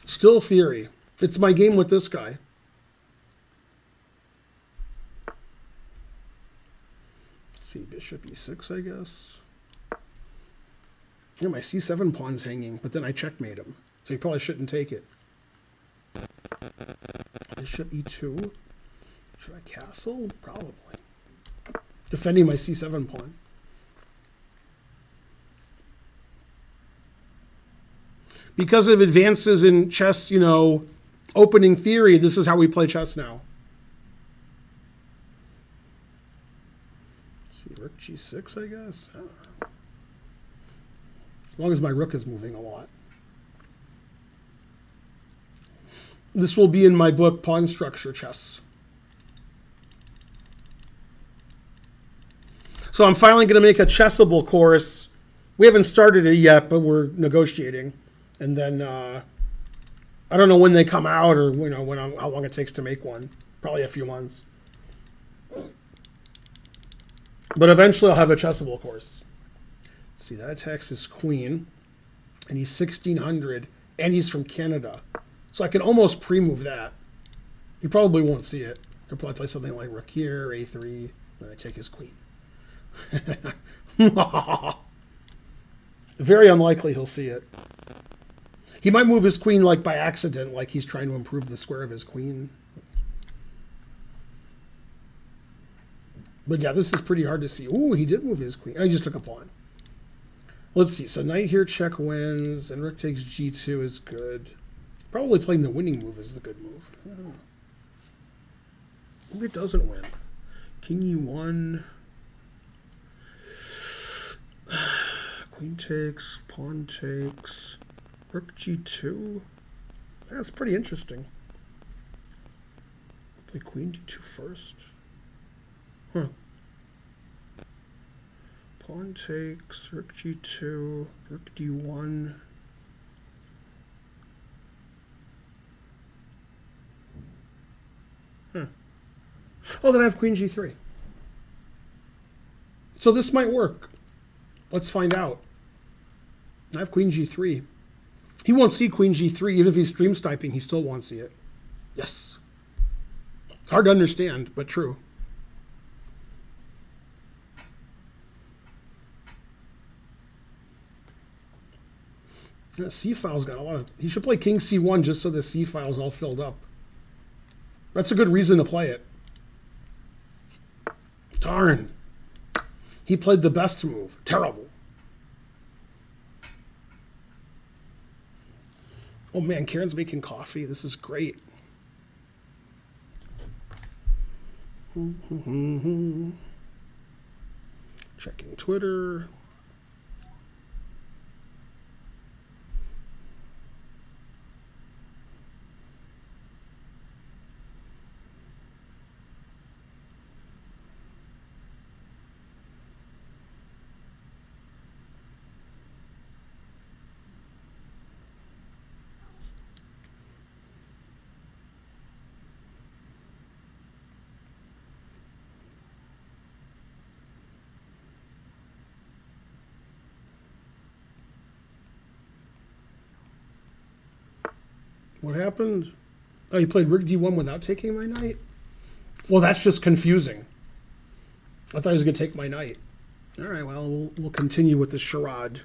Still Theory. It's my game with this guy. Let's see, bishop e6, I guess. Yeah, my c7 pawn's hanging, but then I checkmate him. So he probably shouldn't take it. Bishop e2. Should I castle? Probably. Defending my c7 pawn. Because of advances in chess, you know, opening theory, this is how we play chess now. Let's see, rook g6, I guess. I don't know. As long as my rook is moving a lot. This will be in my book, Pawn Structure Chess. So I'm finally going to make a chessable course. We haven't started it yet, but we're negotiating. And then I don't know when they come out, or you know how long it takes to make one. Probably a few months. But eventually I'll have a chessable course. Let's see, that attacks his queen, and he's 1600, and he's from Canada, so I can almost pre-move that. He probably won't see it. He'll probably play something like rook here, a3, then I take his queen. Very unlikely he'll see it. He might move his queen like by accident, like he's trying to improve the square of his queen. But yeah, this is pretty hard to see. Ooh, he did move his queen. Oh, he just took a pawn. Let's see. So knight here check wins, and rook takes g2 is good. Probably playing the winning move is the good move. I don't know. Maybe it doesn't win. King e1. Queen takes, pawn takes. Rook g2. That's pretty interesting. Play queen d2 first. Huh. Pawn takes, rook g2, rook d1. Huh. Oh, then I have queen g3. So this might work. Let's find out. I have queen g3. He won't see queen g3. Even if he's stream sniping, he still won't see it. Yes. It's hard to understand, but true. Yeah, c-file's got a lot of... He should play king c1 just so the c-file's all filled up. That's a good reason to play it. Darn. He played the best move. Terrible. Oh man, Karen's making coffee. This is great. Checking Twitter. What happened? Oh, you played Rig D1 without taking my knight? Well, that's just confusing. I thought he was going to take my knight. All right, well, we'll continue with the charade.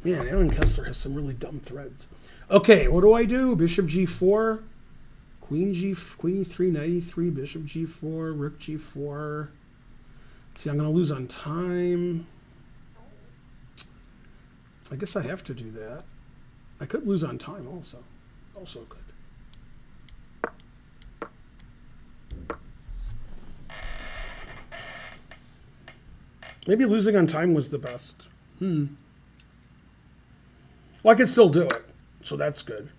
Man, Alan Kessler has some really dumb threads. Okay, what do I do? Bishop G4, Queen E3, Knight E3, Bishop G4, Rook G4. See, I'm going to lose on time. I guess I have to do that. I could lose on time also. Also good. Maybe losing on time was the best. Well, I could still do it, so that's good.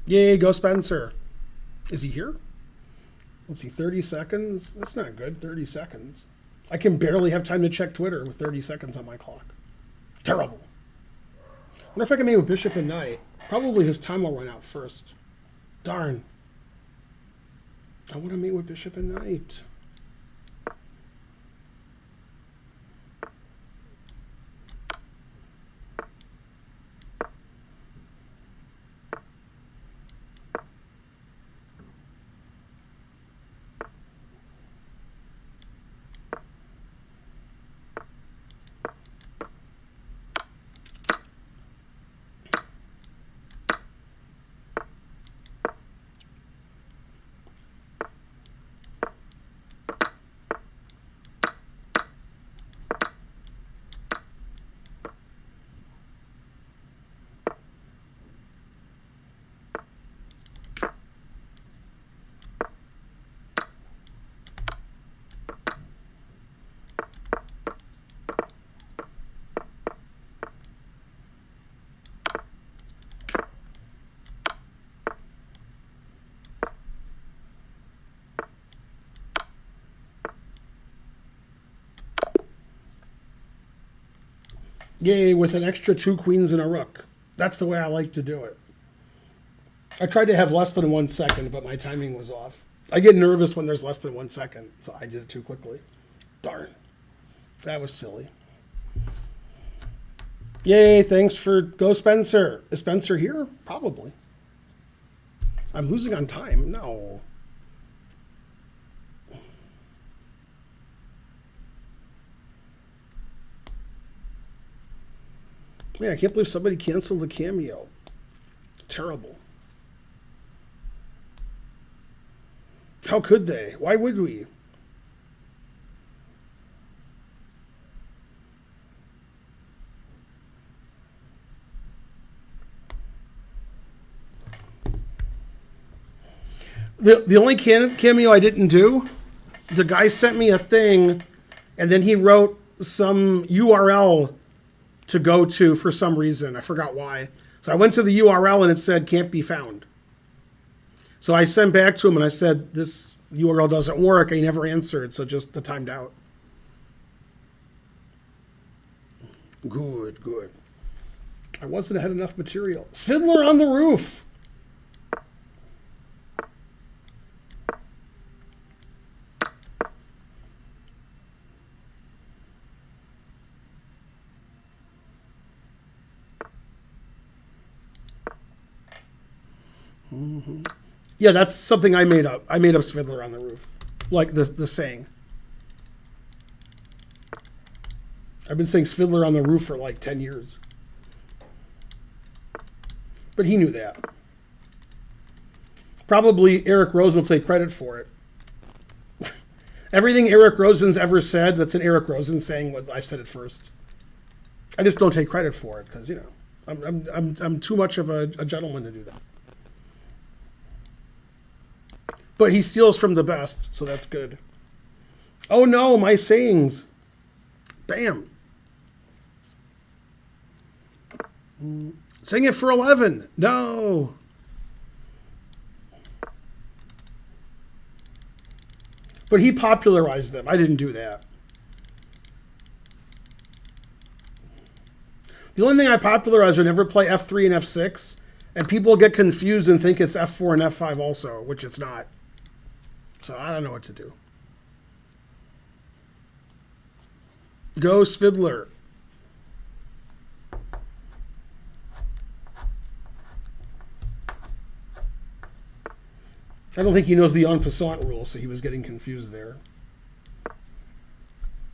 Yay, go Spencer. Is he here? Let's see, 30 seconds? That's not good, 30 seconds. I can barely have time to check Twitter with 30 seconds on my clock. Terrible. I wonder if I can mate with Bishop and Knight. Probably his time will run out first. Darn. I want to mate with Bishop and Knight. Yay, with an extra 2 queens and a rook. That's the way I like to do it. I tried to have less than 1 second, but my timing was off. I get nervous when there's less than 1 second, so I did it too quickly. Darn. That was silly. Yay, thanks for Go Spencer. Is Spencer here? Probably. I'm losing on time. No. Man, I can't believe somebody canceled a cameo. Terrible. How could they? Why would we? The only cameo I didn't do, the guy sent me a thing, and then he wrote some URL to go to for some reason. I forgot why. So I went to the URL and it said can't be found. So I sent back to him and I said, this URL doesn't work. He never answered, so just the timed out. Good, good. I wasn't had enough material. Fiddler on the Roof. Yeah, that's something I made up. I made up Fiddler on the Roof. Like the saying. I've been saying Fiddler on the Roof for like 10 years. But he knew that. Probably Eric Rosen will take credit for it. Everything Eric Rosen's ever said, that's an Eric Rosen saying what I've said it first. I just don't take credit for it because, you know, I'm too much of a gentleman to do that. But he steals from the best, so that's good. Oh no, my sayings. Bam. Sing it for 11. No. But he popularized them. I didn't do that. The only thing I popularized are never play F3 and F6. And people get confused and think it's F4 and F5 also, which it's not. So I don't know what to do. Go Svidler. I don't think he knows the en passant rule, so he was getting confused there.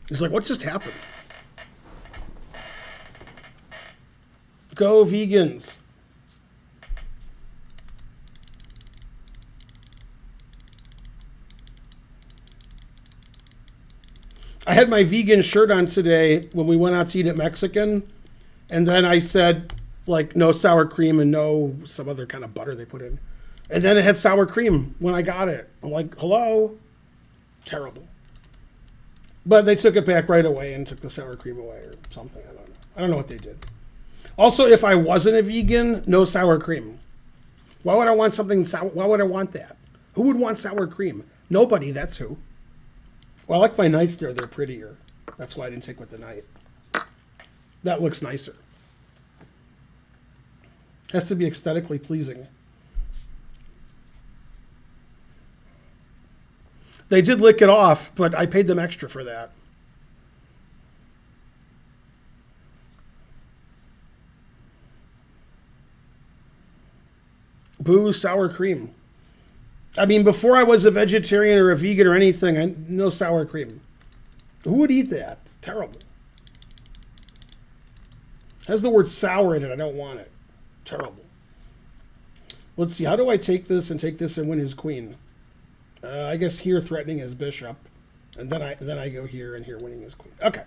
He's like, what just happened? Go vegans. I had my vegan shirt on today when we went out to eat at Mexican, and then I said, like, no sour cream and no some other kind of butter they put in. And then it had sour cream when I got it. I'm like, hello? Terrible. But they took it back right away and took the sour cream away or something. I don't know. I don't know what they did. Also, if I wasn't a vegan, no sour cream. Why would I want something sour? Why would I want that? Who would want sour cream? Nobody, that's who. Well, I like my knights there. They're prettier. That's why I didn't take with the knight. That looks nicer. Has to be aesthetically pleasing. They did lick it off, but I paid them extra for that. Boo, sour cream. I mean, before I was a vegetarian or a vegan or anything, no sour cream. Who would eat that? Terrible. Has the word sour in it. I don't want it. Terrible. Let's see. How do I take this and win his queen? I guess here threatening his bishop, and then I go here and here winning his queen. Okay.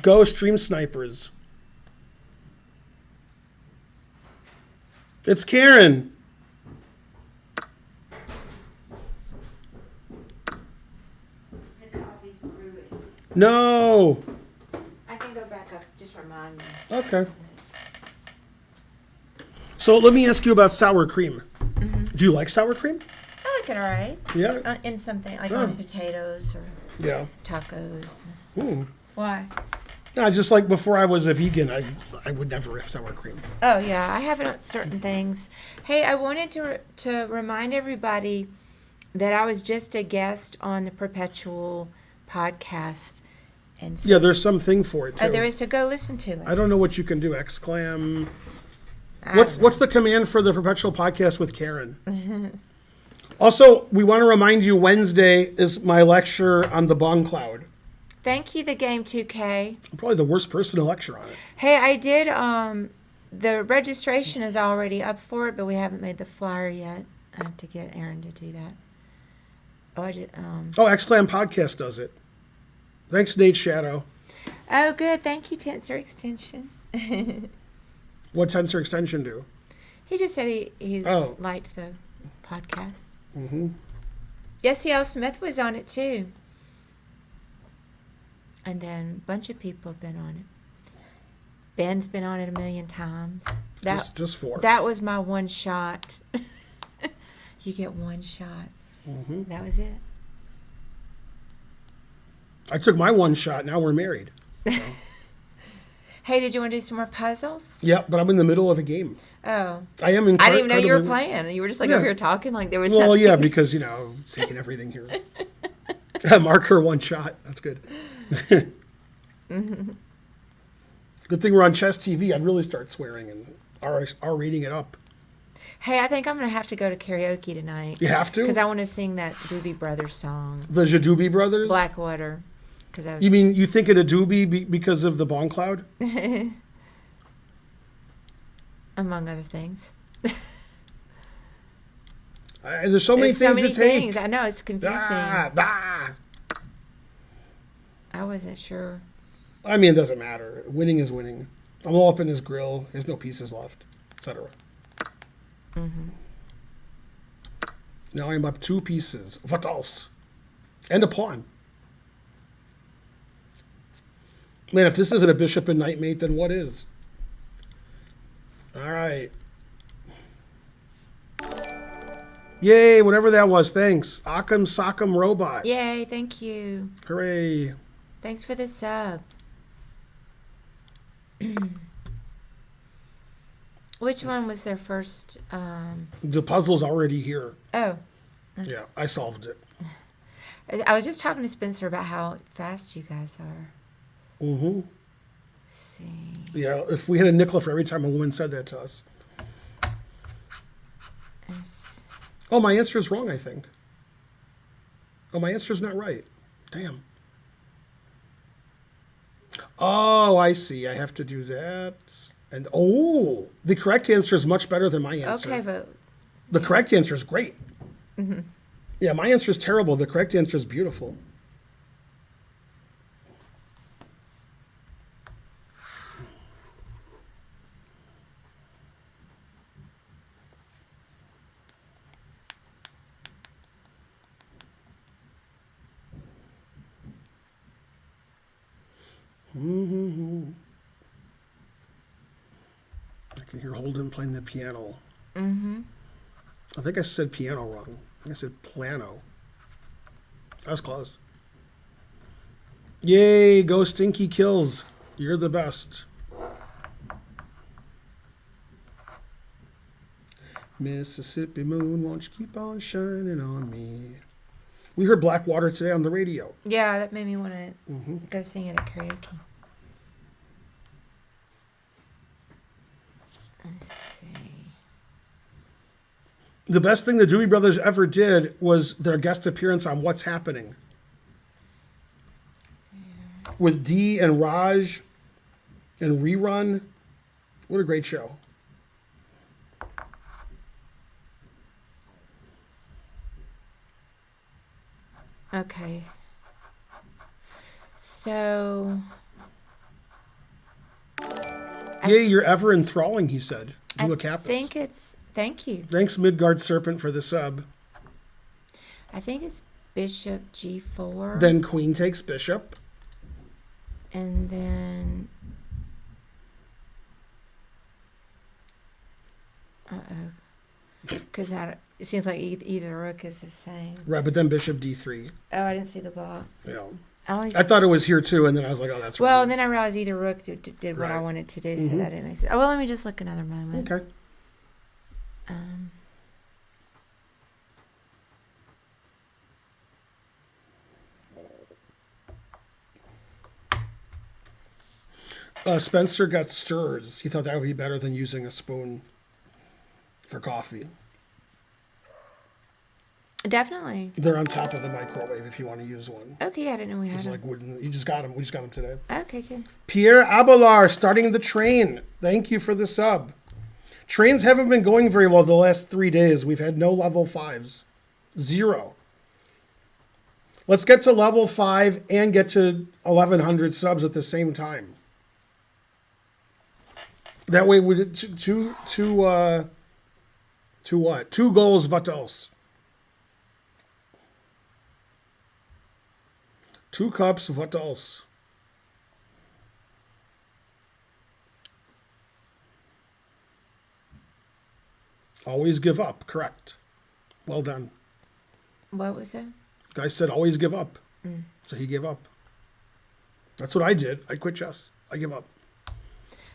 Go stream snipers. It's Karen. The coffee's brewing. No. I can go back up. Just remind me. Okay. So let me ask you about sour cream. Do you like sour cream? I like it all right. Yeah. In something like Oh. on potatoes or Yeah. tacos. Ooh. Why? No, just like before I was a vegan, I would never have sour cream. Oh yeah, I have it on certain things. Hey, I wanted to remind everybody that I was just a guest on the Perpetual podcast, and so, Yeah, there's something for it too. there is to go listen to it. I don't know what you can do. Exclam. I What's don't know. what's the command for the Perpetual podcast with Karen? Also, we want to remind you Wednesday is my lecture on the Bong Cloud. Thank you, the game 2K. I'm probably the worst person to lecture on it. Hey, I did. The registration is already up for it, but we haven't made the flyer yet. I have to get Aaron to do that. Oh, I just, Oh, Exclam Podcast does it. Thanks, Nate Shadow. oh, good. Thank you, Tensor Extension. What Tensor Extension do? He just said he Oh. liked the podcast. Mm-hmm. Yes, L. Smith was on it too. And then a bunch of people have been on it. Ben's been on it a million times. Just four. That was my one shot. You get one shot. Mm-hmm. That was it. I took my one shot. Now we're married. Hey, did you want to do some more puzzles? Yeah, but I'm in the middle of a game. Oh. I am in. I didn't even know you were incredibly- playing. You were just like Yeah. over here talking like there was Well, nothing. yeah, because taking everything here. Mark her one shot. That's good. Good thing we're on Chess TV. I'd really start swearing and are reading it up. Hey, I think I'm going to have to go to karaoke tonight. You have to? Because I want to sing that Doobie Brothers song, The Jadoobie Brothers. Blackwater. Because I You mean you think it a doobie because of the Bong Cloud? among other things. There's so many There's so things many to take. things. I know it's confusing. Ah. I wasn't sure. I mean, it doesn't matter. Winning is winning. I'm all up in his grill. There's no pieces left, etc. Now I'm up 2 pieces. What else? And a pawn. Man, if this isn't a bishop and knight mate, then what is? All right. Yay, whatever that was. Thanks. Occam Sock'em Robot. Yay, thank you. Hooray. Thanks for the sub. Which one was their first? The puzzle's already here. Oh, Yeah, I solved it. I was just talking to Spencer about how fast you guys are. Mm-hmm. Let's see. Yeah, if we had a nickel for every time a woman said that to us. Yes. Oh, my answer is wrong, I think. Oh, my answer is not right. Damn. Oh, I see. I have to do that. And, oh, the correct answer is much better than my answer. Okay, but The correct answer is great. Yeah, my answer is terrible. The correct answer is beautiful. I can hear Holden playing the piano. I think I said piano wrong. I think I said plano. That was close. Yay, go Stinky Kills. You're the best. Mississippi moon, won't you keep on shining on me? We heard Blackwater today on the radio. yeah, that made me want to go sing it at karaoke. Let's see. The best thing the Dewey Brothers ever did was their guest appearance on What's Happening. With Dee and Raj and Rerun. What a great show. Okay. So Yay, you're ever enthralling, he said. I Do a Capus. think it's. Thank you. Thanks, Midgard Serpent, for the sub. I think it's Bishop G4. Then Queen takes Bishop. And then. Because it seems like either rook is the same. Right, but then Bishop D3. Oh, I didn't see the block. Yeah. Always, I thought it was here too, and then I was like, oh, that's Well, wrong. and then I realized either rook did what I Right. wanted to do, so that didn't make sense. Oh, well, let me just look another moment. Okay. Spencer got stirs. He thought that would be better than using a spoon for coffee. Definitely. They're on top of the microwave if you want to use one. Okay, I didn't know we had It's them. like wooden. You just got them. We just got them today. Okay, good. Pierre Abelard starting the train. Thank you for the sub. Trains haven't been going very well the last 3 days. We've had no level 5s. 0. Let's get to level 5 and get to 1,100 subs at the same time. That way, we did two what? 2 goals, what else? 2 cups, what else? Always give up. Correct. Well done. What was it? Guy said always give up. So he gave up. That's what I did. I quit chess. I give up.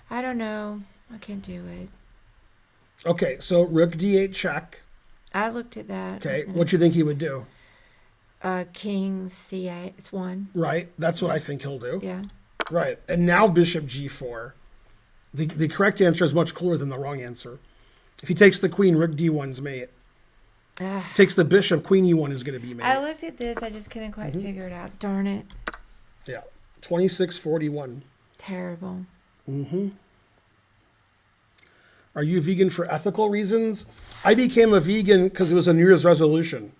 I don't know. I can't do it. Okay, so rook d8 check. I looked at that. Okay, what you think he would do? King C8. It's 1. Right, that's what I think he'll do. Yeah. Right, and now bishop g4. The correct answer is much cooler than the wrong answer. If he takes the queen, rook d1's mate. Takes the bishop, queen e1 is going to be mate. I looked at this. I just couldn't quite figure it out. Darn it. Yeah, 26-41. Terrible. Are you vegan for ethical reasons? I became a vegan because it was a New Year's resolution.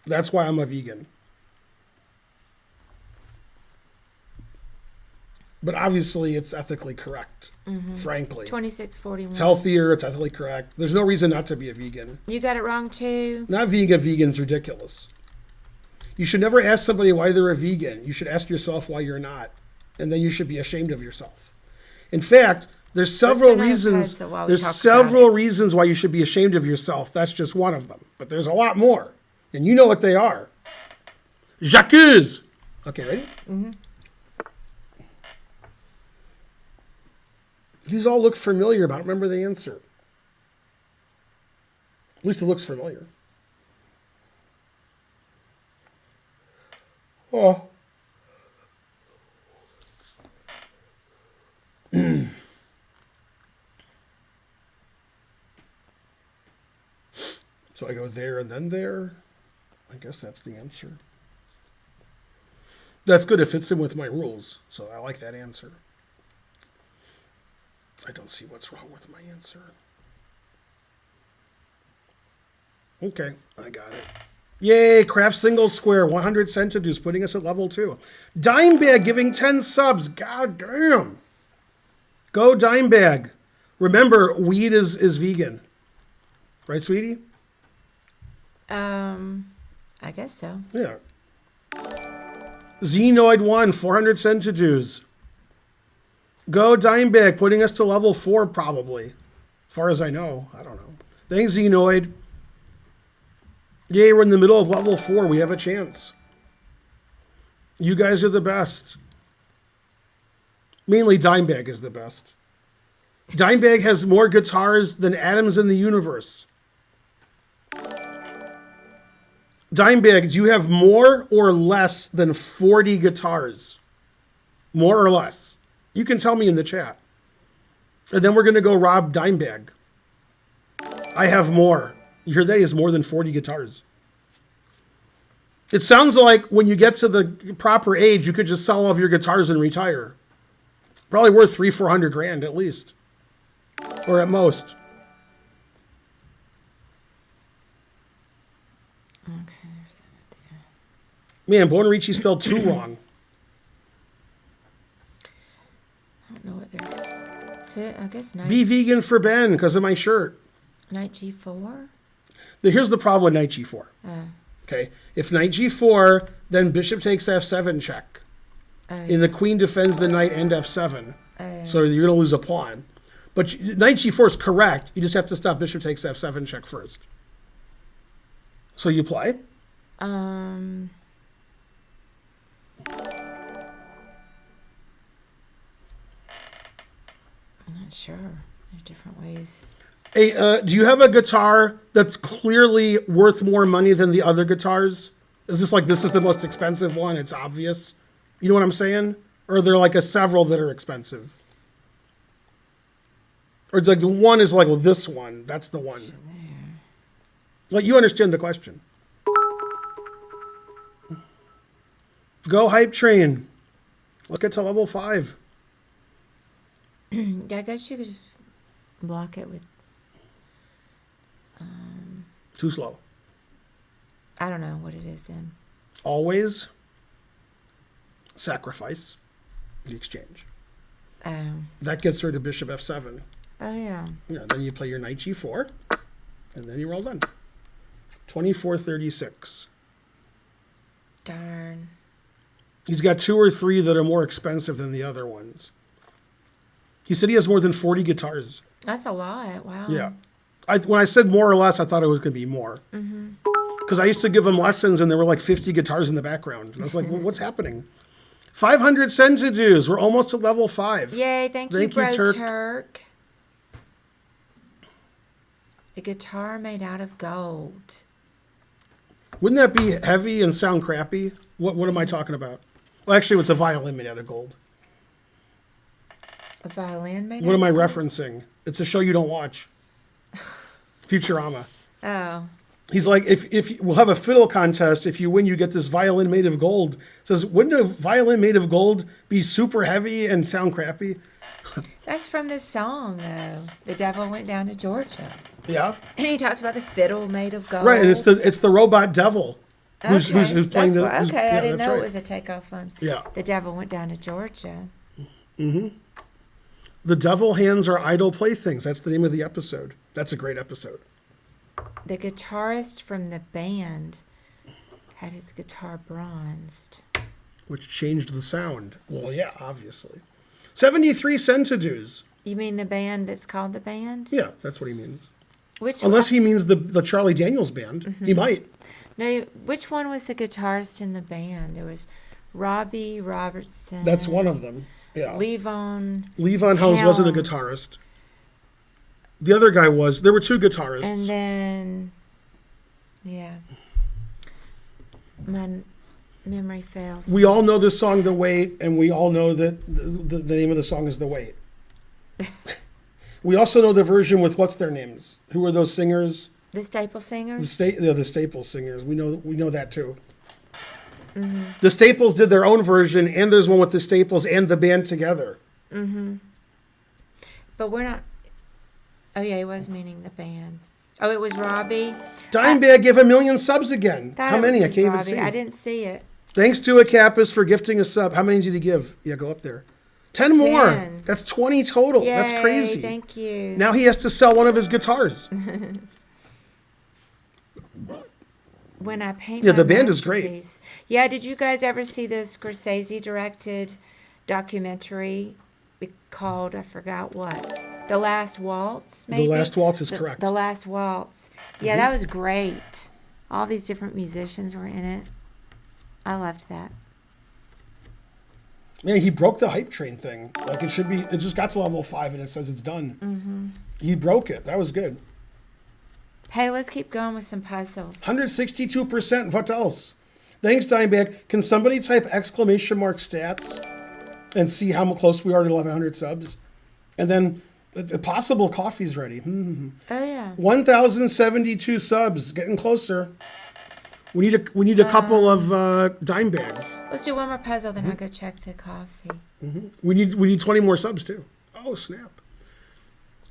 That's why I'm a vegan. But obviously, it's ethically correct, frankly. 2641. It's healthier, it's ethically correct. There's no reason not to be a vegan. You got it wrong too. Not vegan's ridiculous. You should never ask somebody why they're a vegan. You should ask yourself why you're not. And then you should be ashamed of yourself. In fact, there's several reasons. Reasons why you should be ashamed of yourself. That's just one of them. But there's a lot more. And you know what they are. J'accuse. Okay, ready? Mm-hmm. These all look familiar, but I don't remember the answer. At least it looks familiar. Oh. So I go there and then there. I guess that's the answer. That's good. It fits in with my rules. So I like that answer. I don't see what's wrong with my answer. Okay, I got it. Yay, Craft Single Square, 100 centidues, putting us at level 2. Dimebag giving 10 subs. God damn. Go Dimebag. Remember, weed is vegan. Right, sweetie? I guess so. Yeah. Xenoid 1, 400 centidues. Go Dimebag, putting us to level 4 probably. As far as I know. I don't know. Thanks, Xenoid. Yay, we're in the middle of level 4. We have a chance. You guys are the best. Mainly Dimebag is the best. Dimebag has more guitars than atoms in the universe. Dimebag, do you have more or less than 40 guitars? More or less? You can tell me in the chat. And then we're going to go rob Dimebag. I have more. You hear that? He has more than 40 guitars. It sounds like when you get to the proper age, you could just sell all of your guitars and retire. Probably worth $300-400 grand at least. Or at most. Okay, there's an idea. Man, Bonarici spelled 2 wrong. I don't know what they're... So, I guess night, Be vegan for Ben because of my shirt. knight G4? Now, here's the problem with knight G4. Okay, if knight G4, then bishop takes F7 check. And the queen defends the knight and F7. So you're going to lose a pawn. But knight G4 is correct. You just have to stop bishop takes F7 check first. So you play? I'm not sure. There are different ways. Hey, do you have a guitar that's clearly worth more money than the other guitars? Is this like, this is the most expensive one? It's obvious. You know what I'm saying? Or are there like several that are expensive? Or it's like one is like, well, this one, that's the one. Like, you understand the question. Go Hype Train. Let's get to level 5. I guess you could just block it with... Too slow. I don't know what it is then. Always sacrifice the exchange. That gets rid of bishop F7. Oh, yeah. Yeah, then you play your knight G4, and then you're all done. 24-36. Darn. He's got 2 or 3 that are more expensive than the other ones. He said he has more than 40 guitars. That's a lot. Wow. Yeah. When I said more or less, I thought it was going to be more. Because I used to give him lessons, and there were like 50 guitars in the background. And I was like, well, what's happening? 500 centidues. We're almost at level 5. Yay, thank you, Bro Turk. A guitar made out of gold. Wouldn't that be heavy and sound crappy? What am I talking about? Well, actually, it's a violin made out of gold. A violin made out What am I of gold? referencing? It's a show you don't watch. Futurama. Oh. He's like, if we'll have a fiddle contest. If you win, you get this violin made of gold. Says, wouldn't a violin made of gold be super heavy and sound crappy? That's from the song, though. The devil went down to Georgia. Yeah. And he talks about the fiddle made of gold. Right, and it's the robot devil who's playing That's the. why- who's- okay, yeah, I didn't that's know right. it was a takeoff on. Yeah. The devil went down to Georgia. The devil hands are idle playthings. That's the name of the episode. That's a great episode. The guitarist from the band had his guitar bronzed. Which changed the sound. Well, yeah, obviously. 73 centidues. You mean the band that's called the band? Yeah, that's what he means. Which Unless he means the Charlie Daniels band. He might. No, which one was the guitarist in the band? There was Robbie Robertson. That's one of them. Yeah. Levon. Levon Helms wasn't a Helm. guitarist. The other guy was. There were two guitarists. And then, yeah. My memory fails. We all know this song, The Wait, and we all know that the name of the song is The Wait. We also know the version with what's their names? Who are those singers? The Staple Singers? The Staples singers. We know that too. The Staples did their own version, and there's one with the Staples and the band together. But we're not. Oh, yeah, he was meaning the band. Oh, it was Robbie. Dimebag gave 1 million subs again. Thought How it many? I was can't even Robbie. see. I didn't see it. Thanks to Acapis for gifting a sub. How many did he give? Yeah, go up there. 10 more. 10. That's 20 total. Yay, That's crazy. Thank you. Now he has to sell one of his guitars. When I paint Yeah, my the band is great. masterpiece. Yeah, did you guys ever see the Scorsese directed documentary called, I forgot what, The Last Waltz, maybe? The Last Waltz is The- correct. The Last Waltz. Yeah, that was great. All these different musicians were in it. I loved that. Man, he broke the hype train thing. Like it should be. It just got to level 5 and it says it's done. He broke it. That was good. Hey, let's keep going with some puzzles. 162%. What else? Thanks, Dimebag. Can somebody type exclamation mark stats and see how close we are to 1,100 subs? And then the possible coffee's ready. Oh, yeah. 1,072 subs. Getting closer. We need a couple of dime bags. Let's do one more puzzle, then I'll go check the coffee. We need 20 more subs too. Oh snap.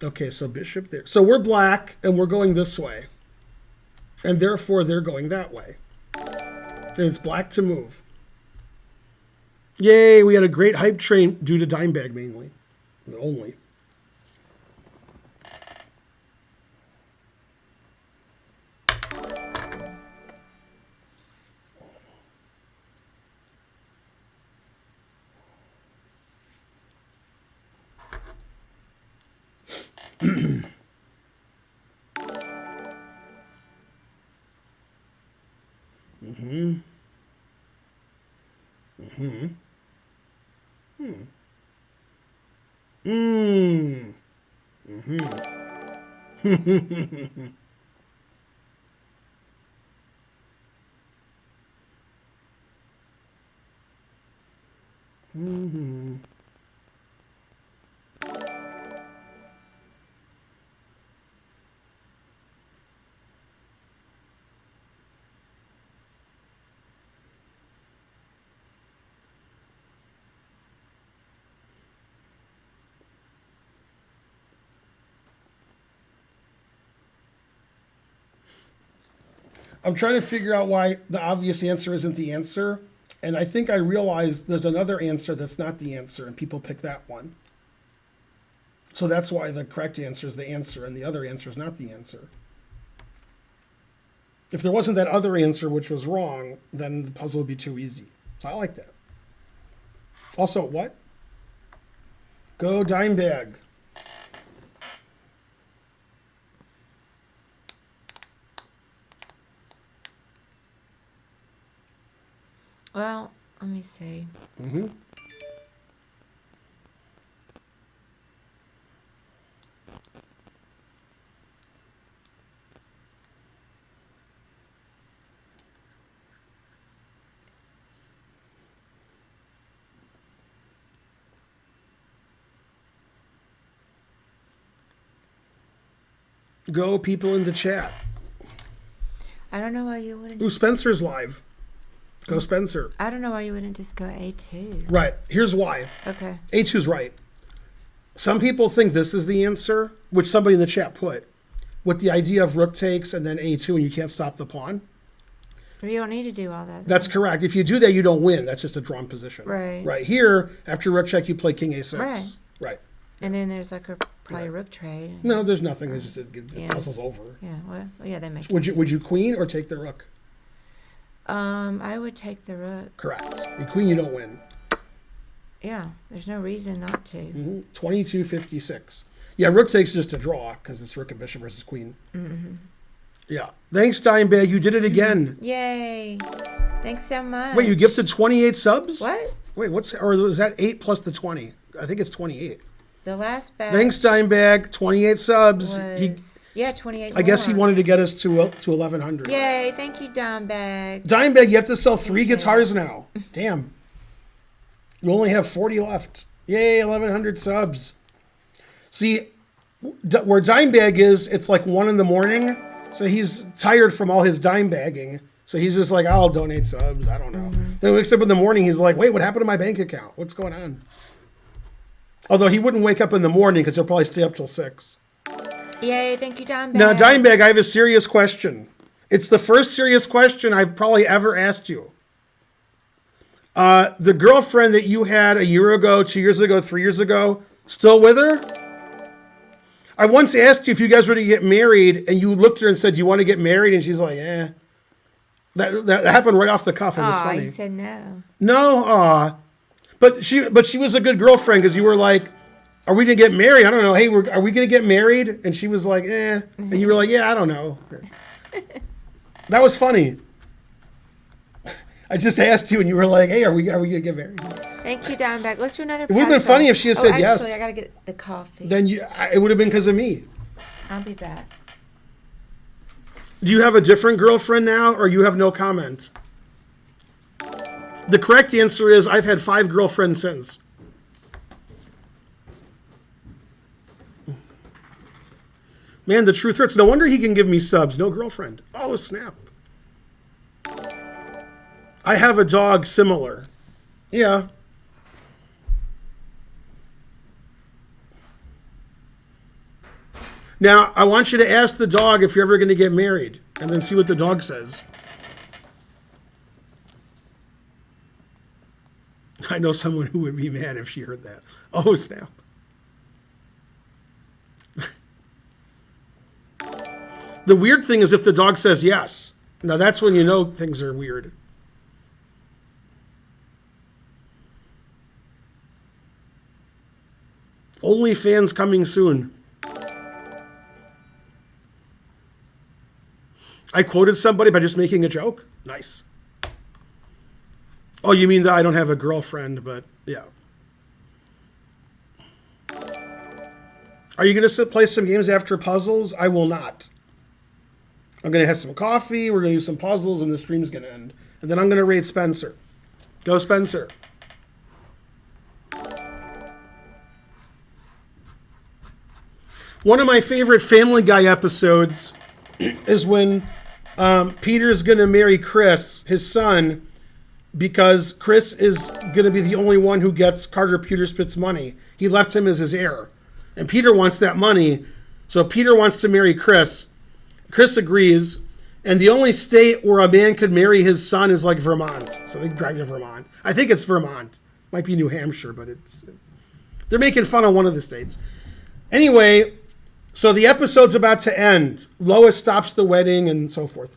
Okay, so bishop there. So we're black and we're going this way. And therefore they're going that way. And it's black to move. Yay, we had a great hype train due to dime bag mainly. Only. I'm trying to figure out why the obvious answer isn't the answer. And I think I realized there's another answer that's not the answer, and people pick that one. So that's why the correct answer is the answer, and the other answer is not the answer. If there wasn't that other answer, which was wrong, then the puzzle would be too easy. So I like that. Also, what? Go dime bag. Well, let me see. Go people in the chat. I don't know why you wouldn't. Ooh, Spencer's live. Go Spencer. I don't know why you wouldn't just go A2. Right. Here's why. Okay. A2's right. Some people think this is the answer, which somebody in the chat put, with the idea of rook takes and then a2 and you can't stop the pawn. You don't need to do all that. That's correct. If you do that, you don't win. That's just a drawn position. Right. Right here, after rook check, you play king a6. Right. Right. And then there's like a probably rook trade. No, there's nothing. It's just the Yes. puzzle's over. Yeah. Well, yeah, they make. Would you queen or take the rook? I would take the rook. Correct. You queen, you don't win. Yeah. There's no reason not to. 22-56. Yeah, rook takes just a draw because it's rook and bishop versus queen. Yeah. Thanks, Dimebag. You did it again. Yay! Thanks so much. Wait, you gifted 28 subs? What? Wait, or is that 8 plus the 20? I think it's 28. The last batch. Thanks, Dimebag. 28 subs. Was, yeah, 28. I guess he more. wanted to get us to 1,100. Yay! Thank you, Dimebag. Dimebag, you have to sell 3 Appreciate guitars now. Damn. You only have 40 left. Yay, 1,100 subs. See, where Dimebag is, it's like 1 in the morning. So he's tired from all his dime bagging. So he's just like, I'll donate subs. I don't know. Then he wakes up in the morning. He's like, wait, what happened to my bank account? What's going on? Although he wouldn't wake up in the morning because he'll probably stay up till 6. Yay! Thank you, Dimebag. Now, Dimebag, I have a serious question. It's the first serious question I've probably ever asked you. The girlfriend that you had a year ago, 2 years ago, 3 years ago, still with her? I once asked you if you guys were to get married, and you looked at her and said, "Do you want to get married?" And she's like, "Eh." That happened right off the cuff. It was funny. You said no. No, but she was a good girlfriend because you were like, "Are we gonna get married?" I don't know. Hey, are we gonna get married? And she was like, "Eh," and you were like, "Yeah, I don't know." That was funny. I just asked you, and you were like, "Hey, are we gonna get married?" Thank you, Dimebag. Let's do another. It would have been funny if she had said yes. Actually, I gotta get the coffee. Then it would have been because of me. I'll be back. Do you have a different girlfriend now, or you have no comment? The correct answer is I've had 5 girlfriends since. Man, the truth hurts. No wonder he can give me subs. No girlfriend. Oh, snap. I have a dog similar. Yeah. Now, I want you to ask the dog if you're ever going to get married, and then see what the dog says. I know someone who would be mad if she heard that. Oh, snap. The weird thing is if the dog says yes. Now, that's when you know things are weird. OnlyFans coming soon. I quoted somebody by just making a joke? Nice. Oh, you mean that I don't have a girlfriend, but yeah. Are you going to play some games after puzzles? I will not. I'm going to have some coffee, we're going to do some puzzles, and the stream's going to end. And then I'm going to raid Spencer. Go, Spencer. One of my favorite Family Guy episodes is when Peter's going to marry Chris, his son, because Chris is going to be the only one who gets Carter Pewterspit's money. He left him as his heir. And Peter wants that money, so Peter wants to marry Chris. Chris agrees, and the only state where a man could marry his son is like Vermont. So they drive to Vermont. I think it's Vermont. Might be New Hampshire, but they're making fun of one of the states. Anyway, so the episode's about to end. Lois stops the wedding and so forth.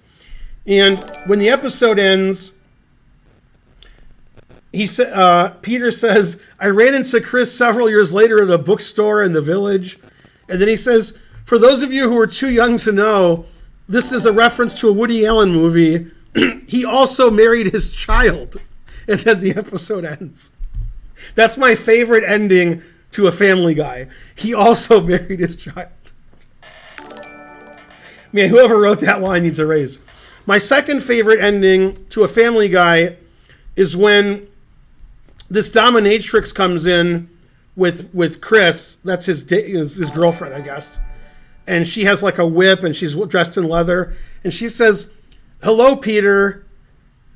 And when the episode ends, Peter says, I ran into Chris several years later at a bookstore in the village. And then he says, for those of you who are too young to know, this is a reference to a Woody Allen movie. He also married his child. And then the episode ends. That's my favorite ending to a Family Guy. He also married his child. Man, whoever wrote that line needs a raise. My second favorite ending to a Family Guy is when this dominatrix comes in with Chris. That's his girlfriend, I guess. And she has like a whip and she's dressed in leather. And she says, hello, Peter.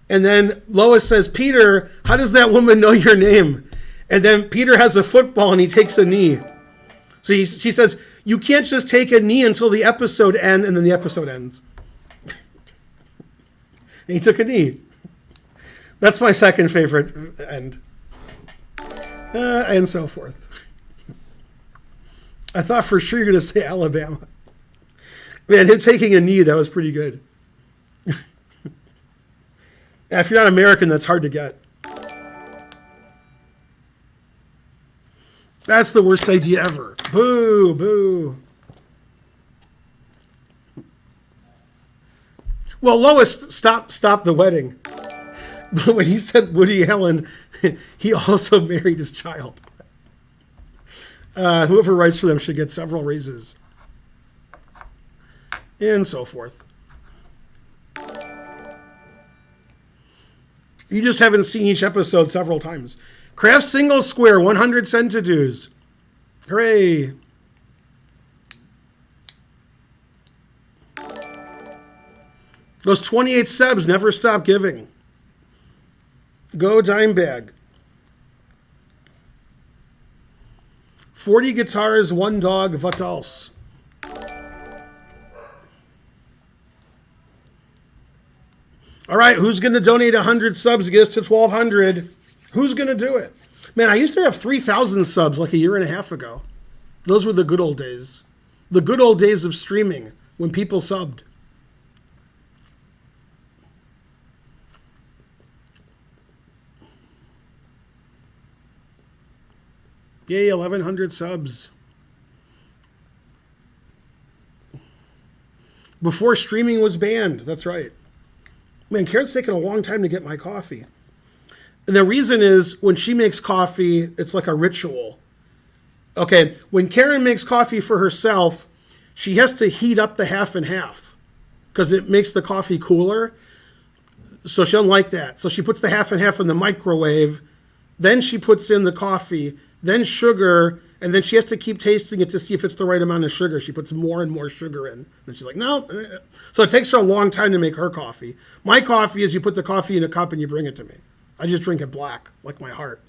And then Lois says, Peter, how does that woman know your name? And then Peter has a football and he takes a knee. So she says, you can't just take a knee until the episode ends, and then the episode ends. And he took a knee. That's my second favorite end. And so forth. I thought for sure you were going to say Alabama. Man, him taking a knee, that was pretty good. If you're not American, that's hard to get. That's the worst idea ever. Boo, boo. Well, Lois stopped the wedding. But when he said Woody Allen, he also married his child. Whoever writes for them should get several raises. And so forth. You just haven't seen each episode several times. Kraft Single Square, 100 centidues. Hooray. Those 28 subs never stop giving. Go Dimebag. 40 guitars, 1 dog, what else? All right, who's going to donate 100 subs to get us to 1,200? Who's going to do it? Man, I used to have 3,000 subs like a year and a half ago. Those were the good old days. The good old days of streaming when people subbed. Yay, 1,100 subs. Before streaming was banned. That's right. Man, Karen's taking a long time to get my coffee. And the reason is when she makes coffee, it's like a ritual. Okay, when Karen makes coffee for herself, she has to heat up the half and half because it makes the coffee cooler. So she doesn't like that. So she puts the half and half in the microwave. Then she puts in the coffee, then sugar, and then she has to keep tasting it to see if it's the right amount of sugar. She puts more and more sugar in. And she's like, no. So it takes her a long time to make her coffee. My coffee is you put the coffee in a cup and you bring it to me. I just drink it black, like my heart.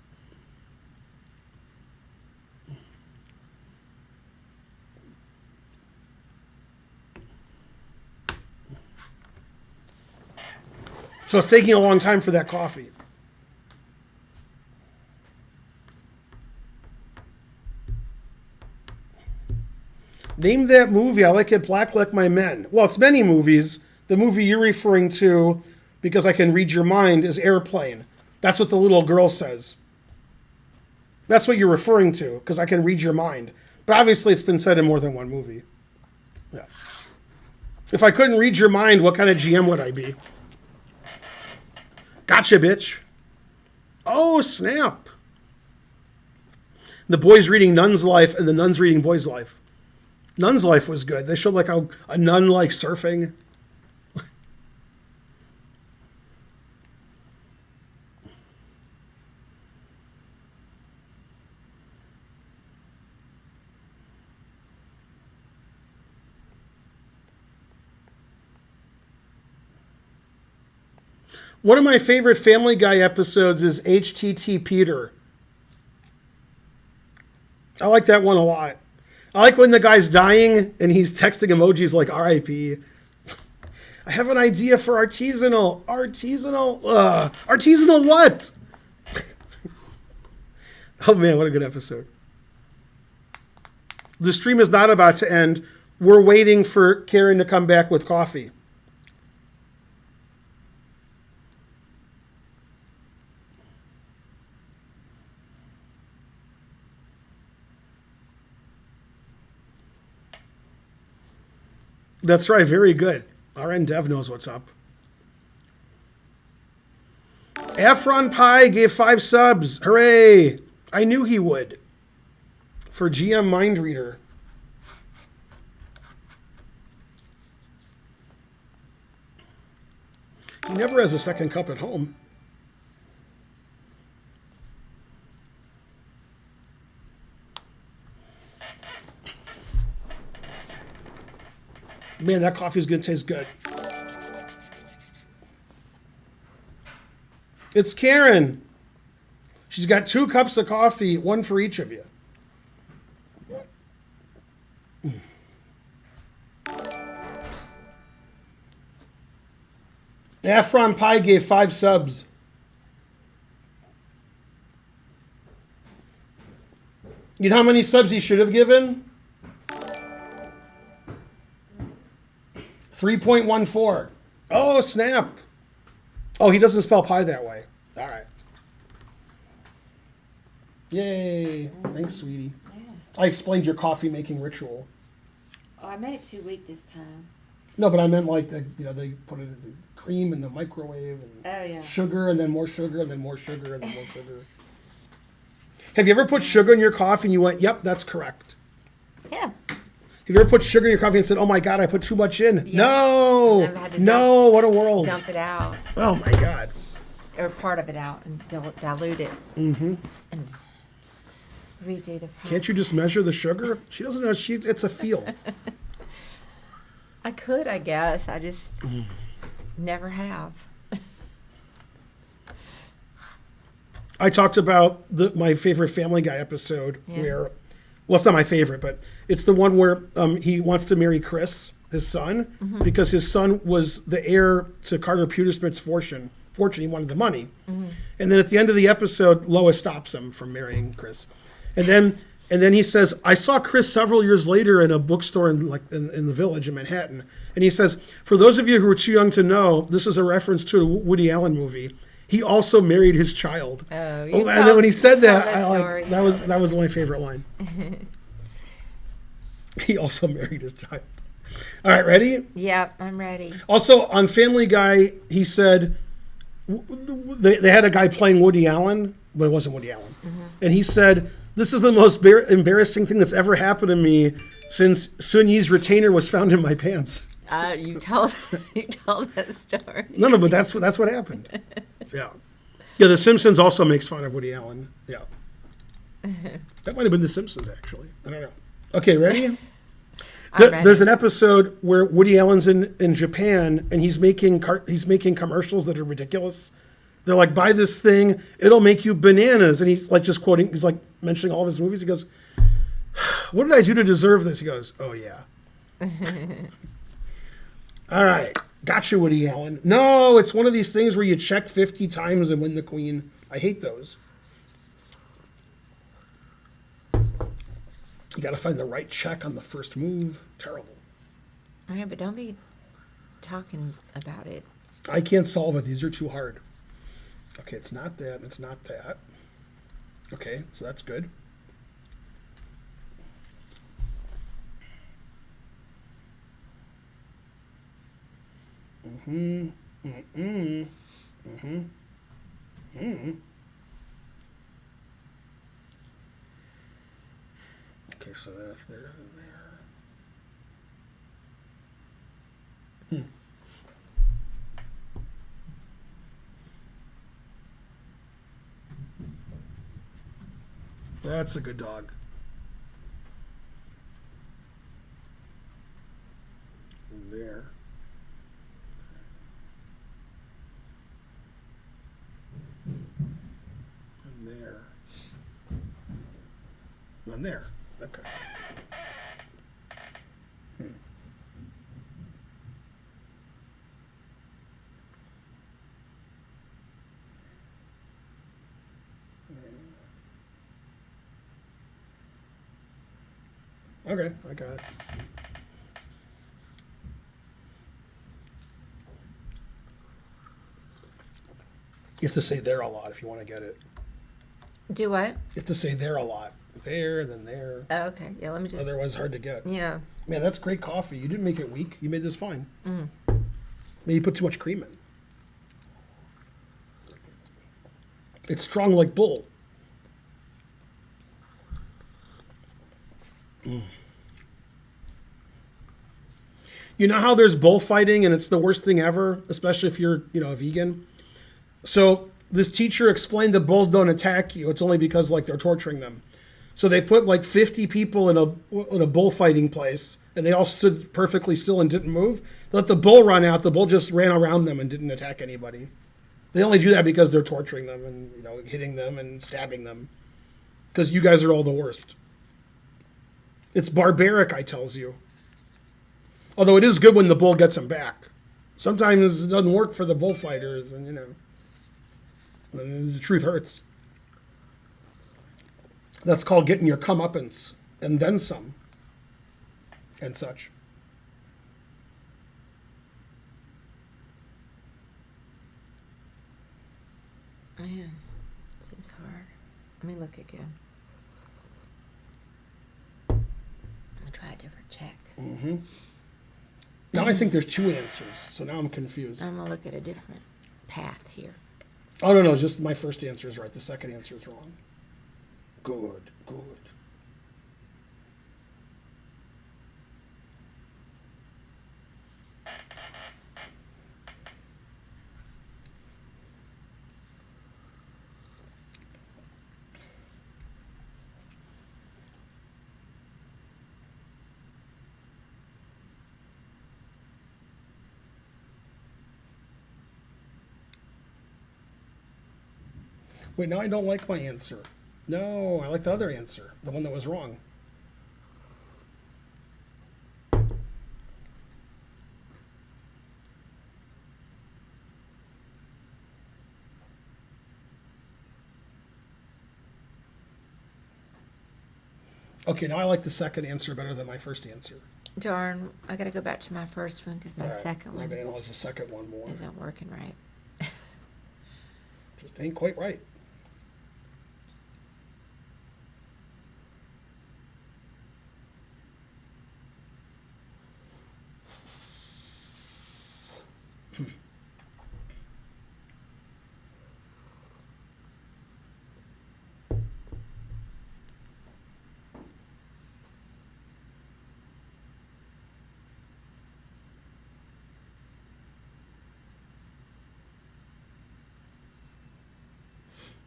So it's taking a long time for that coffee. Name that movie. I like it black like my men. Well, it's many movies. The movie you're referring to, because I can read your mind, is Airplane. That's what the little girl says. That's what you're referring to, because I can read your mind. But obviously it's been said in more than one movie. Yeah. If I couldn't read your mind, what kind of GM would I be? Gotcha, bitch. Oh, snap. The boy's reading Nun's Life and the nun's reading Boy's Life. Nun's Life was good. They showed like a nun like surfing. One of my favorite Family Guy episodes is HTT Peter. I like that one a lot. I like when the guy's dying and he's texting emojis like RIP. I have an idea for artisanal. Artisanal what? Oh man, what a good episode. The stream is not about to end. We're waiting for Karen to come back with coffee. That's right, very good. RN Dev knows what's up. Afron Pie gave 5 subs. Hooray! I knew he would. For GM Mind Reader. He never has a second cup at home. Man, that coffee is going to taste good. It's Karen. She's got 2 cups of coffee, one for each of you. Afron Pie gave 5 subs. You know how many subs he should have given? 3.14. Oh, snap. Oh, he doesn't spell pie that way. All right. Yay. Thanks, sweetie. I explained your coffee making ritual. Oh, I made it too weak this time. No, but I meant like they put it in the cream in the microwave and Oh, yeah. sugar and then more sugar and then more sugar and then more sugar. Have you ever put sugar in your coffee and you went, "Yep, that's correct"? Yeah. Have you ever put sugar in your coffee and said, "Oh my God, I put too much in"? Yeah. No, I've had to no, what a world! Dump it out. Oh my God. Or part of it out and dilute it. Mm-hmm. And redo the process. Can't you just measure the sugar? She doesn't know. It's a feel. I could, I guess. I just never have. I talked about my favorite Family Guy episode where, well, it's not my favorite, but it's the one where he wants to marry Chris, his son, because his son was the heir to Carter Pewtersmith's fortune. He wanted the money. And then at the end of the episode, Lois stops him from marrying Chris. And then he says, "I saw Chris several years later in a bookstore in the Village in Manhattan." And he says, "For those of you who are too young to know, this is a reference to a Woody Allen movie. He also married his child." And then when he said that, story. that was my favorite line. He also married his child. All right, ready? Yep, I'm ready. Also on Family Guy, he said they had a guy playing Woody Allen, but it wasn't Woody Allen, and he said, "This is the most embarrassing thing that's ever happened to me since Sun Yi's retainer was found in my pants." You told that story. No, but that's what happened. Yeah. The Simpsons also makes fun of Woody Allen. Yeah. That might have been The Simpsons, actually. I don't know. Okay, ready? Ready. There's an episode where Woody Allen's in Japan and he's making commercials that are ridiculous. They're like, "Buy this thing, it'll make you bananas," and he's like just quoting. He's like mentioning all of his movies. He goes, "What did I do to deserve this?" He goes, "Oh yeah." All right. Gotcha, Woody Allen. No, it's one of these things where you check 50 times and win the queen. I hate those. You got to find the right check on the first move. Terrible. All right, but don't be talking about it. I can't solve it. These are too hard. Okay, it's not that. It's not that. Okay, so that's good. Okay, so that's there and there. That's a good dog. There. And there. And there. Okay. Okay, I got it. You have to say there a lot if you want to get it. Do what? You have to say there a lot. There, then there. Oh, okay. Yeah, let me just. Otherwise, hard to get. Yeah. Man, that's great coffee. You didn't make it weak. You made this fine. Maybe you put too much cream in. It's strong like bull. You know how there's bullfighting and it's the worst thing ever, especially if you're, a vegan? So this teacher explained that bulls don't attack you. It's only because they're torturing them. So they put 50 people in a bullfighting place, and they all stood perfectly still and didn't move. They let the bull run out. The bull just ran around them and didn't attack anybody. They only do that because they're torturing them and hitting them and stabbing them. Because you guys are all the worst. It's barbaric, I tells you. Although it is good when the bull gets him back. Sometimes it doesn't work for the bullfighters, and the truth hurts. That's called getting your comeuppance, and then some, and such. Man, seems hard. Let me look again. I'm gonna try a different check. Now I think there's two answers, so now I'm confused. I'm gonna look at a different path here. Oh, no, just my first answer is right. The second answer is wrong. Good. Wait, now I don't like my answer. No, I like the other answer, the one that was wrong. Okay, now I like the second answer better than my first answer. Darn, I gotta go back to my first one because my All right, second I'm one going to analyze the second one more. isn't working right. Just ain't quite right.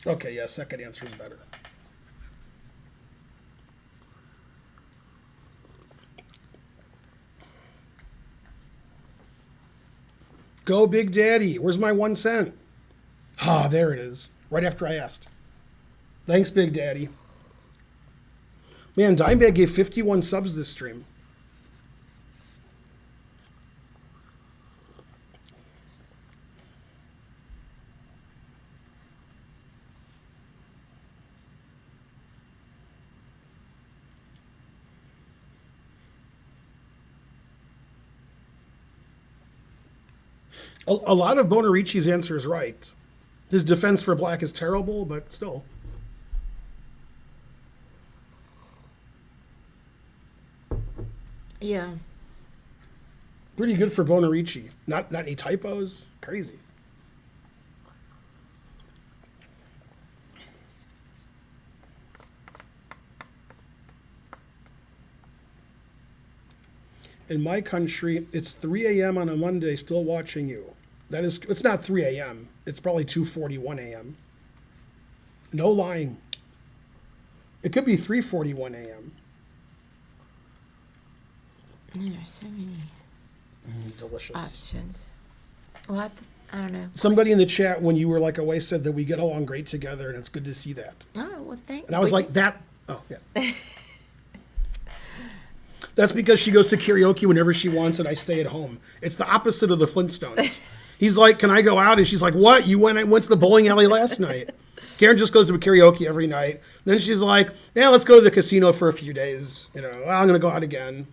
Okay, yeah, second answer is better. Go Big Daddy. Where's my 1 cent? Ah, there it is. Right after I asked. Thanks, Big Daddy. Man, Dimebag gave 51 subs this stream. A lot of Bonarici's answer is right. His defense for black is terrible, but still. Yeah. Pretty good for Bonarici. Not any typos. Crazy. In my country, it's 3 a.m. on a Monday, still watching you. It's not 3 a.m. It's probably 2:41 a.m. No lying. It could be 3:41 a.m. There's so many Delicious. options. Well, I don't know. Somebody in the chat, when you were like away, said that we get along great together, and it's good to see that. Oh, well, thank. And I was like, that. Oh, yeah. That's because she goes to karaoke whenever she wants, and I stay at home. It's the opposite of the Flintstones. He's like, "Can I go out?" And she's like, "What? I went to the bowling alley last night." Karen just goes to karaoke every night. Then she's like, "Yeah, let's go to the casino for a few days. I'm going to go out again.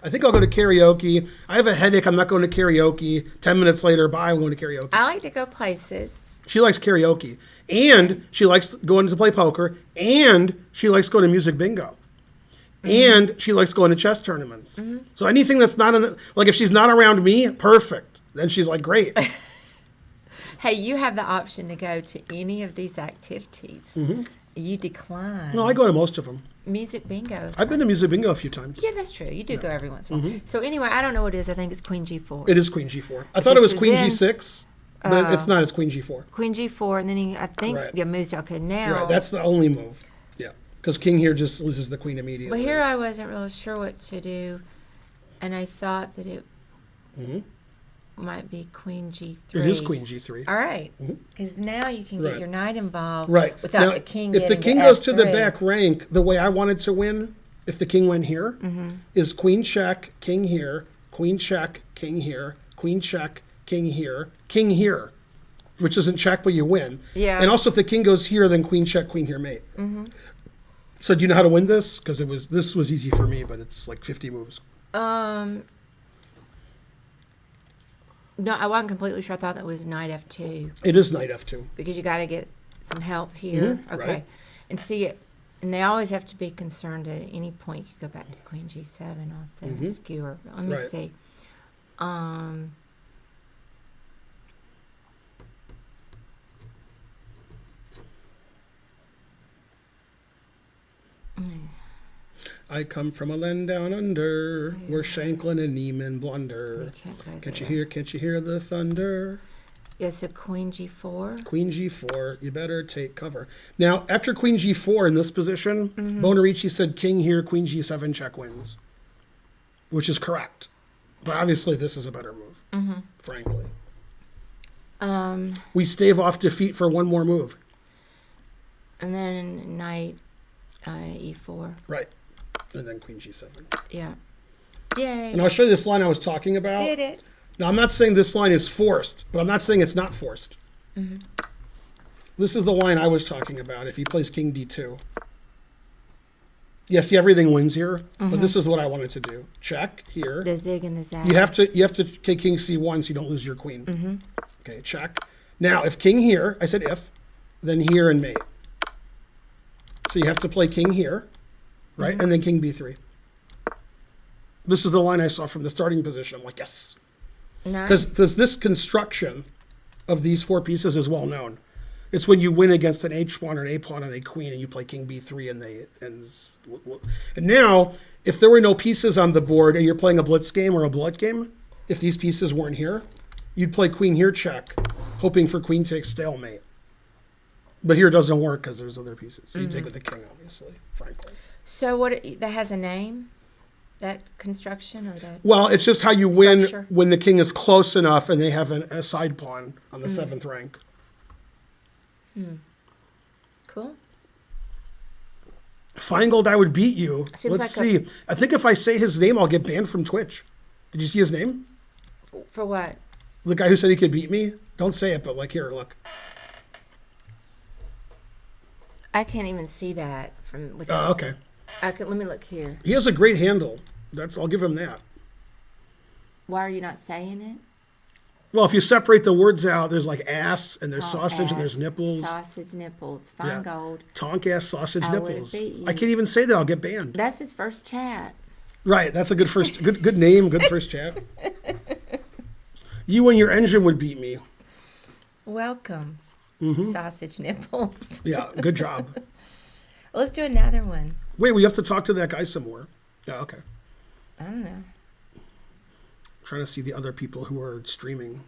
I think I'll go to karaoke. I have a headache. I'm not going to karaoke." 10 minutes later, bye, I'm going to karaoke. I like to go places. She likes karaoke. And she likes going to play poker. And she likes going to music bingo. And she likes going to chess tournaments. So anything that's not like if she's not around me, perfect. Then she's like, great. Hey, you have the option to go to any of these activities. You decline. No, I go to most of them. Music bingo. I've been to music bingo a few times. Yeah, that's true. You do go every once in a while. So anyway, I don't know what it is. I think it's Queen G4. It is Queen G4. I thought it was so Queen then- G6, but it's not. It's Queen G4. Queen G4, and then I think Right. you moved. Okay, now. Right, that's the only move. Yeah, because King here just loses the queen immediately. But here I wasn't real sure what to do, and I thought that it might be Queen G3. It is Queen G3. All right, because now you can get Right. your knight involved Right. without Now, the king if the getting king to goes to the F3. back rank, the way I wanted to win if the king went here, is queen check, king here, queen check, king here, queen check, king here, which isn't check, but you win. Yeah. And also if the king goes here, then queen check, queen here, mate. So do you know how to win this? Because this was easy for me, but it's like 50 moves. No, I wasn't completely sure. I thought that was knight f2 It is knight f2. because you got to get some help here. Okay. right. And see it. And they always have to be concerned at any point. You go back to queen g7 also and skewer. But let me Right. see. I come from a land down under where Shanklin and Neiman blunder. You can't go Can't you there. hear the thunder? Yeah, so queen g4. Queen g4, you better take cover. Now, after queen g4 in this position, Bonarici said king here, queen g7 check wins, which is correct. But obviously this is a better move, frankly. We stave off defeat for one more move. And then knight e4. Right. And then queen g7. Yeah. Yay. And I'll show you this line I was talking about. Did it. Now, I'm not saying this line is forced, but I'm not saying it's not forced. This is the line I was talking about if he plays king d2. Yes, everything wins here, but this is what I wanted to do. Check here. The zig and the zag. You have to take king c1 so you don't lose your queen. Okay, check. Now, if king here, I said if, then here and mate. So you have to play king here, right? And then king b3. This is the line I saw from the starting position. I'm like, yes. Nice. Because this construction of these four pieces is well known. It's when you win against an h1 or an a pawn and a queen, and you play king b3, and now if there were no pieces on the board and you're playing a blitz game or a blood game, if these pieces weren't here, you'd play queen here check, hoping for queen takes stalemate. But here it doesn't work because there's other pieces. So you take with the king, obviously, frankly. So what? That has a name? That construction or that? Well, it's just how you win Structure. when the king is close enough and they have a side pawn on the 7th rank. Cool. Feingold, I would beat you. Seems Let's like see. I think if I say his name, I'll get banned from Twitch. Did you see his name? For what? The guy who said he could beat me? Don't say it, but like here, look. I can't even see that from. Oh, okay. Let me look here. He has a great handle. I'll give him that. Why are you not saying it? Well, if you separate the words out, there's like ass and there's Oh, sausage and there's ass, nipples. Sausage nipples. Yeah. Fine gold. Tonk ass sausage I would've nipples. beat you. I can't even say that. I'll get banned. That's his first chat. Right. That's a good first, good name. Good first chat. You and your engine would beat me. Welcome. Sausage nipples. Yeah. Good job. Let's do another one. Wait, we have to talk to that guy some more. Yeah. Okay. I don't know. Trying to see the other people who are streaming.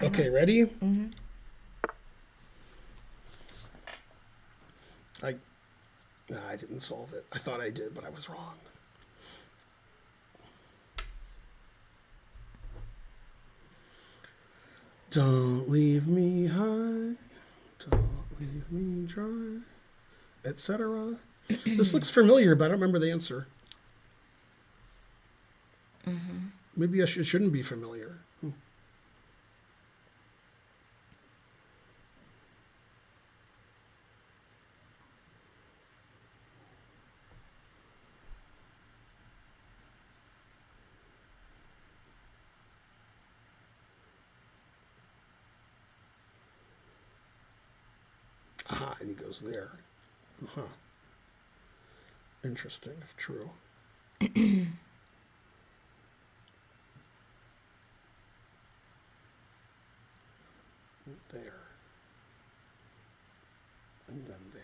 Okay, ready? I didn't solve it. I thought I did, but I was wrong. Don't leave me high, don't leave me dry, etc. This looks familiar, but I don't remember the answer. Maybe it shouldn't be familiar. Aha, and he goes there. Uh-huh. Interesting, if true. There. And then there.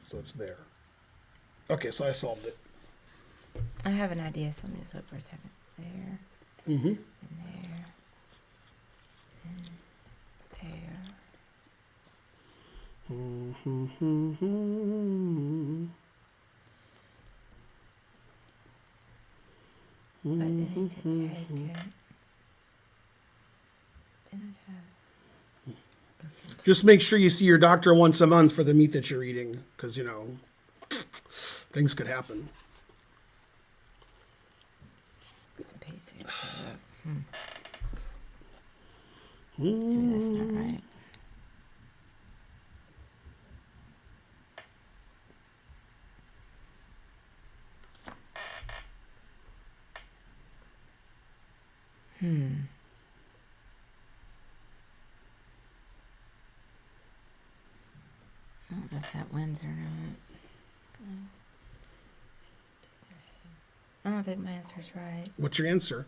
So it's there. Okay, so I solved it. I have an idea, so let me just look for a second. There. Mm-hmm. And there. And there. But then he could take it. Then I'd have. Just make sure you see your doctor once a month for the meat that you're eating, because, you know, things could happen. Piece of it, so, Maybe that's not right. I don't know if that wins or not. I don't think my answer's right. What's your answer?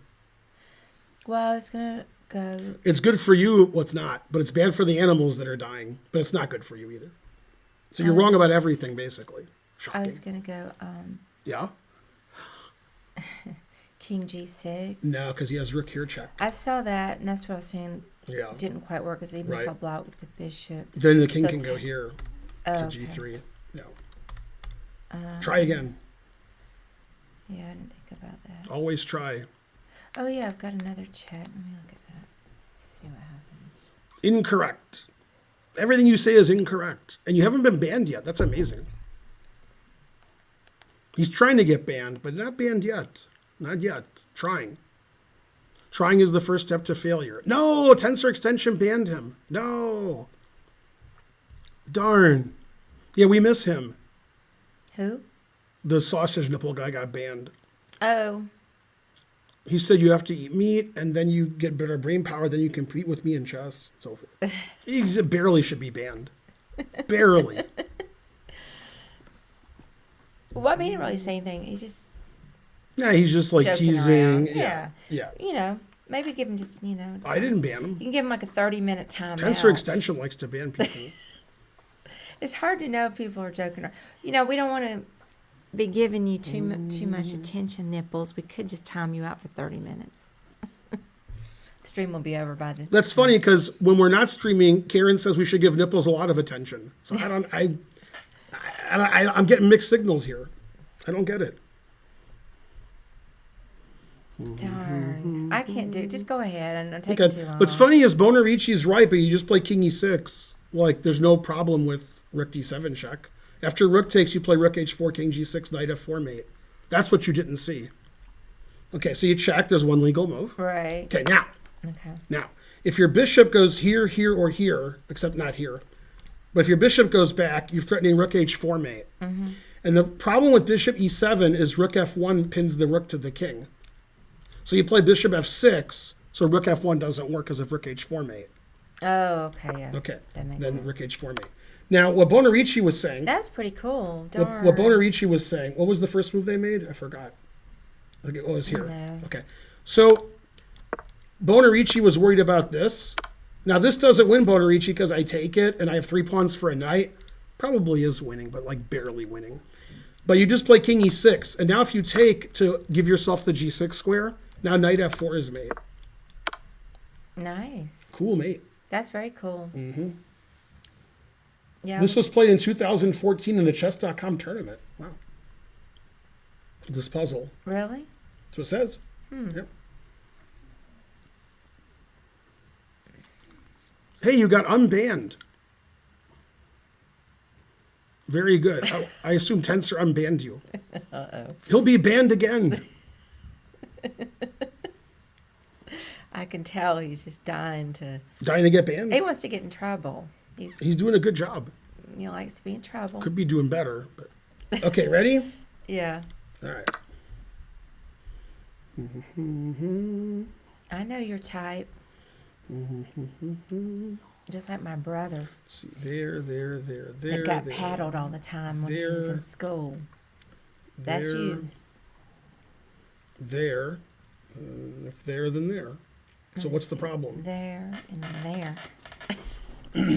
Well, I was gonna go. It's good for you. Well, it's not, but it's bad for the animals that are dying. But it's not good for you either. So you're wrong about everything, basically. Shocking. I was gonna go. Yeah. King G6. No, because he has rook here checked. I saw that, and that's what I was saying. Yeah. Didn't quite work, because even Right. if I block with the bishop. Then the king can That's- go here Oh, to okay. G3. No. Try again. Yeah, I didn't think about that. Always try. Oh yeah, I've got another check. Let me look at that. See what happens. Incorrect. Everything you say is incorrect. And you haven't been banned yet. That's amazing. He's trying to get banned, but not banned yet. Not yet. Trying. Trying is the first step to failure. No! Tensor extension banned him. No! Darn. Yeah, we miss him. Who? The sausage nipple guy got banned. Oh, He said you have to eat meat, and then you get better brain power, then you compete with me in chess, so forth. He barely should be banned. Barely. well, I mean, he didn't really say anything. He's just Yeah, he's just like joking teasing. around. Yeah. Yeah. Yeah. Maybe give him just, I didn't ban him. You can give him like a 30-minute time. Tensor extension likes to ban people. It's hard to know if people are joking. We don't want to be giving you too much attention, Nipples. We could just time you out for 30 minutes. Stream will be over by then. That's funny because when we're not streaming, Karen says we should give nipples a lot of attention. So I'm getting mixed signals here. I don't get it. Darn. I can't do it. Just go ahead and don't take Okay. it too long. What's funny is Bonarici's right, but you just play King E6. Like, there's no problem with Rook D7 check. After Rook takes, you play Rook H4, King G6, Knight F4 mate. That's what you didn't see. Okay, so you check. There's one legal move. Right. Okay, now. Okay. Now, if your bishop goes here, here, or here, except not here, but if your bishop goes back, you're threatening Rook H4 mate. And the problem with Bishop E7 is Rook F1 pins the rook to the king. So you play Bishop F6, so Rook F1 doesn't work because of Rook H4 mate. Oh, okay. Yeah. Okay, That makes then sense. Rook H4 mate. Now, what Bonarici was saying, That's pretty cool. Darn. what Bonarici was saying, what was the first move they made? I forgot. Okay, what was here? No. Okay, so Bonarici was worried about this. Now, this doesn't win Bonarici because I take it and I have 3 pawns for a knight. Probably is winning, but like barely winning. But you just play King E6, and now if you take to give yourself the G6 square, now Knight F4 is mate. Nice. Cool mate. That's very cool. Mm-hmm. Yeah. This was played in 2014 in a chess.com tournament. Wow. This puzzle. Really? That's what it says. Yep. Hey, you got unbanned. Very good. I assume Tensor unbanned you. Uh-oh. He'll be banned again. I can tell he's just dying to. Dying to get banned. He wants to get in trouble. He's doing a good job. He likes to be in trouble. Could be doing better, but okay. Ready? Yeah. All right. I know your type. Just like my brother Let's see. There. that got paddled all the time when he was in school. That's you. There. If there, then there. So what's the problem? There and there. I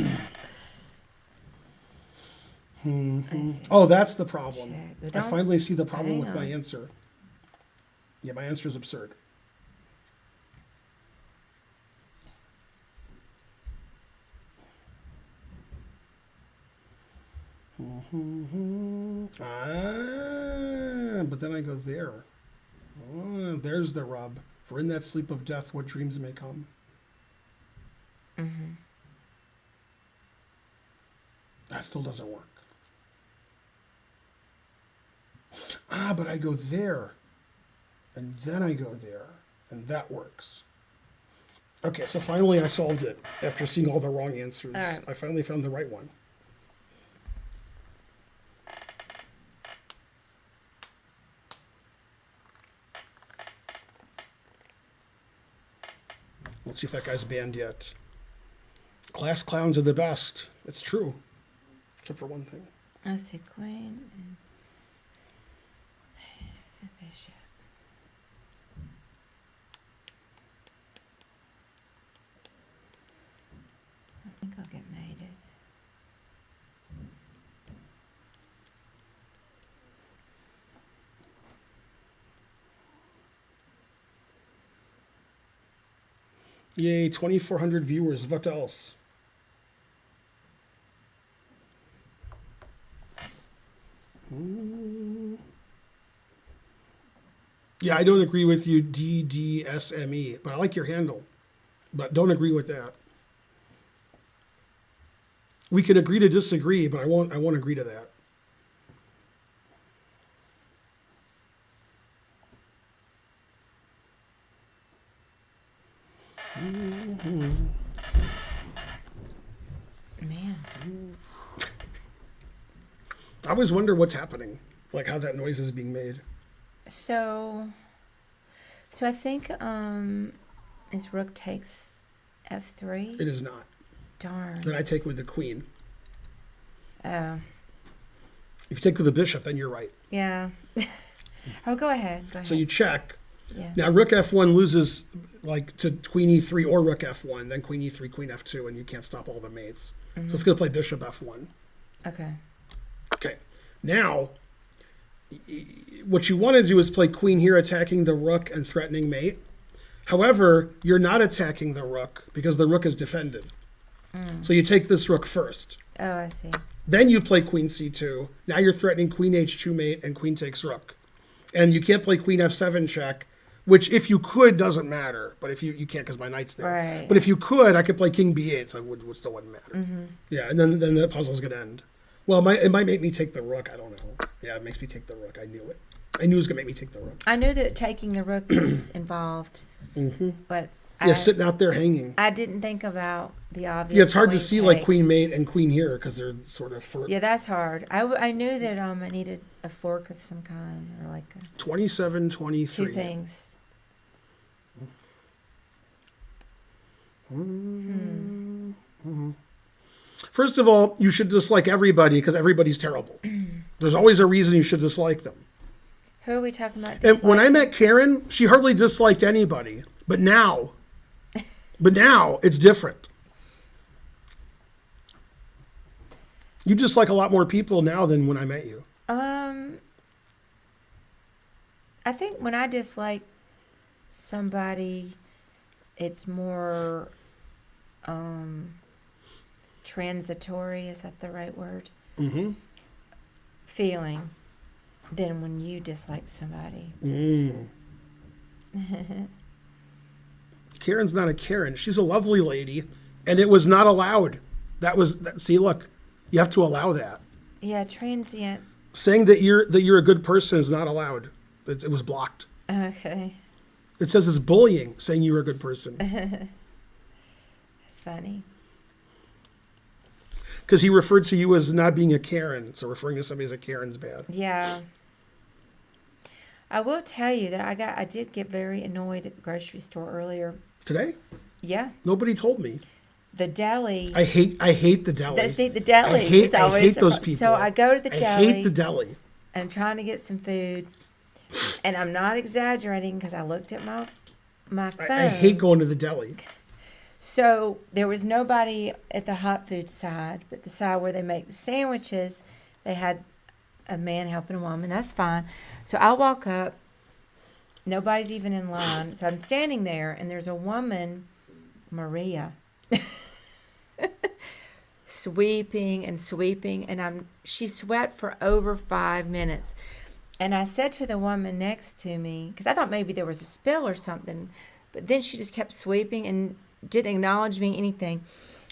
see. Oh, that's the problem. Check. I Don't- finally see the problem with hang my on. answer. Yeah, my answer is absurd. But then I go there. Oh, there's the rub. For in that sleep of death, what dreams may come. That still doesn't work. but I go there, and then I go there, and that works. Okay, so finally I solved it after seeing all the wrong answers. All right. I finally found the right one. Let's see if that guy's banned yet. Class clowns are the best. It's true. Except for one thing. I see queen and the bishop. I think I'll get mated. Yay, 2,400 viewers. What else? Yeah, I don't agree with you, DDSME, but I like your handle. But don't agree with that. We can agree to disagree, but I won't agree to that. Man. I always wonder what's happening, like how that noise is being made. So I think his rook takes f3. It is not. Darn. Then I take with the queen. Oh, If you take with the bishop, then you're right. yeah. Oh, go ahead. Go ahead. So you check. Yeah. Now rook f1 loses like to queen e3 or rook f1, then queen e3, queen f2, and you can't stop all the mates. So it's going to play bishop f1. Okay. Okay. Now, what you want to do is play queen here, attacking the rook and threatening mate. However, you're not attacking the rook because the rook is defended. So you take this rook first. Oh, I see. Then you play queen c2. Now you're threatening queen h2 mate and queen takes rook. And you can't play queen f7 check, which if you could doesn't matter. But if you can't because my knight's there. Right. But if you could, I could play king b8, so it still wouldn't matter. Yeah, and then the puzzle's going to end. Well, it might make me take the rook. I don't know. Yeah, it makes me take the rook. I knew it. I knew it was going to make me take the rook. I knew that taking the rook was involved, but Yeah, sitting out there hanging. I didn't think about the obvious. Yeah, it's hard to queen see like take. queen mate and queen here because they're sort of Yeah, that's hard. I knew that I needed a fork of some kind or like 27, 23. two things. First of all, you should dislike everybody because everybody's terrible. There's always a reason you should dislike them. Who are we talking about? And when I disliking? met Karen, she hardly disliked anybody. But now it's different. You dislike a lot more people now than when I met you. I think when I dislike somebody, it's more transitory. Is that the right word? Mm-hmm. Feeling than when you dislike somebody. Karen's not a Karen. She's a lovely lady, and it was not allowed. See, look, you have to allow that. Yeah, transient. Saying that you're a good person is not allowed. It was blocked. Okay, It says it's bullying saying you're a good person that's funny. because he referred to you as not being a Karen. So referring to somebody as a Karen's bad. Yeah. I will tell you that I did get very annoyed at the grocery store earlier. Today, Yeah, nobody told me. the deli. I hate the deli. The deli. I hate is always hate the those pro- people. So I go to the I deli. hate the deli. And I'm trying to get some food, and I'm not exaggerating because I looked at my phone. I hate going to the deli. So there was nobody at the hot food side, but the side where they make the sandwiches, they had a man helping a woman. That's fine. So I walk up. Nobody's even in line. So I'm standing there, and there's a woman, Maria, sweeping, and she swept for over 5 minutes. And I said to the woman next to me, because I thought maybe there was a spill or something, but then she just kept sweeping and didn't acknowledge me, anything.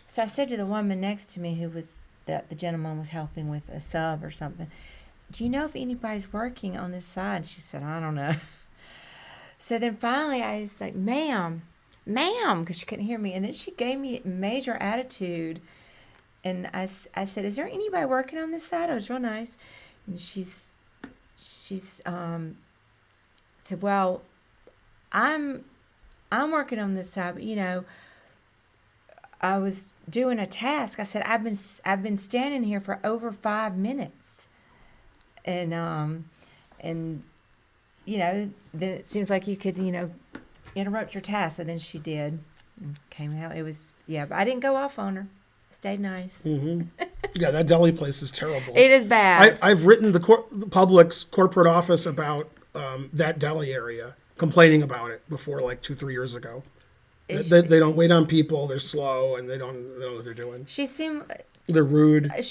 So I said to the woman next to me, who was the gentleman was helping with a sub or something, do you know if anybody's working on this side? She said, I don't know. So then finally I was like, ma'am, because she couldn't hear me. And then she gave me major attitude. And I said, is there anybody working on this side? It was real nice. And she's said, well, I'm working on this side, but I was doing a task. I said, I've been standing here for over 5 minutes. And then it seems like you could, interrupt your task. And then she did. And came out. It was, but I didn't go off on her. Stayed nice. Mm-hmm. Yeah, that deli place is terrible. It is bad. I've written the Publix corporate office about that deli area, complaining about it before, like 2-3 years ago. They don't wait on people. They're slow, and they don't know what they're doing. She seemed. They're rude. I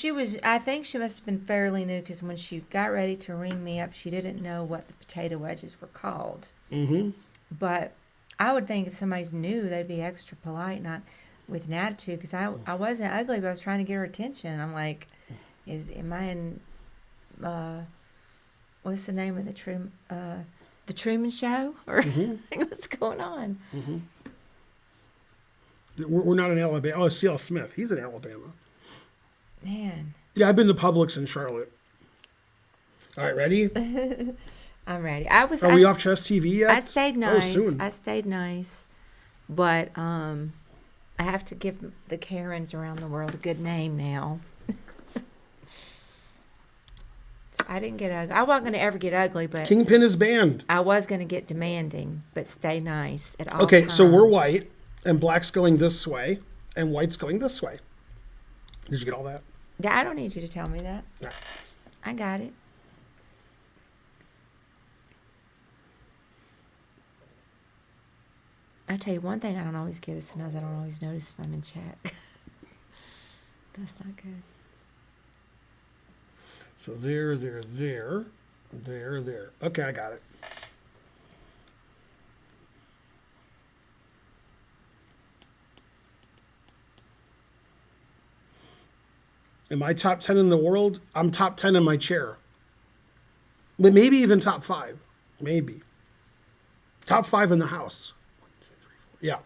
think she must have been fairly new because when she got ready to ring me up, she didn't know what the potato wedges were called. Mm-hmm. But I would think if somebody's new, they'd be extra polite, not with an attitude. Because I wasn't ugly, but I was trying to get her attention. I'm like, am I in? What's the name of the Truman Show? Or what's going on? Mm-hmm. We're not in Alabama. Oh, C.L. Smith. He's in Alabama. Man. Yeah, I've been to Publix in Charlotte. All right, ready? I'm ready. Are we off Chess TV yet? I stayed nice. Oh, soon. I stayed nice. But I have to give the Karens around the world a good name now. So I didn't get ugly. I wasn't going to ever get ugly, but Kingpin is banned. I was going to get demanding, but stay nice at all Okay, times. so we're white, and black's going this way, and white's going this way. Did you get all that? Yeah, I don't need you to tell me that. No. I got it. I'll tell you one thing I don't always get is sometimes I don't always notice if I'm in check. That's not good. So there. Okay, I got it. Am I top 10 in the world? I'm top 10 in my chair. But maybe even top 5. Maybe. Top 5 in the house. 1, 2, 3, 4. Yeah.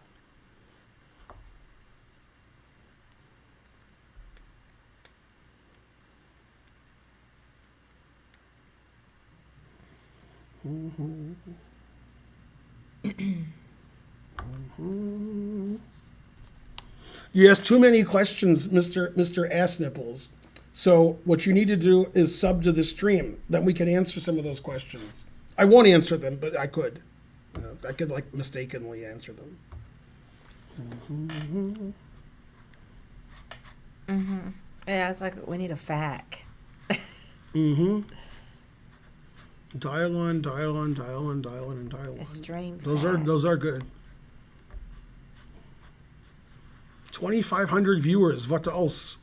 You asked too many questions, Mr. Ass Nipples. So what you need to do is sub to the stream. Then we can answer some of those questions. I won't answer them, but I could. I could like mistakenly answer them. Yeah, it's like we need a fact. Dial on, and dial on. A stream Those fact. are good. 2,500 viewers. What else?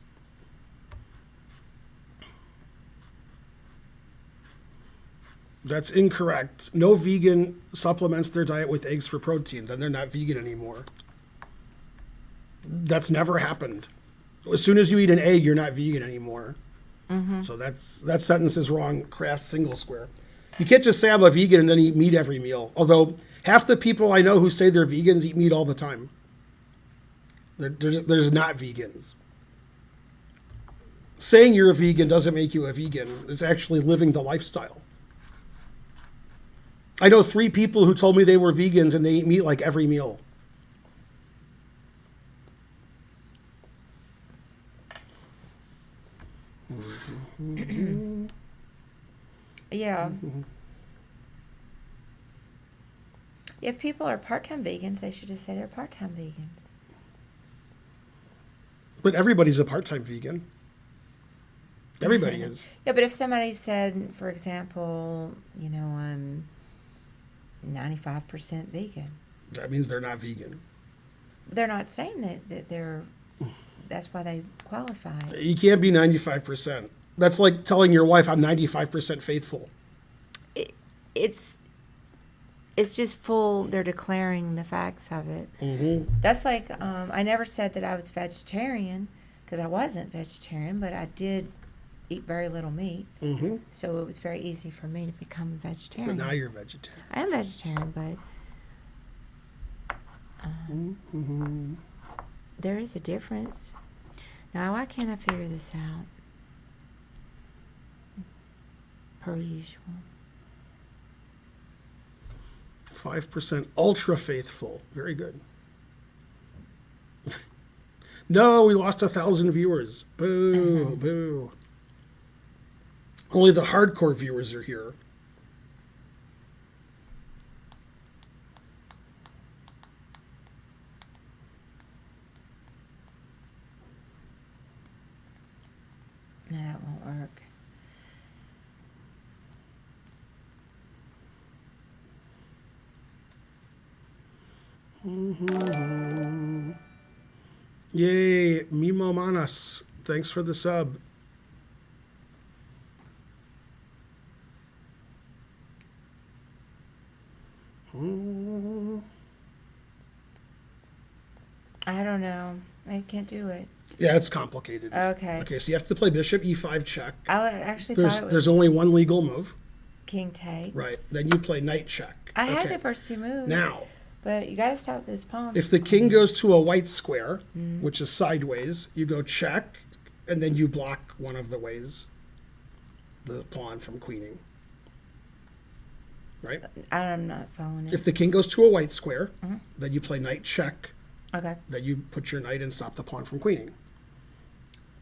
That's incorrect. No vegan supplements their diet with eggs for protein. Then they're not vegan anymore. That's never happened. As soon as you eat an egg, you're not vegan anymore. So that sentence is wrong. Kraft single square. You can't just say I'm a vegan and then eat meat every meal. Although half the people I know who say they're vegans eat meat all the time. There's not vegans. Saying you're a vegan doesn't make you a vegan. It's actually living the lifestyle. I know 3 people who told me they were vegans and they eat meat like every meal. Yeah. If people are part-time vegans, they should just say they're part-time vegans. But everybody's a part-time vegan. Everybody is. Yeah, but if somebody said, for example, I'm 95% vegan, That means they're not vegan. they're not saying that they're. That's why they qualify. You can't be 95%. That's like telling your wife I'm 95% faithful. It's just full. They're declaring the facts of it. Mm-hmm. That's like I never said that I was vegetarian because I wasn't vegetarian, but I did eat very little meat, Mm-hmm. so it was very easy for me to become a But vegetarian. now you're vegetarian. I am vegetarian, but Mm-hmm. there is a difference. Now, why can't I figure this out? Per usual. 5% ultra faithful. Very good. No, we lost 1,000 viewers. Boo, boo. Only the hardcore viewers are here. No, that won't work. Yay, Mimo Manas. Thanks for the sub. I don't know. I can't do it. Yeah, it's complicated. Okay. Okay, so you have to play bishop e5 check. I actually There's thought it was there's only one legal move. king takes. Right. Then you play knight check. I had Okay. the first two moves. Now, But you got to stop this pawn. if the king goes to a white square, which is sideways, you go check, and then you block one of the ways, the pawn from queening. Right? I'm not following it. If the king goes to a white square, then you play knight check, Okay. then you put your knight and stop the pawn from queening.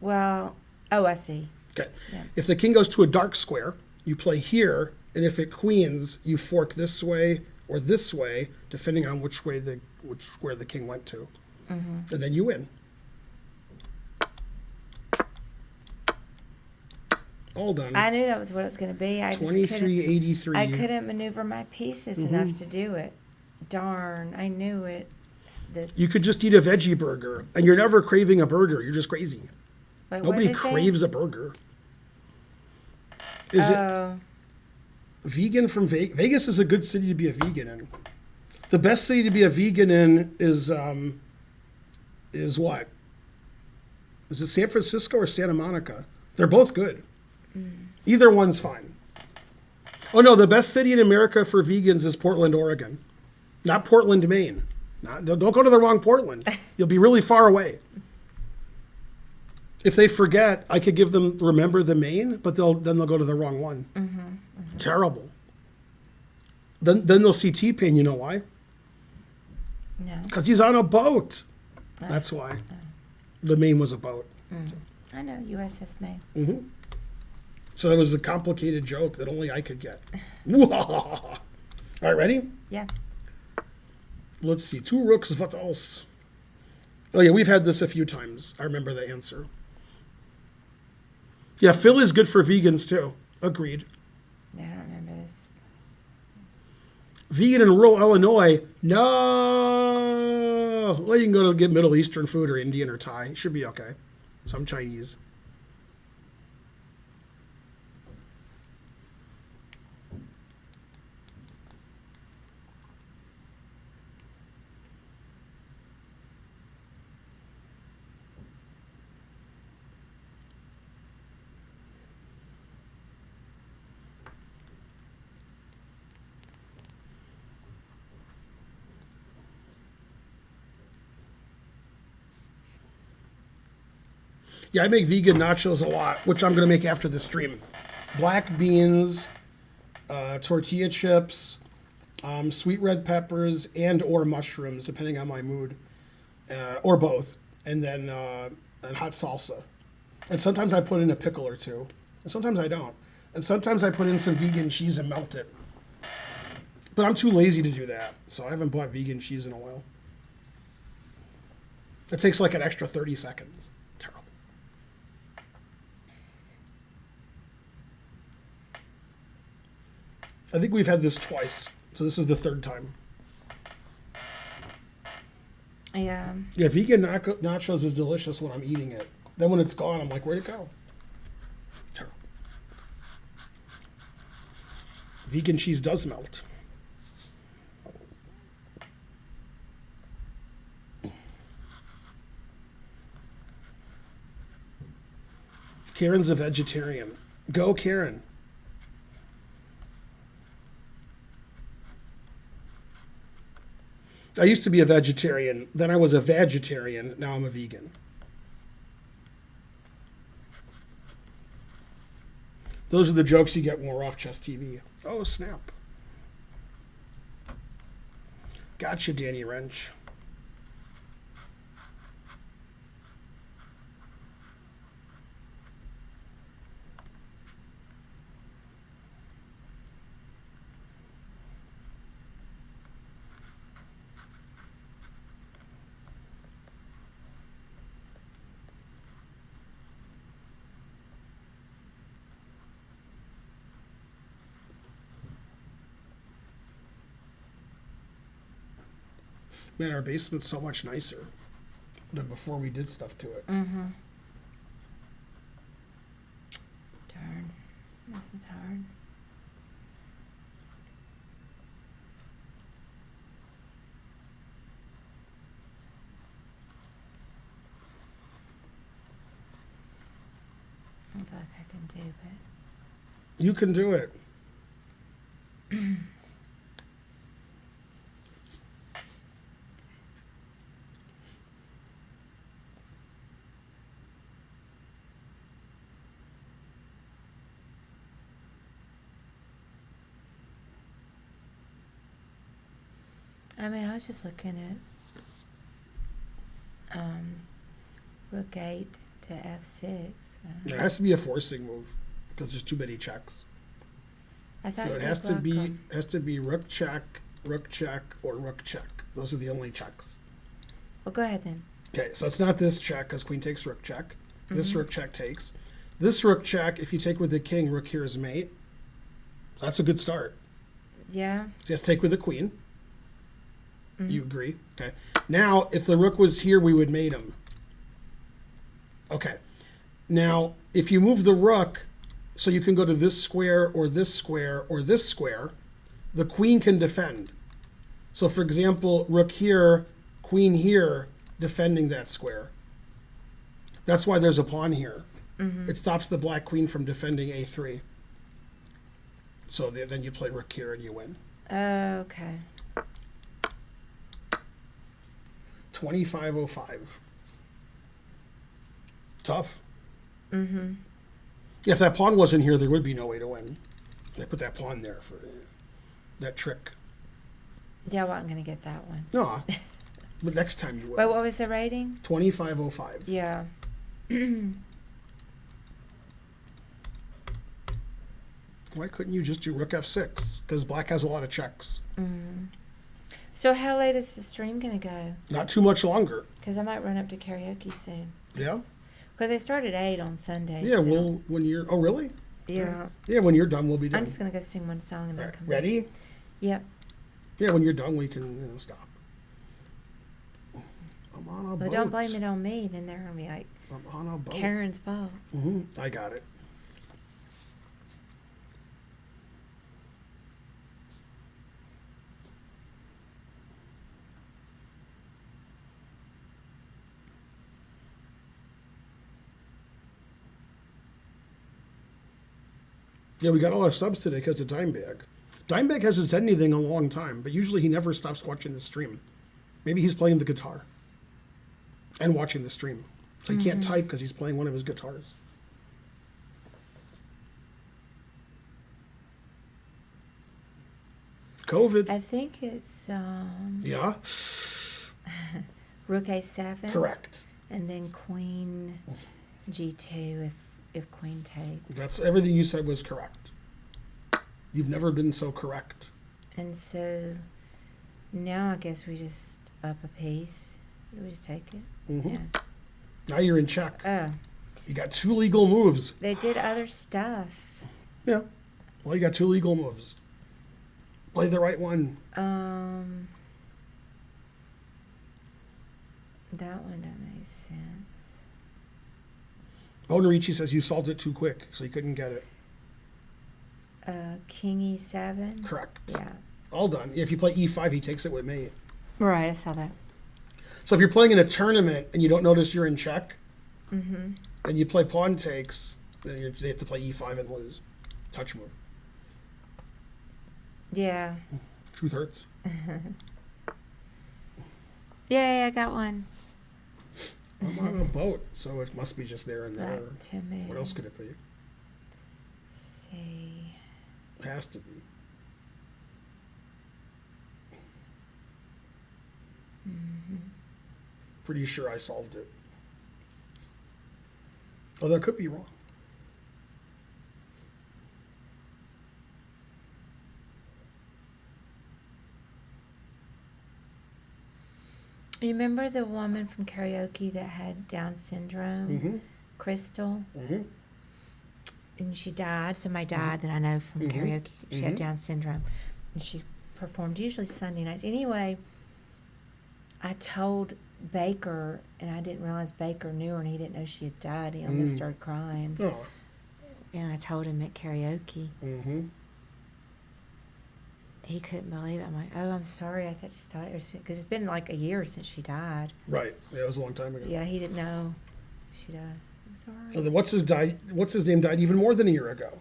Well, oh, I see. Okay. Yeah. If the king goes to a dark square, you play here, and if it queens, you fork this way or this way, depending on which square the king went to, and then you win. All done. I knew that was what it was going to be. I just couldn't. 2383. I couldn't maneuver my pieces Mm-hmm. enough to do it. Darn, I knew it. You could just eat a veggie burger, and you're never craving a burger. You're just crazy. Wait, what Nobody did they say? craves a burger. Is it Oh, vegan from Vegas? Vegas is a good city to be a vegan in. The best city to be a vegan in is what? Is it San Francisco or Santa Monica? They're both good. Either one's fine. Oh no, the best city in America for vegans is Portland, Oregon, not Portland, Maine. Don't go to the wrong Portland. You'll be really far away. If they forget, I could give them remember the Maine, but they'll go to the wrong one. Terrible. Then they'll see T-Pain. You know why? no. Because he's on a boat. That's why. The Maine was a boat. I know, USS May. So it was a complicated joke that only I could get. All right, ready? Yeah. Let's see. 2 rooks, what else? Oh, yeah, we've had this a few times. I remember the answer. Yeah, Philly is good for vegans, too. Agreed. I don't remember this. Vegan in rural Illinois? No. Well, you can go to get Middle Eastern food or Indian or Thai. It should be okay. Some Chinese. Yeah, I make vegan nachos a lot, which I'm going to make after the stream. Black beans, tortilla chips, sweet red peppers, and or mushrooms, depending on my mood, or both, and then and hot salsa. And sometimes I put in a pickle or two, and sometimes I don't. And sometimes I put in some vegan cheese and melt it. But I'm too lazy to do that, so I haven't bought vegan cheese in a while. It takes like an extra 30 seconds. Terrible. I think we've had this twice, so this is the 3rd time. Yeah. Yeah, vegan nachos is delicious when I'm eating it. Then when it's gone, I'm like, where'd it go? Terrible. Vegan cheese does melt. Karen's a vegetarian. Go, Karen. I used to be a vegetarian. Then I was a vegetarian. Now I'm a vegan. Those are the jokes you get when we're off Chess TV. Oh, snap. Gotcha, Danny Wrench. Man, our basement's so much nicer than before we did stuff to it. Mm-hmm. Darn. This one's hard. I don't feel like I can do it. You can do it. I mean, I was just looking at rook 8 to f6. It has to be a forcing move because there's too many checks. I thought So you it could has to block be 'em. rook check, or rook check. Those are the only checks. Well, go ahead then. Okay, so it's not this check because queen takes rook check. This rook check takes. This rook check, if you take with the king, rook here is mate. That's a good start. Yeah. Just take with the queen. You agree? Okay. Now, if the rook was here, we would mate him. Okay. Now, if you move the rook, so you can go to this square or this square or this square, the queen can defend. So, for example, rook here, queen here, defending that square. That's why there's a pawn here. It stops the black queen from defending a3. So then you play rook here and you win. Okay. 2505. Tough. Mm-hmm. If that pawn wasn't here, there would be no way to win. They put that pawn there for that trick. Yeah, I wasn't going to get that one. No, but next time you will. Wait, what was the rating? 2505. Yeah. Why couldn't you just do rook f6? Because black has a lot of checks. So how late is the stream going to go? Not too much longer. Because I might run up to karaoke soon. Yeah? Because they start at 8 on Sundays. Yeah, so- well, when you're... Oh, really? Yeah. Yeah, when you're done, we'll be done. I'm just going to go sing one song and then All right, come ready? back. Yep. Yeah, when you're done, we can stop. I'm on a boat. But don't blame it on me. Then they're going to be like, I'm on a boat. Karen's fault. I got it. Yeah, we got all our subs today because of Dimebag. Dimebag hasn't said anything in a long time, but usually he never stops watching the stream. Maybe he's playing the guitar and watching the stream. So he can't type because he's playing one of his guitars. COVID. I think it's Yeah, rook a7. correct. And then queen g2 if queen takes. That's everything you said was correct. You've never been so correct. And so now I guess we just up a piece. We just take it. Yeah. Now you're in check. Oh, You got two legal moves. they did other stuff. Yeah. Well, you got two legal moves. Play the right one. That one don't make sense. Bonarici says you solved it too quick, so you couldn't get it. King e7. Correct. Yeah. All done. If you play e5, he takes it with mate. Right, I saw that. So if you're playing in a tournament and you don't notice you're in check, and you play pawn takes, Then they have to play e5 and lose. Touch move. Yeah. Truth hurts. Yay, I got one. I'm on a boat, so it must be just there and there. Back to me. What else could it be? See. It has to be. Pretty sure I solved it. Although I could be wrong. You remember the woman from karaoke that had Down syndrome? Mm-hmm. Crystal? Mm-hmm. And she died. Somebody died that I know from Mhm. karaoke. She had Mhm. Down syndrome. And she performed usually Sunday nights. Anyway, I told Baker, and I didn't realize Baker knew her, and he didn't know she had died. He almost Mm. started crying. Oh. And I told him at karaoke. Mm-hmm. He couldn't believe it. I'm like, oh, I'm sorry. I just thought it was because it's been like a year since she died. Right. Yeah, it was a long time ago. Yeah, he didn't know she died. I'm sorry. And then what's his name died even more than a year ago.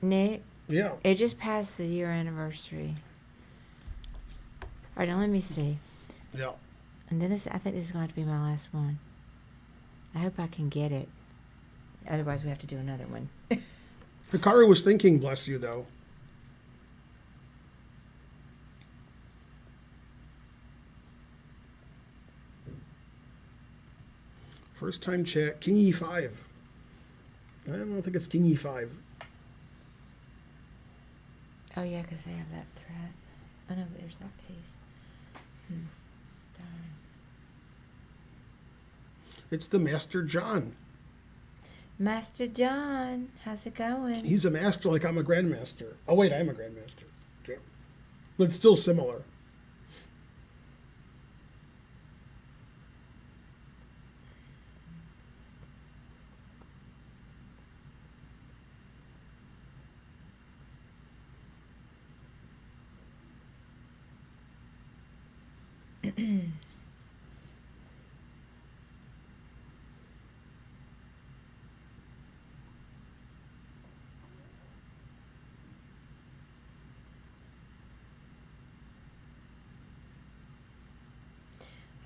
Nick, Yeah. it just passed the year anniversary. All right, now let me see. Yeah. And then I think this is going to be my last one. I hope I can get it. Otherwise, we have to do another one. Hikaru was thinking, bless you, though. First time chat, King E5. I don't think it's King E5. Oh, yeah, because they have that threat. Oh, no, but there's that piece. Darn. It's the Master John. Master John, how's it going? He's a master like I'm a grandmaster. Oh, wait, I'm a grandmaster. Yeah. But it's still similar.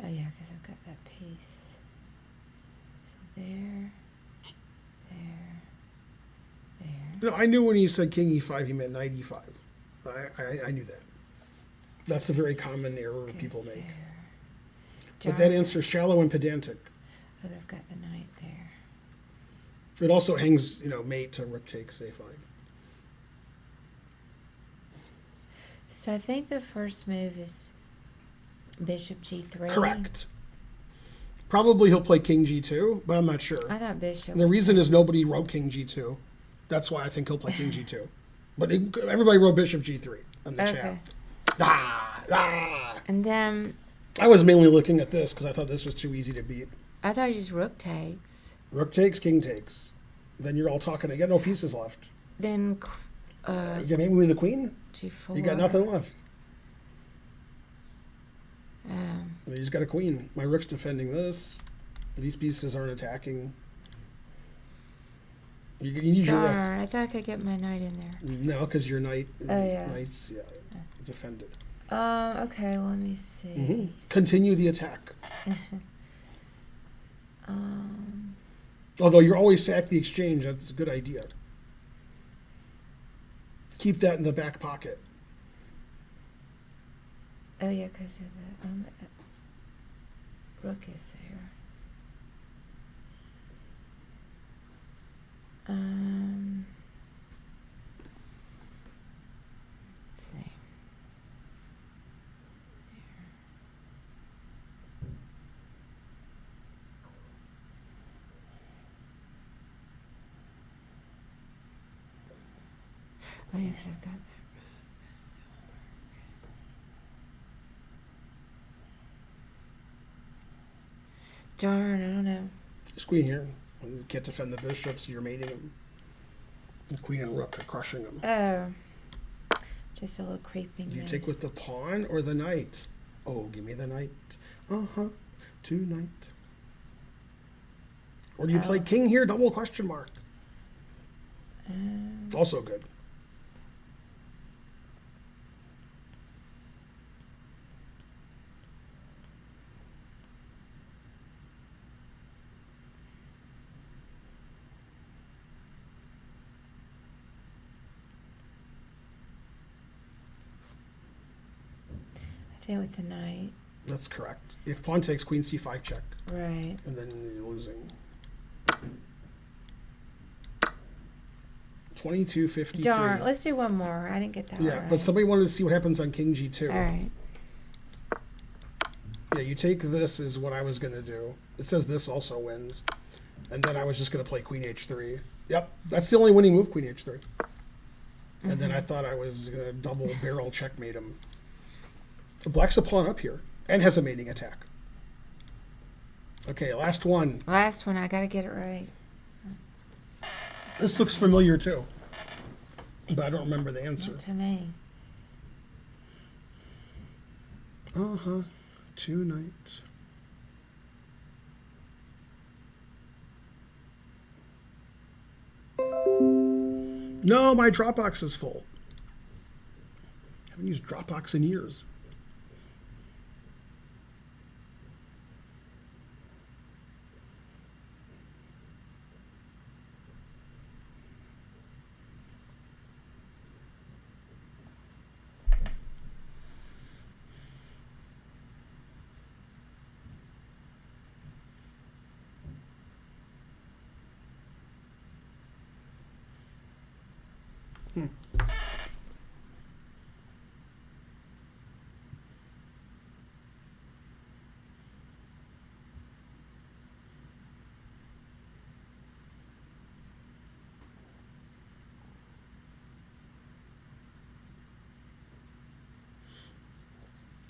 Oh, yeah, because I've got that piece. So there. You know, I knew when he said King E5, he meant Knight E5. I knew that. That's a very common error Goes people make. there. But that Darn. answer's shallow and pedantic. Oh, I've got the knight there. It also hangs, mate to rook takes A5. So I think the first move is bishop G3. Correct. Probably he'll play King G2, but I'm not sure. I thought bishop. And the reason is nobody wrote King G2. That's why I think he'll play King G2. But everybody wrote Bishop G3 in the Okay. chat. Ah! And then I was mainly looking at this because I thought this was too easy to beat. I thought just rook takes. Rook takes, king takes. Then you're all talking. You got no pieces left. Then You got maybe with the queen? G4. You got nothing left. Um, You just got a queen. My rook's defending this. These pieces aren't attacking. You use your rook. darn, I thought I could get my knight in there. No, because your knight, Oh, yeah. knight's defended. Okay, well, let me see. Hmm. Continue the attack. Although you're always sack the exchange, that's a good idea. Keep that in the back pocket. Oh, yeah, because of the rook is there. Let's see. Oh, yeah, 'cause I've got that. Darn, I don't know. This queen here. You can't defend the bishops, you're mating them. The queen and rook are crushing them. Oh, just a little creeping. Do you move. take with the pawn or the knight? Oh, give me the knight. Uh-huh. 2 knight. Or do you play Oh. king here? Double question mark. Also good. I think with the knight. That's correct. If pawn takes, queen c5 check, Right. and then you're losing. 22.53. Darn. Let's do one more. I didn't get that Yeah, one but right. somebody wanted to see what happens on king g2. All right. Yeah, you take this is what I was going to do. It says this also wins. And then I was just going to play queen h3. Yep, that's the only winning move, queen h3. And then I thought I was going to double barrel checkmate him. Black's a pawn up here and has a mating attack. Okay, last one. Last one. I got to get it right. This looks familiar too, but I don't remember the answer. Not to me. Uh-huh. 2 knights. No, my Dropbox is full. I haven't used Dropbox in years.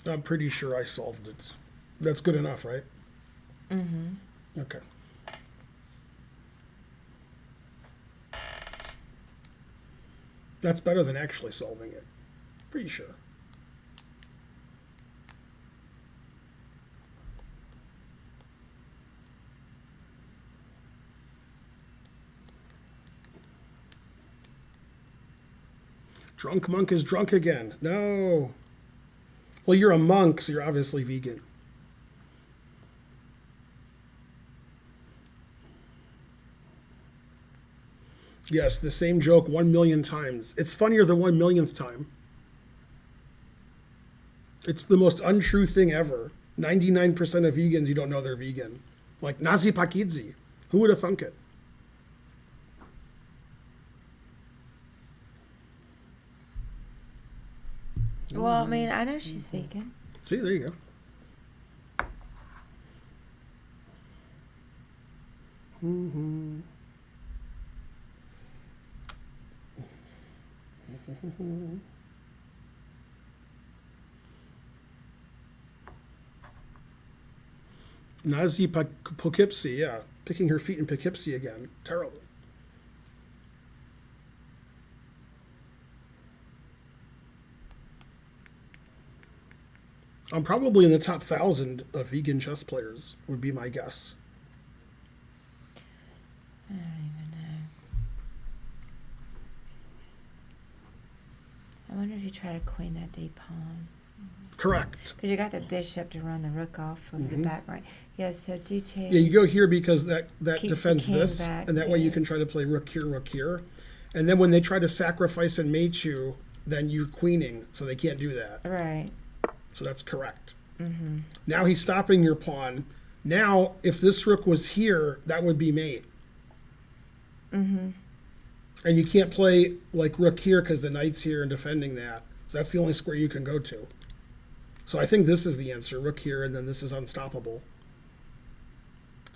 I'm pretty sure I solved it. That's good enough, right? Mm-hmm. Okay. That's better than actually solving it. Pretty sure. Drunk monk is drunk again. No. Well, you're a monk, so you're obviously vegan. Yes, the same joke 1 million times. It's funnier the 1 millionth time. It's the most untrue thing ever. 99% of vegans, you don't know they're vegan. Like Nazi Pakidzi. Who would have thunk it? Well, I mean, I know she's vegan. See, there you go. Nazi Poughkeepsie, yeah. Picking her feet in Poughkeepsie again. Terrible. I'm probably in the top 1,000 of vegan chess players, would be my guess. I don't even know. I wonder if you try to queen that d pawn. Correct. Because you got the bishop to run the rook off with the back right. Yeah, so d2. Yeah, you go here because that Keeps the defends king this, back, and that way you too. can try to play rook here. And then when they try to sacrifice and mate you, then you're queening, so they can't do that. Right. So that's correct. Now he's stopping your pawn. Now, if this rook was here, that would be mate. And you can't play like rook here because the knight's here and defending that. So that's the only square you can go to. So I think this is the answer. Rook here, and then this is unstoppable.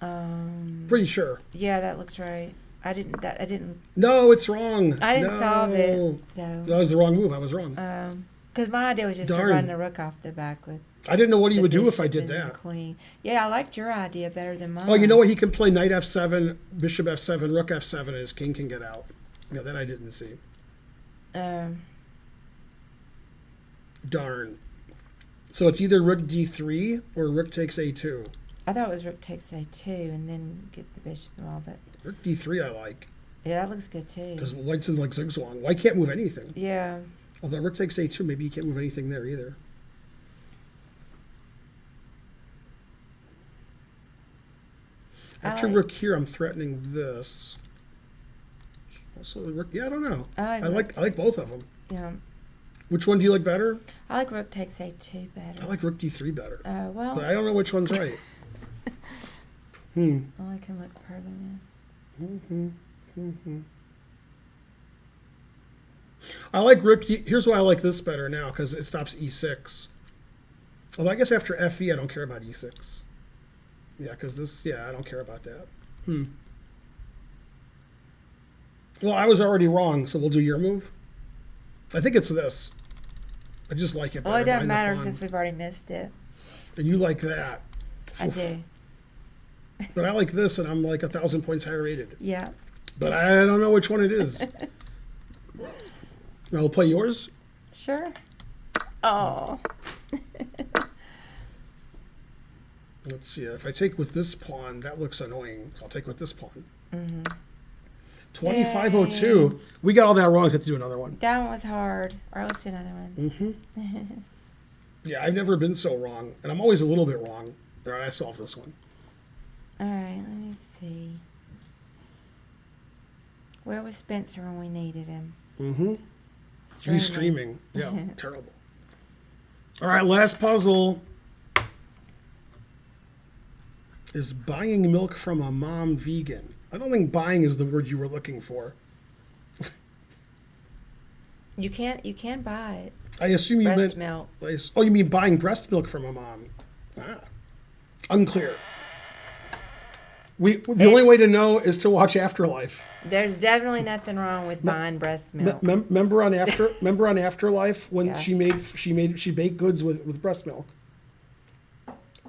Pretty sure. Yeah, that looks right. I didn't No, it's wrong. I didn't solve No. it. So That was the wrong move. I was wrong. because my idea was just Darn. to run the rook off the back with I didn't know what he the would do if I bishop did and the that. queen. Yeah, I liked your idea better than mine. Oh, you know what? He can play knight f7, bishop f7, rook f7, and his king can get out. Yeah, that I didn't see. Darn. So it's either rook d3 or rook takes a2. I thought it was rook takes a2 and then get the bishop and all, but Rook d3 I like. Yeah, that looks good too. Because white's in like zigzag. White can't move anything. Yeah. Although rook takes a2, maybe you can't move anything there either. After like- rook here, I'm threatening this. Also, the rook. Yeah, I don't know. I I like both of them. Yeah. Which one do you like better? I like rook takes a2 better. I like rook d3 better. Well, But I don't know which one's right. oh, I can look further now. I like rook. Here's why I like this better now, because it stops e6. Although I guess after fe, I don't care about e6. Yeah, because this. Yeah, I don't care about that. Well, I was already wrong, so we'll do your move. I think it's this. I just like it better. Well, it doesn't behind the matter pawn. since we've already missed it. And you like that. I do. But I like this, and I'm like 1,000 points higher rated. Yeah. But I don't know which one it is. I'll play yours. Sure. Oh. Let's see. If I take with this pawn, that looks annoying. So I'll take with this pawn. 2502. We got all that wrong. Have to do another one. That one was hard. All right, let's do another one. Yeah, I've never been so wrong, and I'm always a little bit wrong. All right, I solved this one. All right, let me see. Where was Spencer when we needed him? He's streaming. Yeah, terrible. All right, last puzzle is buying milk from a mom vegan. I don't think buying is the word you were looking for. You can buy it. I assume you Breast meant milk. Oh, you mean buying breast milk from a mom? Unclear. The only way to know is to watch Afterlife. There's definitely nothing wrong with buying breast milk. Remember on Afterlife when Yeah. she baked goods with breast milk.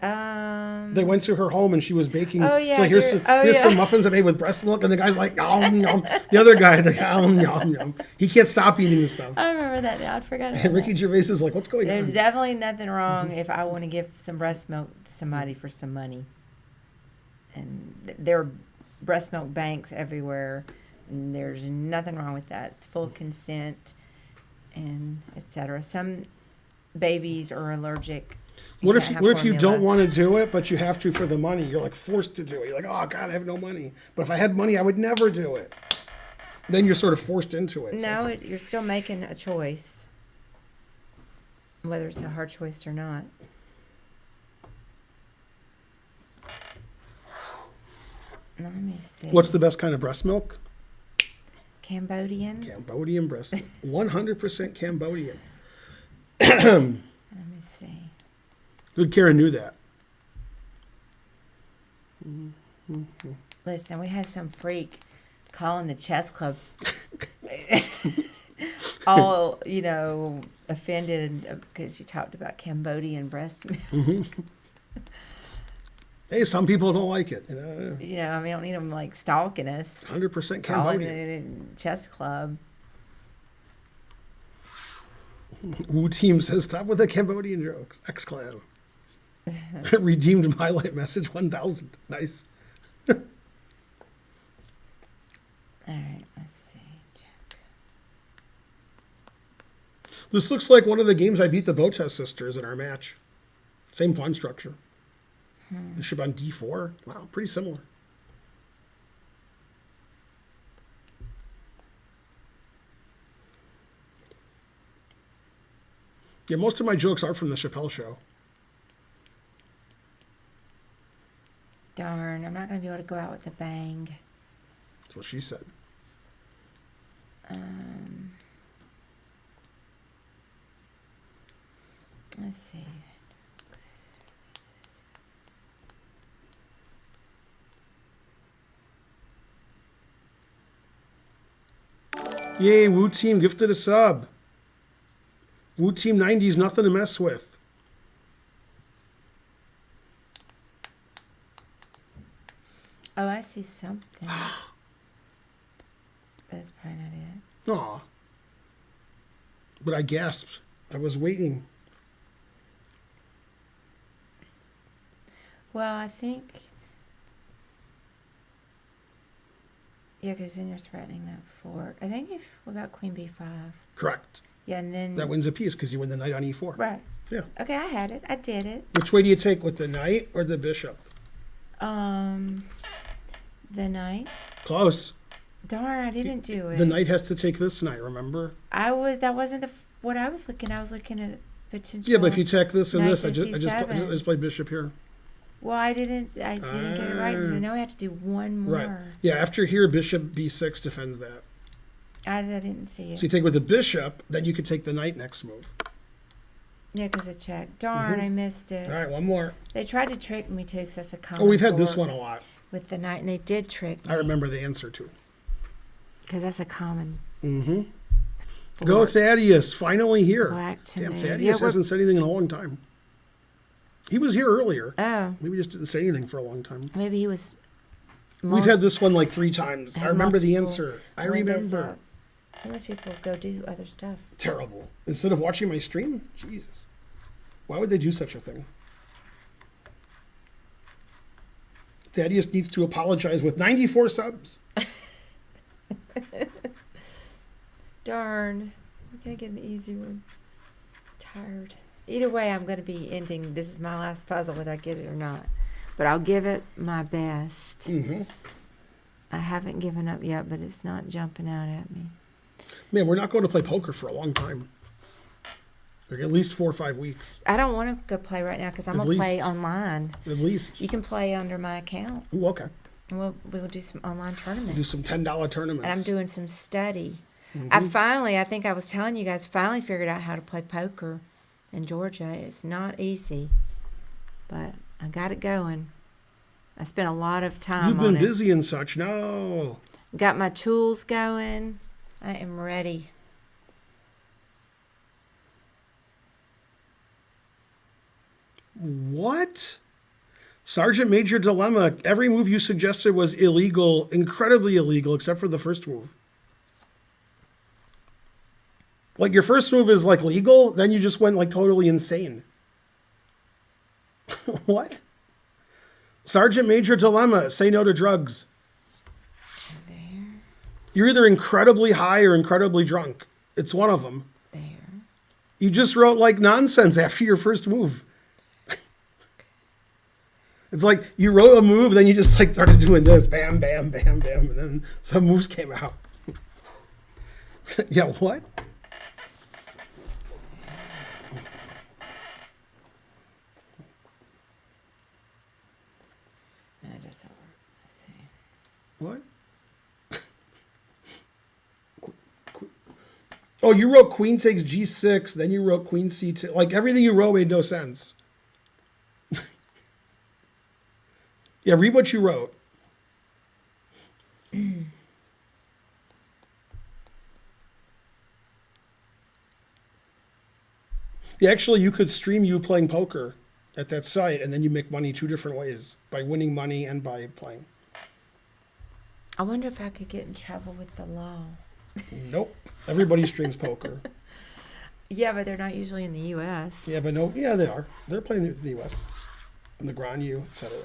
Um, They went to her home and she was baking. Oh, yeah, So here's yeah. some muffins I made with breast milk, and the guy's like, nom, nom. The other guy, the nom, nom, nom. He can't stop eating this stuff. I remember that now. I forgot about And Ricky that. Gervais is like, what's going There's on? definitely nothing wrong if I want to give some breast milk to somebody for some money. And there are breast milk banks everywhere. And there's nothing wrong with that. It's full consent and etc. Some babies are allergic. and What if can't have you don't formula. want to do it, but you have to for the money? You're like forced to do it. You're like, oh God, I have no money. But if I had money, I would never do it. Then you're sort of forced into it. So No, it's- you're still making a choice, whether it's a hard choice or not. Let me see. What's the best kind of breast milk? Cambodian? Cambodian breast milk. 100% Cambodian. Let me see. Good Karen knew that. Listen, we had some freak calling the chess club all, offended because you talked about Cambodian breast milk. Hey, some people don't like it. We don't need them like stalking us. 100% Calling Cambodian. the chess club. Wu Team says, stop with the Cambodian jokes. Exclam. Redeemed my light message 1000. Nice. All right, let's see. Check. This looks like one of the games I beat the Botas sisters in our match. Same pawn structure. Bishop on d4. Wow, pretty similar. Yeah, most of my jokes are from the Chappelle Show. Darn, I'm not going to be able to go out with a bang. That's what she said. Let's see. Yay, Wu Team gifted a sub. Wu Team 90's nothing to mess with. Oh, I see something. That's probably not it. Aw. But I gasped. I was waiting. Well, I think. Yeah, because then you're threatening that fork. I think if what about Queen B5? Correct. Yeah, and then That wins a piece because you win the knight on e4. right. Yeah. Okay, I had it. I did it. Which way do you take with the knight or the bishop? The knight. Close. Darn, I didn't do it. The knight has to take this knight, remember? That wasn't what I was looking. I was looking at potential. Yeah, but if you take this and Knight this, to I C7. just play bishop here. Well, I didn't get it right. So now we have to do one more. Right. Yeah, after here, bishop b6 defends that. I didn't see it. So you take with the bishop, then you could take the knight next move. Yeah, because it checked. Darn, I missed it. All right, one more. They tried to trick me too, because that's a common. Oh, we've had this fork one a lot. with the knight, and they did trick me. I remember the answer to. Because that's a common. Mm-hmm. fork. Go Thaddeus, finally here. Black to Damn, me. Thaddeus Yeah, we're- hasn't said anything in a long time. He was here earlier. Oh, Maybe just didn't say anything for a long time. maybe he was. We've had this one like 3 times. I had remember the multiple answer. I windows remember. up. Sometimes people go do other stuff. Terrible. Instead of watching my stream, Jesus. Why would they do such a thing? Thaddeus needs to apologize with 94 subs. Darn. We're going to get an easy one. Tired. Either way, I'm going to be ending. This is my last puzzle, whether I get it or not. But I'll give it my best. Mm-hmm. I haven't given up yet, but it's not jumping out at me. Man, we're not going to play poker for a long time. Like at least 4 or 5 weeks. I don't want to go play right now because I'm At going to play least. online. At least. You can play under my account. Ooh, okay. And we'll do some online tournaments. Do some $10 tournaments. And I'm doing some study. I think I was telling you guys, finally figured out how to play poker in Georgia. It's not easy, but I got it going. I spent a lot of time You've on been it. busy and such. No. Got my tools going. I am ready. What? Sergeant Major Dilemma. Every move you suggested was illegal, incredibly illegal, except for the first move. Like your first move is like legal, then you just went like totally insane. What? Sergeant Major Dilemma. Say no to drugs. There, You're either incredibly high or incredibly drunk. It's one of them. there. You just wrote like nonsense after your first move. It's like you wrote a move, then you just like started doing this, bam, bam, bam, bam, and then some moves came out. Yeah, what? That doesn't work. Let's see. What? Oh, you wrote queen takes g6, then you wrote queen c2. Like everything you wrote made no sense. Yeah, read what you wrote. Yeah, actually, you could stream you playing poker at that site, and then you make money 2 different ways, by winning money and by playing. I wonder if I could get in trouble with the law. Nope. Everybody streams poker. Yeah, but they're not usually in the U.S. Yeah, but no, yeah, they are. They're playing in the U.S. in the Grand U, etc.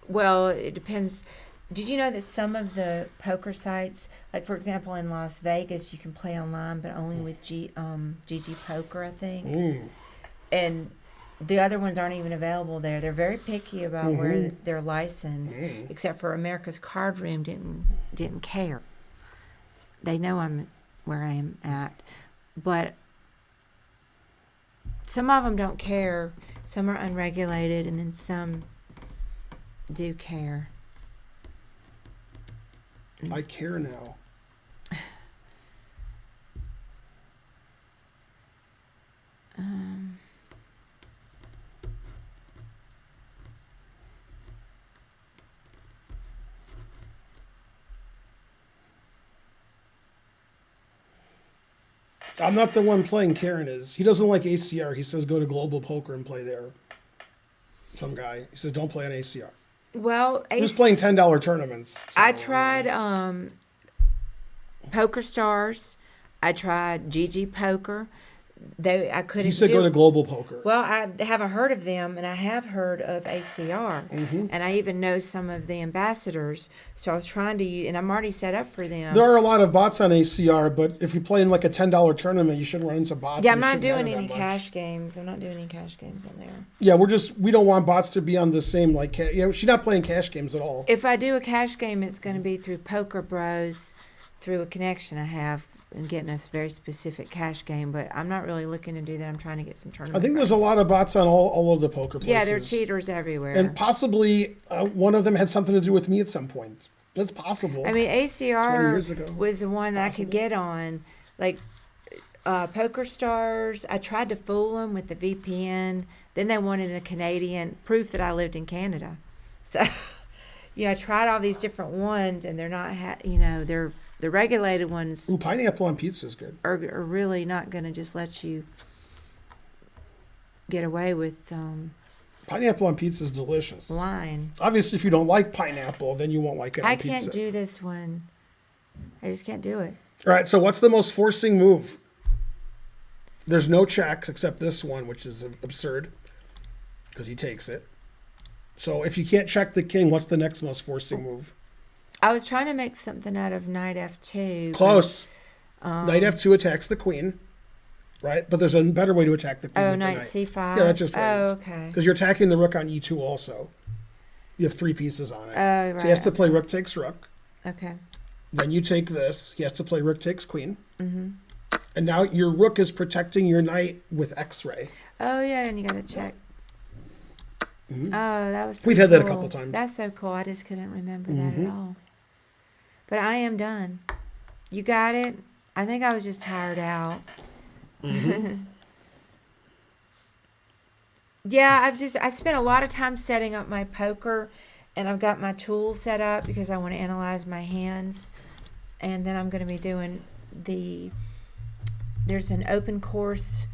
Well, it depends. Did you know that some of the poker sites, like for example in Las Vegas, you can play online, but only with GG Poker, I think. And the other ones aren't even available there. They're very picky about where they're licensed, except for America's Card Room didn't care. They know I'm where I am at, but some of them don't care. Some are unregulated, and then some do care. I care now. I'm not the one playing. Karen is. He doesn't like ACR. He says go to Global Poker and play there. Some guy. He says don't play on ACR. Well, He was playing $10 tournaments. I so, tried Poker Stars. I tried GG Poker. I couldn't. He said do go to Global Poker. Well, I haven't heard of them, and I have heard of ACR, Mm-hmm. and I even know some of the ambassadors. So I was trying to use, and I'm already set up for them. There are a lot of bots on ACR, but if you play in like a $10 tournament, you shouldn't run into bots. Yeah, and I'm it not shouldn't doing matter any that much. cash games. I'm not doing any cash games on there. Yeah, we don't want bots to be on the same like. She's not playing cash games at all. If I do a cash game, it's going to be through Poker Bros, through a connection I have, and getting a very specific cash game. But I'm not really looking to do that. I'm trying to get some I tournament. think there's a lot of bots on all of the poker places. Yeah, they're cheaters everywhere. And possibly one of them had something to do with me at some point. That's possible. I mean, 20 years ACR ago. was the one that I Possible. could get on. Like, Poker Stars, I tried to fool them with the VPN. Then they wanted a Canadian proof that I lived in Canada. So, I tried all these different ones, and they're not, they're the regulated ones Ooh, pineapple on pizza is good. are really not going to just let you get away with Pineapple on pizza is delicious. lying. Obviously, if you don't like pineapple, then you won't like it on I pizza. can't do this one. I just can't do it. All right, so what's the most forcing move? There's no checks except this one, which is absurd because he takes it. So if you can't check the king, what's the next most forcing move? I was trying to make something out of knight f2. but- Close. Knight f2 attacks the queen, right? But there's a better way to attack the queen. Oh, with the knight c5. Yeah, that just wins. Oh, okay. Because you're attacking the rook on e2 also. You have 3 pieces on it. Oh, right. So he has to play rook takes rook. Okay. Then you take this. He has to play rook takes queen. Mm-hmm. And now your rook is protecting your knight with x-ray. Oh, yeah, and you got to check. Oh, that was pretty We've had that a cool. couple times. That's so cool. I just couldn't remember that at all. But I am done. You got it? I think I was just tired out. Yeah, I spent a lot of time setting up my poker, and I've got my tools set up because I want to analyze my hands. And then I'm going to be doing there's an open course,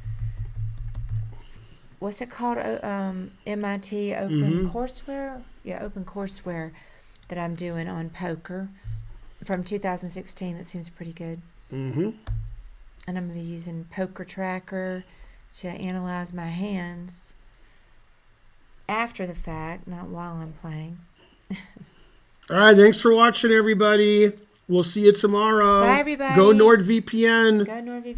what's it called? MIT Open Courseware? Yeah, Open Courseware that I'm doing on poker from 2016. That seems pretty good. Mm-hmm. And I'm going to be using Poker Tracker to analyze my hands after the fact, not while I'm playing. All right, thanks for watching, everybody. We'll see you tomorrow. Bye, everybody. Go NordVPN. Go NordVPN.